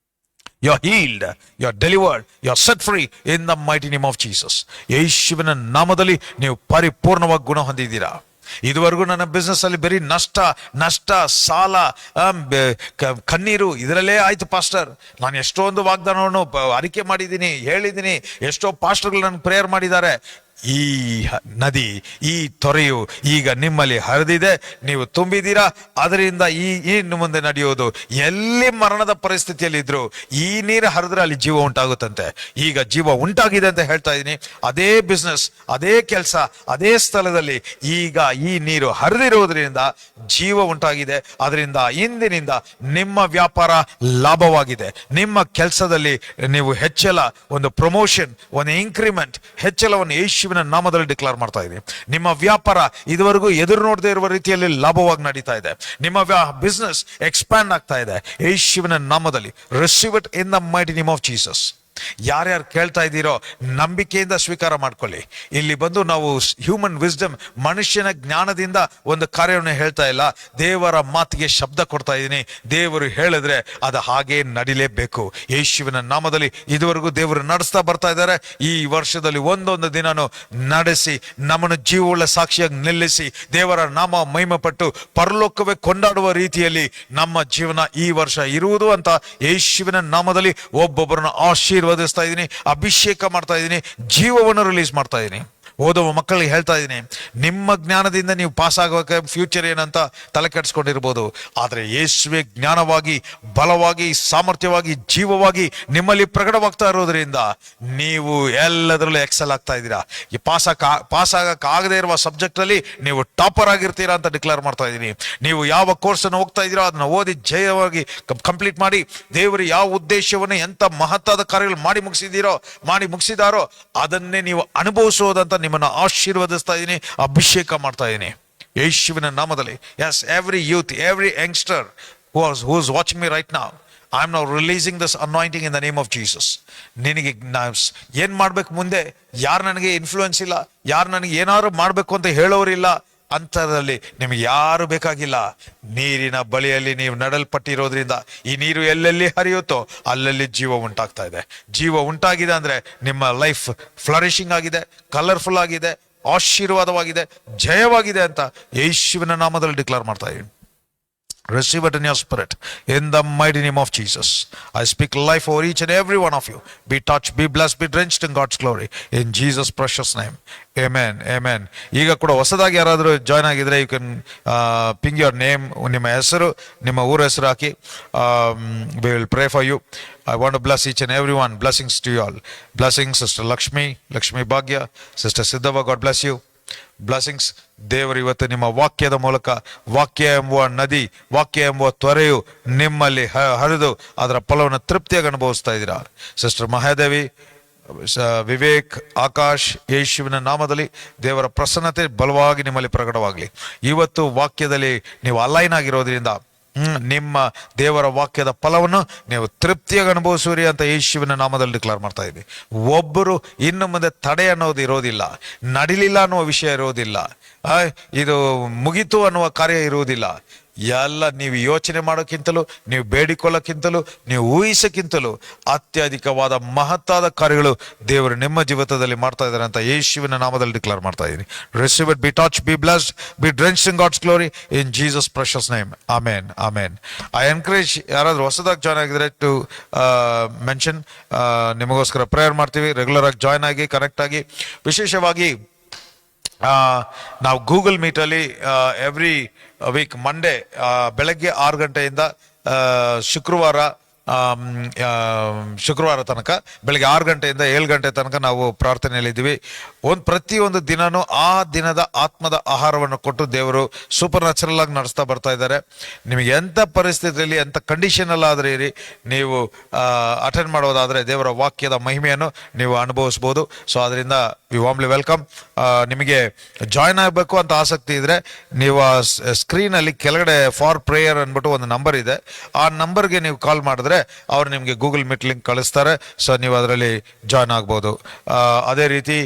You are healed, you are delivered, you are set free in the mighty name of Jesus. ಯೇಸುವಿನ ನಾಮದಲ್ಲಿ ನೀವು ಪರಿಪೂರ್ಣವಾಗಿ ಗುಣ ಹೊಂದಿದ್ದೀರಾ. ಇದುವರೆಗೂ ನನ್ನ ಬಿಸ್ನೆಸ್ ಅಲ್ಲಿ ಬರೀ ನಷ್ಟ, ಸಾಲ, ಕಣ್ಣೀರು ಇದರಲ್ಲೇ ಆಯ್ತು ಪಾಸ್ಟರ್. ನಾನು ಎಷ್ಟೊಂದು ವಾಗ್ದಾನವನ್ನು ಅರಿಕೆ ಮಾಡಿದ್ದೀನಿ, ಹೇಳಿದ್ದೀನಿ. ಎಷ್ಟೋ ಪಾಸ್ಟರ್ಗಳು ನನಗೆ ಪ್ರೇಯರ್ ಮಾಡಿದ್ದಾರೆ. ಈ ನದಿ, ಈ ತೊರೆಯು ಈಗ ನಿಮ್ಮಲ್ಲಿ ಹರಿದಿದೆ, ನೀವು ತುಂಬಿದ್ದೀರಾ. ಅದರಿಂದ ಇನ್ನು ಮುಂದೆ ನಡೆಯೋದು, ಎಲ್ಲಿ ಮರಣದ ಪರಿಸ್ಥಿತಿಯಲ್ಲಿ ಇದ್ರು ಈ ನೀರು ಹರಿದ್ರೆ ಅಲ್ಲಿ ಜೀವ ಉಂಟಾಗುತ್ತಂತೆ. ಈಗ ಜೀವ ಉಂಟಾಗಿದೆ ಅಂತ ಹೇಳ್ತಾ ಇದ್ದೀನಿ. ಅದೇ ಬಿಸ್ನೆಸ್, ಅದೇ ಕೆಲಸ, ಅದೇ ಸ್ಥಳದಲ್ಲಿ ಈಗ ಈ ನೀರು ಹರಿದಿರುವುದರಿಂದ ಜೀವ ಉಂಟಾಗಿದೆ. ಅದರಿಂದ ಇಂದಿನಿಂದ ನಿಮ್ಮ ವ್ಯಾಪಾರ ಲಾಭವಾಗಿದೆ. ನಿಮ್ಮ ಕೆಲಸದಲ್ಲಿ ನೀವು ಹೆಚ್ಚಳ, ಒಂದು ಪ್ರಮೋಷನ್, ಒಂದು ಇನ್ಕ್ರಿಮೆಂಟ್, ಹೆಚ್ಚಳವನ್ನು ಯೇಸುವಿನ ನಾಮದಲ್ಲಿ ಡಿಕ್ಲೇರ್ ಮಾಡ್ತಾ ಇದೆ. ನಿಮ್ಮ ವ್ಯಾಪಾರ ಇದುವರೆಗೂ ಎದುರು ನೋಡದೇ ಇರುವ ರೀತಿಯಲ್ಲಿ ಲಾಭವಾಗಿ ನಡೀತಾ ಇದೆ. ನಿಮ್ಮ ಬಿಸ್ನೆಸ್ ಎಕ್ಸ್ಪ್ಯಾಂಡ್ ಆಗ್ತಾ ಇದೆ ಯೇಸುವಿನ ನಾಮದಲ್ಲಿ. Receive it in the mighty name of Jesus. ಯಾರ್ಯಾರು ಕೇಳ್ತಾ ಇದ್ದೀರೋ ನಂಬಿಕೆಯಿಂದ ಸ್ವೀಕಾರ ಮಾಡ್ಕೊಳ್ಳಿ. ಇಲ್ಲಿ ಬಂದು ನಾವು ಹ್ಯೂಮನ್ ವಿಸ್ಡಮ್, ಮನುಷ್ಯನ ಜ್ಞಾನದಿಂದ ಒಂದು ಕಾರ್ಯವನ್ನು ಹೇಳ್ತಾ ಇಲ್ಲ, ದೇವರ ಮಾತಿಗೆ ಶಬ್ದ ಕೊಡ್ತಾ ಇದ್ದೀನಿ. ದೇವರು ಹೇಳಿದ್ರೆ ಅದು ಹಾಗೆ ನಡಿಲೇಬೇಕು. ಯೇಸುವಿನ ನಾಮದಲ್ಲಿ ಇದುವರೆಗೂ ದೇವರು ನಡೆಸ್ತಾ ಬರ್ತಾ ಇದ್ದಾರೆ. ಈ ವರ್ಷದಲ್ಲಿ ಒಂದೊಂದು ದಿನನೂ ನಡೆಸಿ ನಮ್ಮನ್ನು ಜೀವವುಳ್ಳ ಸಾಕ್ಷಿಯಾಗಿ ನಿಲ್ಲಿಸಿ ದೇವರ ನಾಮ ಮಹಿಮೆಪಟ್ಟು ಪರಲೋಕವೇ ಕೊಂಡಾಡುವ ರೀತಿಯಲ್ಲಿ ನಮ್ಮ ಜೀವನ ಈ ವರ್ಷ ಇರುವುದು ಅಂತ ಯೇಸುವಿನ ನಾಮದಲ್ಲಿ ಒಬ್ಬೊಬ್ಬರನ್ನ ಆಶೀರ್ವದಿಸ್ತಾ ಇದ್ದೀನಿ, ಅಭಿಷೇಕ ಮಾಡ್ತಾ ಇದ್ದೀನಿ, ಜೀವವನ್ನು ರಿಲೀಸ್ ಮಾಡ್ತಾ ಇದ್ದೀನಿ. ಓದುವ ಮಕ್ಕಳಿಗೆ ಹೇಳ್ತಾ ಇದ್ದೀನಿ, ನಿಮ್ಮ ಜ್ಞಾನದಿಂದ ನೀವು ಪಾಸ್ ಆಗೋಕೆ ಫ್ಯೂಚರ್ ಏನಂತ ತಲೆ ಕೆಡಿಸ್ಕೊಂಡಿರ್ಬೋದು. ಆದರೆ ಯೇಸುವೆ ಜ್ಞಾನವಾಗಿ, ಬಲವಾಗಿ, ಸಾಮರ್ಥ್ಯವಾಗಿ, ಜೀವವಾಗಿ ನಿಮ್ಮಲ್ಲಿ ಪ್ರಕಟವಾಗ್ತಾ ಇರೋದ್ರಿಂದ ನೀವು ಎಲ್ಲದರಲ್ಲೂ ಎಕ್ಸೆಲ್ ಆಗ್ತಾ ಇದ್ದೀರಾ. ಈ ಪಾಸ್ ಆಗಕ್ಕೆ ಇರುವ ಸಬ್ಜೆಕ್ಟ್ ಅಲ್ಲಿ ನೀವು ಟಾಪರ್ ಆಗಿರ್ತೀರಾ ಅಂತ ಡಿಕ್ಲೇರ್ ಮಾಡ್ತಾ ಇದ್ದೀನಿ. ನೀವು ಯಾವ ಕೋರ್ಸ್ ಅನ್ನು ಹೋಗ್ತಾ ಇದ್ದೀರಾ ಅದನ್ನ ಓದಿ ಜಯವಾಗಿ ಕಂಪ್ಲೀಟ್ ಮಾಡಿ, ದೇವರು ಯಾವ ಉದ್ದೇಶವನ್ನು, ಎಂತ ಮಹತ್ತಾದ ಕಾರ್ಯಗಳು ಮಾಡಿ ಮುಗಿಸಿದಾರೋ ಅದನ್ನೇ ನೀವು ಅನುಭವಿಸೋದಂತ ನಿಮ್ಮನ್ನು ಆಶೀರ್ವದಿಸ್ತಾ ಇದ್ದೀನಿ, ಅಭಿಷೇಕ ಮಾಡ್ತಾ ಇದ್ದೀನಿ ಯೇಸುವಿನ ನಾಮದಲ್ಲಿ. Yes, every youth, every youngster who is watching me right now, I am now releasing this anointing in the name of Jesus. ನಿನಗೆ ಏನ್ ಮಾಡ್ಬೇಕು, ಮುಂದೆ ಯಾರು ನನಗೆ ಇನ್ಫ್ಲೂಯೆನ್ಸ್ ಇಲ್ಲ, ಯಾರು ನನಗೆ ಏನಾದ್ರು ಮಾಡ್ಬೇಕು ಅಂತ ಹೇಳೋರಿಲ್ಲ, ಅಂತರಲ್ಲಿ ನಿಮಗೆ ಯಾರು ಬೇಕಾಗಿಲ್ಲ. ನೀರಿನ ಬಳಿಯಲ್ಲಿ ನೀವು ನಡಲ್ಪಟ್ಟಿರೋದ್ರಿಂದ ಈ ನೀರು ಎಲ್ಲೆಲ್ಲಿ ಹರಿಯುತ್ತೋ ಅಲ್ಲಲ್ಲಿ ಜೀವ ಉಂಟಾಗ್ತಾ ಇದೆ. ಜೀವ ಉಂಟಾಗಿದೆ ಅಂದ್ರೆ ನಿಮ್ಮ ಲೈಫ್ ಫ್ಲರಿಶಿಂಗ್ ಆಗಿದೆ, ಕಲರ್ಫುಲ್ ಆಗಿದೆ, ಆಶೀರ್ವಾದವಾಗಿದೆ, ಜಯವಾಗಿದೆ ಅಂತ ಯೇಸುವಿನ ನಾಮದಲ್ಲಿ ಡಿಕ್ಲೇರ್ ಮಾಡ್ತಾ ಇದ್ದೀನಿ. Receive it in your spirit in the mighty name of Jesus. I speak life over each and every one of you. Be touched, be blessed, be drenched in God's glory in Jesus precious name. Amen, amen. ಈಗ ಕೂಡ ಹೊಸದಾಗಿ ಯಾರಾದರೂ join ಆಗಿದ್ರೆ you can ping your name, ನಿಮ್ಮ ಹೆಸರು, ನಿಮ್ಮ ಊರ ಹೆಸರು ಹಾಕಿ. We will pray for you. I want to bless each and every one. Blessings to you all. Blessings Sister Lakshmi Bhagya, Sister Siddhava, God bless you. Blessings. ದೇವರು ಇವತ್ತು ನಿಮ್ಮ ವಾಕ್ಯದ ಮೂಲಕ, ವಾಕ್ಯ ಎಂಬುವ ನದಿ, ವಾಕ್ಯ ಎಂಬುವ ತ್ವರೆಯು ನಿಮ್ಮಲ್ಲಿ ಹರಿದು ಅದರ ಫಲವನ್ನು ತೃಪ್ತಿಯಾಗಿ ಅನುಭವಿಸ್ತಾ ಇದ್ದೀರಾ. ಸಿಸ್ಟರ್ ಮಹಾದೇವಿ, ವಿವೇಕ್, ಆಕಾಶ್, ಯೇಸುವಿನ ನಾಮದಲ್ಲಿ ದೇವರ ಪ್ರಸನ್ನತೆ ಬಲವಾಗಿ ನಿಮ್ಮಲ್ಲಿ ಪ್ರಕಟವಾಗಲಿ. ಇವತ್ತು ವಾಕ್ಯದಲ್ಲಿ ನೀವು ಅಲೈನ್ ಆಗಿರೋದ್ರಿಂದ ನಿಮ್ಮ ದೇವರ ವಾಕ್ಯದ ಫಲವನ್ನು ನೀವು ತೃಪ್ತಿಯಾಗಿ ಅನುಭವಿಸುವಿರಿ ಅಂತ ಯೇಸುವಿನ ನಾಮದಲ್ಲಿ ಡಿಕ್ಲೇರ್ ಮಾಡ್ತಾ ಇದ್ದೀವಿ. ಒಬ್ಬರು ಇನ್ನು ಮುಂದೆ ತಡೆ ಅನ್ನೋದು ಇರೋದಿಲ್ಲ, ನಡಿಲಿಲ್ಲ ಅನ್ನುವ ವಿಷಯ ಇರೋದಿಲ್ಲ, ಇದು ಮುಗಿತು ಅನ್ನುವ ಕಾರ್ಯ ಇರುವುದಿಲ್ಲ. ಎಲ್ಲ ನೀವು ಯೋಚನೆ ಮಾಡೋಕ್ಕಿಂತಲೂ, ನೀವು ಬೇಡಿಕೊಳ್ಳೋಕ್ಕಿಂತಲೂ, ನೀವು ಊಹಿಸೋಕ್ಕಿಂತಲೂ ಅತ್ಯಧಿಕವಾದ ಮಹತ್ತಾದ ಕಾರ್ಯಗಳು ದೇವರು ನಿಮ್ಮ ಜೀವಿತದಲ್ಲಿ ಮಾಡ್ತಾ ಇದ್ದಾರೆ ಅಂತ ಯೇಸುವಿನ ನಾಮದಲ್ಲಿ ಡಿಕ್ಲೇರ್ ಮಾಡ್ತಾ ಇದ್ದೀನಿ. Receive it, be touch, be blessed, be drenched in God's glory in Jesus precious name. ಆಮೇನ್, ಆಮೇನ್. ಐ ಎನ್ಕರೇಜ್ ಯಾರಾದರೂ ಹೊಸದಾಗಿ ಜಾಯ್ನ್ ಆಗಿದ್ರೆ ಟು ಮೆನ್ಷನ್, ನಿಮಗೋಸ್ಕರ ಪ್ರೇಯರ್ ಮಾಡ್ತೀವಿ. ರೆಗ್ಯುಲರ್ ಆಗಿ ಜಾಯ್ನ್ ಆಗಿ, ಕನೆಕ್ಟ್ ಆಗಿ. ವಿಶೇಷವಾಗಿ ನಾವು ಗೂಗಲ್ ಮೀಟಲ್ಲಿ ಎವ್ರಿ ವೀಕ್ ಮಂಡೇ ಬೆಳಗ್ಗೆ 6 ಗಂಟೆಯಿಂದ ಶುಕ್ರವಾರ ತನಕ ಬೆಳಗ್ಗೆ 6 ಗಂಟೆಯಿಂದ 7 ಗಂಟೆ ತನಕ ನಾವು ಪ್ರಾರ್ಥನೆಯಲ್ಲಿದ್ದೀವಿ. ಪ್ರತಿಯೊಂದು ದಿನನೂ ಆ ದಿನದ ಆತ್ಮದ ಆಹಾರವನ್ನು ಕೊಟ್ಟು ದೇವರು ಸೂಪರ್ ನ್ಯಾಚುರಲ್ ಆಗಿ ನಡೆಸ್ತಾ ಬರ್ತಾ ಇದ್ದಾರೆ. ನಿಮಗೆ ಎಂಥ ಪರಿಸ್ಥಿತಿಯಲ್ಲಿ, ಎಂಥ ಕಂಡೀಷನಲ್ಲಾದರೆ ಇರಿ, ನೀವು ಅಟೆಂಡ್ ಮಾಡೋದಾದರೆ ದೇವರ ವಾಕ್ಯದ ಮಹಿಮೆಯನ್ನು ನೀವು ಅನುಭವಿಸ್ಬೋದು. ಸೊ ಅದರಿಂದ ವಿ ವಾರ್ಮ್ಲಿ ವೆಲ್ಕಮ್. ನಿಮಗೆ ಜಾಯ್ನ್ ಆಗಬೇಕು ಅಂತ ಆಸಕ್ತಿ ಇದ್ದರೆ ನೀವು ಆ ಸ್ಕ್ರೀನಲ್ಲಿ ಕೆಳಗಡೆ ಫಾರ್ ಪ್ರೇಯರ್ ಅಂದ್ಬಿಟ್ಟು ಒಂದು ನಂಬರ್ ಇದೆ. ಆ ನಂಬರ್ಗೆ ನೀವು ಕಾಲ್ ಮಾಡಿದ್ರೆ ಅವ್ರು ನಿಮಗೆ ಗೂಗಲ್ ಮೀಟ್ ಲಿಂಕ್ ಕಳಿಸ್ತಾರೆ. ಸೊ ನೀವು ಅದರಲ್ಲಿ ಜಾಯ್ನ್ ಆಗ್ಬೋದು. ಅದೇ ರೀತಿ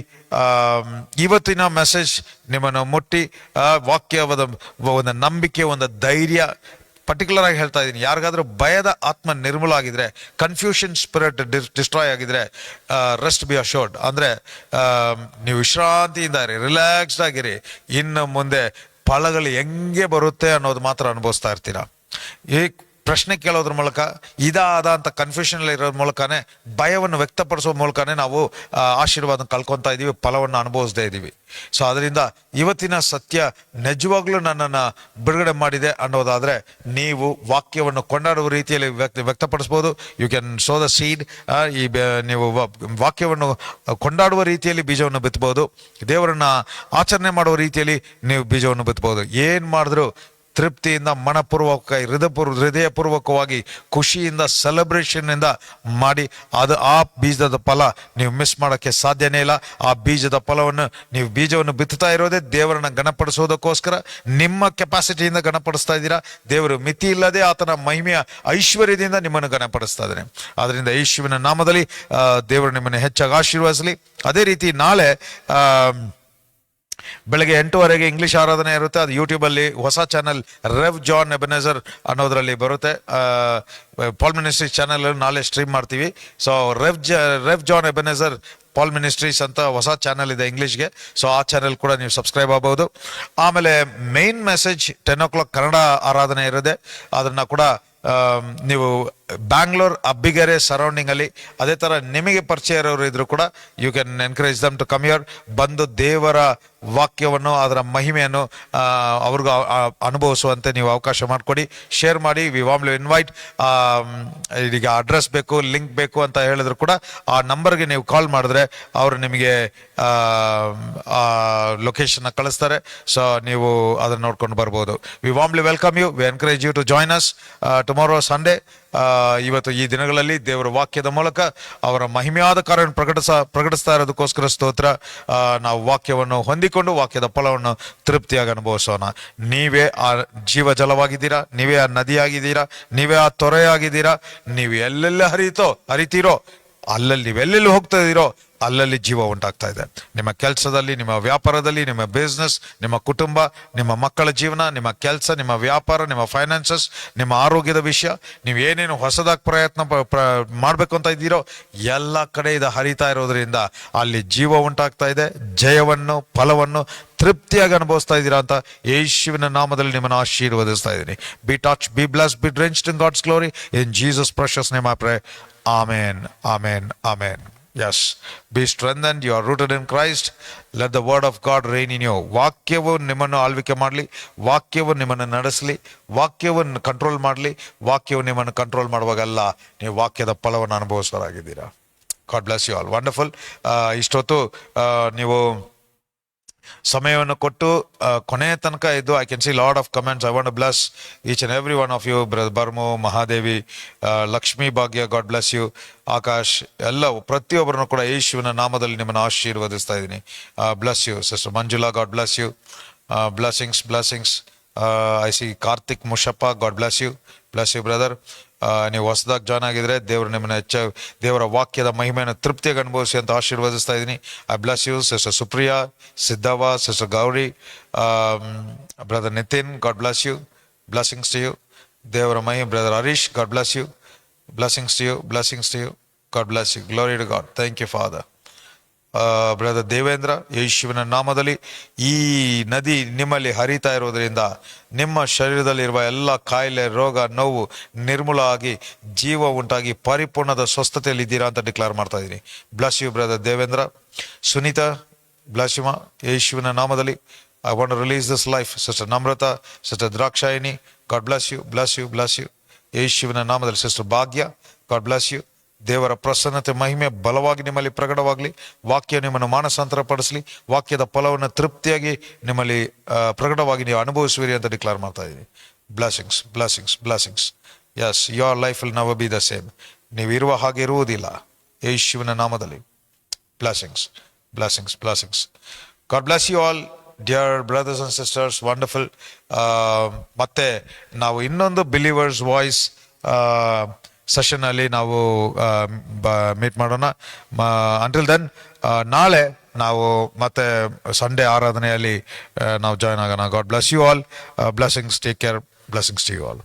ಇವತ್ತಿನ ಮೆಸೇಜ್ ನಿಮ್ಮನ್ನು ಮುಟ್ಟಿ ವಾಕ್ಯವಾದ ಒಂದು ನಂಬಿಕೆ, ಒಂದು ಧೈರ್ಯ, ಪರ್ಟಿಕ್ಯುಲರ್ ಆಗಿ ಹೇಳ್ತಾ ಇದ್ದೀನಿ, ಯಾರಿಗಾದ್ರೂ ಭಯದ ಆತ್ಮ ನಿರ್ಮೂಲ ಆಗಿದ್ರೆ, ಕನ್ಫ್ಯೂಷನ್ ಸ್ಪಿರಿಟ್ ಡಿಸ್ಟ್ರಾಯ್ ಆಗಿದ್ರೆ, ರೆಸ್ಟ್ ಬಿ ಅಶೋರ್ಡ್, ಅಂದರೆ ನೀವು ವಿಶ್ರಾಂತಿಯಿಂದ ಇರಿ, ರಿಲ್ಯಾಕ್ಸ್ಡ್ ಆಗಿರಿ. ಇನ್ನು ಮುಂದೆ ಫಲಗಳು ಹೆಂಗೆ ಬರುತ್ತೆ ಅನ್ನೋದು ಮಾತ್ರ ಅನುಭವಿಸ್ತಾ ಇರ್ತೀರಾ. ಈ ಪ್ರಶ್ನೆ ಕೇಳೋದ್ರ ಮೂಲಕ, ಇದಾದ ಅಂತ ಕನ್ಫ್ಯೂಷನ್ ಇರೋದ್ರ ಮೂಲಕನೇ, ಭಯವನ್ನು ವ್ಯಕ್ತಪಡಿಸೋ ಮೂಲಕನೇ ನಾವು ಆಶೀರ್ವಾದ ಕಳ್ಕೊತಾ ಇದ್ದೀವಿ, ಫಲವನ್ನು ಅನುಭವಿಸದೇ ಇದ್ದೀವಿ. ಸೊ ಅದರಿಂದ ಇವತ್ತಿನ ಸತ್ಯ ನಿಜವಾಗ್ಲೂ ನನ್ನನ್ನು ಬಿಡುಗಡೆ ಮಾಡಿದೆ ಅನ್ನೋದಾದರೆ, ನೀವು ವಾಕ್ಯವನ್ನು ಕೊಂಡಾಡುವ ರೀತಿಯಲ್ಲಿ ವ್ಯಕ್ತಪಡಿಸ್ಬೋದು. You can sow the seed. ನೀವು ವಾಕ್ಯವನ್ನು ಕೊಂಡಾಡುವ ರೀತಿಯಲ್ಲಿ ಬೀಜವನ್ನು ಬಿತ್ತಬಹುದು. ದೇವರನ್ನ ಆಚರಣೆ ಮಾಡುವ ರೀತಿಯಲ್ಲಿ ನೀವು ಬೀಜವನ್ನು ಬಿತ್ತಬಹುದು. ಏನು ಮಾಡಿದ್ರು ತೃಪ್ತಿಯಿಂದ, ಮನಪೂರ್ವಕ, ಹೃದಯಪೂರ್ವಕವಾಗಿ, ಖುಷಿಯಿಂದ, ಸೆಲೆಬ್ರೇಷನ್ನಿಂದ ಮಾಡಿ. ಆ ಬೀಜದ ಫಲ ನೀವು ಮಿಸ್ ಮಾಡೋಕ್ಕೆ ಸಾಧ್ಯನೇ ಇಲ್ಲ. ಆ ಬೀಜದ ಫಲವನ್ನು ನೀವು ಬೀಜವನ್ನು ಬಿತ್ತುತ್ತಾ ಇರೋದೇ ದೇವರನ್ನ ಗಣಪಡಿಸೋದಕ್ಕೋಸ್ಕರ. ನಿಮ್ಮ ಕೆಪಾಸಿಟಿಯಿಂದ ಗಣಪಡಿಸ್ತಾ ಇದ್ದೀರಾ. ದೇವರು ಮಿತಿ ಇಲ್ಲದೆ ಆತನ ಮಹಿಮೆಯ ಐಶ್ವರ್ಯದಿಂದ ನಿಮ್ಮನ್ನು ಗಣಪಡಿಸ್ತಾ ಇದ್ದಾನೆ. ಅದರಿಂದ ಯೇಸುವಿನ ನಾಮದಲ್ಲಿ ದೇವರು ನಿಮ್ಮನ್ನು ಹೆಚ್ಚಾಗಿ ಆಶೀರ್ವದಿಸಲಿ. ಅದೇ ರೀತಿ ನಾಳೆ ಬೆಳಗ್ಗೆ 8:30 ಇಂಗ್ಲಿಷ್ ಆರಾಧನೆ ಇರುತ್ತೆ. ಅದು ಯೂಟ್ಯೂಬಲ್ಲಿ ಹೊಸ ಚಾನಲ್ ರೆವ್ ಜಾನ್ ಎಬೆನೆಜರ್ ಅನ್ನೋದರಲ್ಲಿ ಬರುತ್ತೆ. ಪಾಲ್ ಮಿನಿಸ್ಟ್ರಿ ಚಾನಲ್ ನಾಳೆ ಸ್ಟ್ರೀಮ್ ಮಾಡ್ತೀವಿ. So Rev John Ebenezer Paul ministries ಅಂತ ಹೊಸ ಚಾನಲ್ ಇದೆ ಇಂಗ್ಲೀಷ್ಗೆ. ಸೊ ಆ ಚಾನಲ್ ಕೂಡ ನೀವು ಸಬ್ಸ್ಕ್ರೈಬ್ ಆಗ್ಬೋದು. ಆಮೇಲೆ ಮೇನ್ ಮೆಸೇಜ್ 10 o'clock ಕನ್ನಡ ಆರಾಧನೆ ಇರುತ್ತೆ. ಅದನ್ನು ಕೂಡ ನೀವು ಬ್ಯಾಂಗ್ಳೂರ್, ಅಬ್ಬಿಗೆರೆ ಸರೌಂಡಿಂಗ್ ಅಲ್ಲಿ, ಅದೇ ತರ ನಿಮಗೆ ಪರಿಚಯ ಇರೋರು ಇದ್ರು ಕೂಡ you can encourage them to come here. ಬಂದು ದೇವರ ವಾಕ್ಯವನ್ನು, ಅದರ ಮಹಿಮೆಯನ್ನು ಅವ್ರಿಗೂ ಅನುಭವಿಸುವಂತೆ ನೀವು ಅವಕಾಶ ಮಾಡಿಕೊಡಿ, ಶೇರ್ ಮಾಡಿ. We warmly invite. ಈಗ ಅಡ್ರೆಸ್ ಬೇಕು, ಲಿಂಕ್ ಬೇಕು ಅಂತ ಹೇಳಿದ್ರು ಕೂಡ ಆ ನಂಬರ್ಗೆ ನೀವು ಕಾಲ್ ಮಾಡಿದ್ರೆ ಅವರು ನಿಮಗೆ ಲೊಕೇಶನ್ ಕಳಿಸ್ತಾರೆ. ಸೊ ನೀವು ಅದನ್ನ ನೋಡ್ಕೊಂಡು ಬರ್ಬೋದು. We warmly welcome you. We encourage you to join us tomorrow Sunday. ಇವತ್ತು ಈ ದಿನಗಳಲ್ಲಿ ದೇವರ ವಾಕ್ಯದ ಮೂಲಕ ಅವರ ಮಹಿಮೆಯಾದ ಕಾರ್ಯವನ್ನು ಪ್ರಕಟಿಸ್ತಾ ಇರೋದಕ್ಕೋಸ್ಕರ ಸ್ತೋತ್ರ. ನಾವು ವಾಕ್ಯವನ್ನು ಹೊಂದಿಕೊಂಡು ವಾಕ್ಯದ ಫಲವನ್ನು ತೃಪ್ತಿಯಾಗಿ ಅನುಭವಿಸೋಣ. ನೀವೇ ಆ ಜೀವ ಜಲವಾಗಿದ್ದೀರಾ, ನೀವೇ ಆ ನದಿಯಾಗಿದ್ದೀರಾ, ನೀವೇ ಆ ತೊರೆಯಾಗಿದ್ದೀರಾ. ನೀವು ಎಲ್ಲೆಲ್ಲ ಹರಿತೀರೋ ಅಲ್ಲಲ್ಲಿ, ನೀವೆಲ್ಲೆಲ್ಲಿ ಹೋಗ್ತಾ ಇದ್ದೀರೋ ಅಲ್ಲಲ್ಲಿ ಜೀವ ಉಂಟಾಗ್ತಾ ಇದೆ. ನಿಮ್ಮ ಕೆಲಸದಲ್ಲಿ, ನಿಮ್ಮ ವ್ಯಾಪಾರದಲ್ಲಿ, ನಿಮ್ಮ ಬಿಸ್ನೆಸ್, ನಿಮ್ಮ ಕುಟುಂಬ, ನಿಮ್ಮ ಮಕ್ಕಳ ಜೀವನ, ನಿಮ್ಮ ಕೆಲಸ, ನಿಮ್ಮ ವ್ಯಾಪಾರ, ನಿಮ್ಮ ಫೈನಾನ್ಸಸ್, ನಿಮ್ಮ ಆರೋಗ್ಯದ ವಿಷಯ, ನೀವು ಏನೇನು ಹೊಸದಾಗಿ ಪ್ರಯತ್ನ ಮಾಡಬೇಕು ಅಂತ ಇದ್ದೀರೋ ಎಲ್ಲ ಕಡೆ ಇದು ಹರಿತಾ ಇರೋದ್ರಿಂದ ಅಲ್ಲಿ ಜೀವ ಉಂಟಾಗ್ತಾ ಇದೆ. ಜಯವನ್ನು, ಫಲವನ್ನು ತೃಪ್ತಿಯಾಗಿ ಅನುಭವಿಸ್ತಾ ಇದ್ದೀರಾ ಅಂತ ಯೇಸುವಿನ ನಾಮದಲ್ಲಿ ನಿಮ್ಮನ್ನು ಆಶೀರ್ವದಿಸ್ತಾ ಇದ್ದೀನಿ. Be touch, be blessed, be drenched in God's glory in Jesus precious name I pray. ಆಮೆನ್, ಆಮೆನ್, ಆಮೆನ್. Yes, be strengthened. You are rooted in Christ. Let the word of God reign in you. ವಾಕ್ಯವು ನಿಮ್ಮನ್ನು ಆಳ್ವಿಕೆ ಮಾಡಲಿ, ವಾಕ್ಯವು ನಿಮ್ಮನ್ನು ನಡೆಸಲಿ, ವಾಕ್ಯವನ್ನು ಕಂಟ್ರೋಲ್ ಮಾಡಲಿ. ವಾಕ್ಯವು ನಿಮ್ಮನ್ನು ಕಂಟ್ರೋಲ್ ಮಾಡುವಾಗೆಲ್ಲ ನೀವು ವಾಕ್ಯದ ಫಲವನ್ನು ಅನುಭವಿಸೋರಾಗಿದ್ದೀರಾ. God bless you all. Wonderful. ಇಷ್ಟೊತ್ತು ನೀವು ಸಮಯವನ್ನು ಕೊಟ್ಟು ಕೊನೆಯ ತನಕ ಇದ್ದು, I can see lot of comments. I want to bless each and every one of you. Brother Barmu, Mahadevi, Lakshmi Bhagya, God bless you. Akash, ಎಲ್ಲವೂ ಪ್ರತಿಯೊಬ್ಬರನ್ನು ಕೂಡ ಯೇಸುವಿನ ನಾಮದಲ್ಲಿ ನಿಮ್ಮನ್ನು ಆಶೀರ್ವದಿಸ್ತಾ ಇದ್ದೀನಿ. Bless you sister Manjula, God bless you. Blessings. I see Karthik Mushappa, God bless you. Bless you brother. ನೀವು ಹೊಸದಾಗಿ ಜಾಯ್ನ್ ಆಗಿದ್ರೆ ದೇವರು ನಿಮ್ಮನ್ನು ದೇವರ ವಾಕ್ಯದ ಮಹಿಮೆಯನ್ನು ತೃಪ್ತಿಯಾಗಿ ಅನುಭವಿಸಿ ಅಂತ ಆಶೀರ್ವದಿಸ್ತಾ ಇದ್ದೀನಿ. I bless you sister Supriya, Siddavva, sister Gauri, brother Nitin, God bless you. Blessings to you. ದೇವರ ಮಹಿಮೆ. Brother Harish, God bless you. Blessings to you, blessings to you. God bless you. Glory to God. Thank you father. Brother Devendra, ಯೇಸುವಿನ ನಾಮದಲ್ಲಿ ಈ ನದಿ ನಿಮ್ಮಲ್ಲಿ ಹರಿತಾ ಇರೋದ್ರಿಂದ ನಿಮ್ಮ ಶರೀರದಲ್ಲಿರುವ ಎಲ್ಲ ಕಾಯಿಲೆ, ರೋಗ, ನೋವು ನಿರ್ಮೂಲ ಆಗಿ ಜೀವ ಉಂಟಾಗಿ ಪರಿಪೂರ್ಣದ ಸ್ವಸ್ಥತೆಯಲ್ಲಿ ಇದ್ದೀರಾ ಅಂತ ಡಿಕ್ಲೇರ್ ಮಾಡ್ತಾ ಇದ್ದೀನಿ. Bless you brother Devendra. Sunita, bless you ಮಾ, ಯೇಸುವಿನ ನಾಮದಲ್ಲಿ I want to release this life. Sister Namrata, sister Drakshayini, God bless you, bless you, bless you. ಯೇಸುವಿನ ನಾಮದಲ್ಲಿ sister Bhagya, god bless you. ದೇವರ ಪ್ರಸನ್ನತೆ, ಮಹಿಮೆ ಬಲವಾಗಿ ನಿಮ್ಮಲ್ಲಿ ಪ್ರಕಟವಾಗಲಿ. ವಾಕ್ಯ ನಿಮ್ಮನ್ನು ಮಾನಸಾಂತರ ಪಡಿಸಲಿ. ವಾಕ್ಯದ ಫಲವನ್ನು ತೃಪ್ತಿಯಾಗಿ ನಿಮ್ಮಲ್ಲಿ ಪ್ರಕಟವಾಗಿ ನೀವು ಅನುಭವಿಸುವಿರಿ ಅಂತ ಡಿಕ್ಲೇರ್ ಮಾಡ್ತಾ ಇದ್ದೀನಿ. Blessings, blessings, blessings. Yes, your life will never be the same. ನೀವು ಇರುವ ಹಾಗೆ ಇರುವುದಿಲ್ಲ. ಯೇಸುವಿನ ನಾಮದಲ್ಲಿ blessings, blessings, blessings. God bless you all dear brothers and sisters. Wonderful. ಮತ್ತೆ ನಾವು ಇನ್ನೊಂದು ಬಿಲೀವರ್ಸ್ ವಾಯ್ಸ್ ಸೆಷನ್ನಲ್ಲಿ ನಾವು ಮೀಟ್ ಮಾಡೋಣ. ಅಂಟಿಲ್ ದೆನ್ ನಾಳೆ ನಾವು ಮತ್ತೆ ಸಂಡೇ ಆರಾಧನೆಯಲ್ಲಿ ನಾವು ಜಾಯ್ನ್ ಆಗೋಣ. God bless you all. Blessings. Take care. Blessings to you all.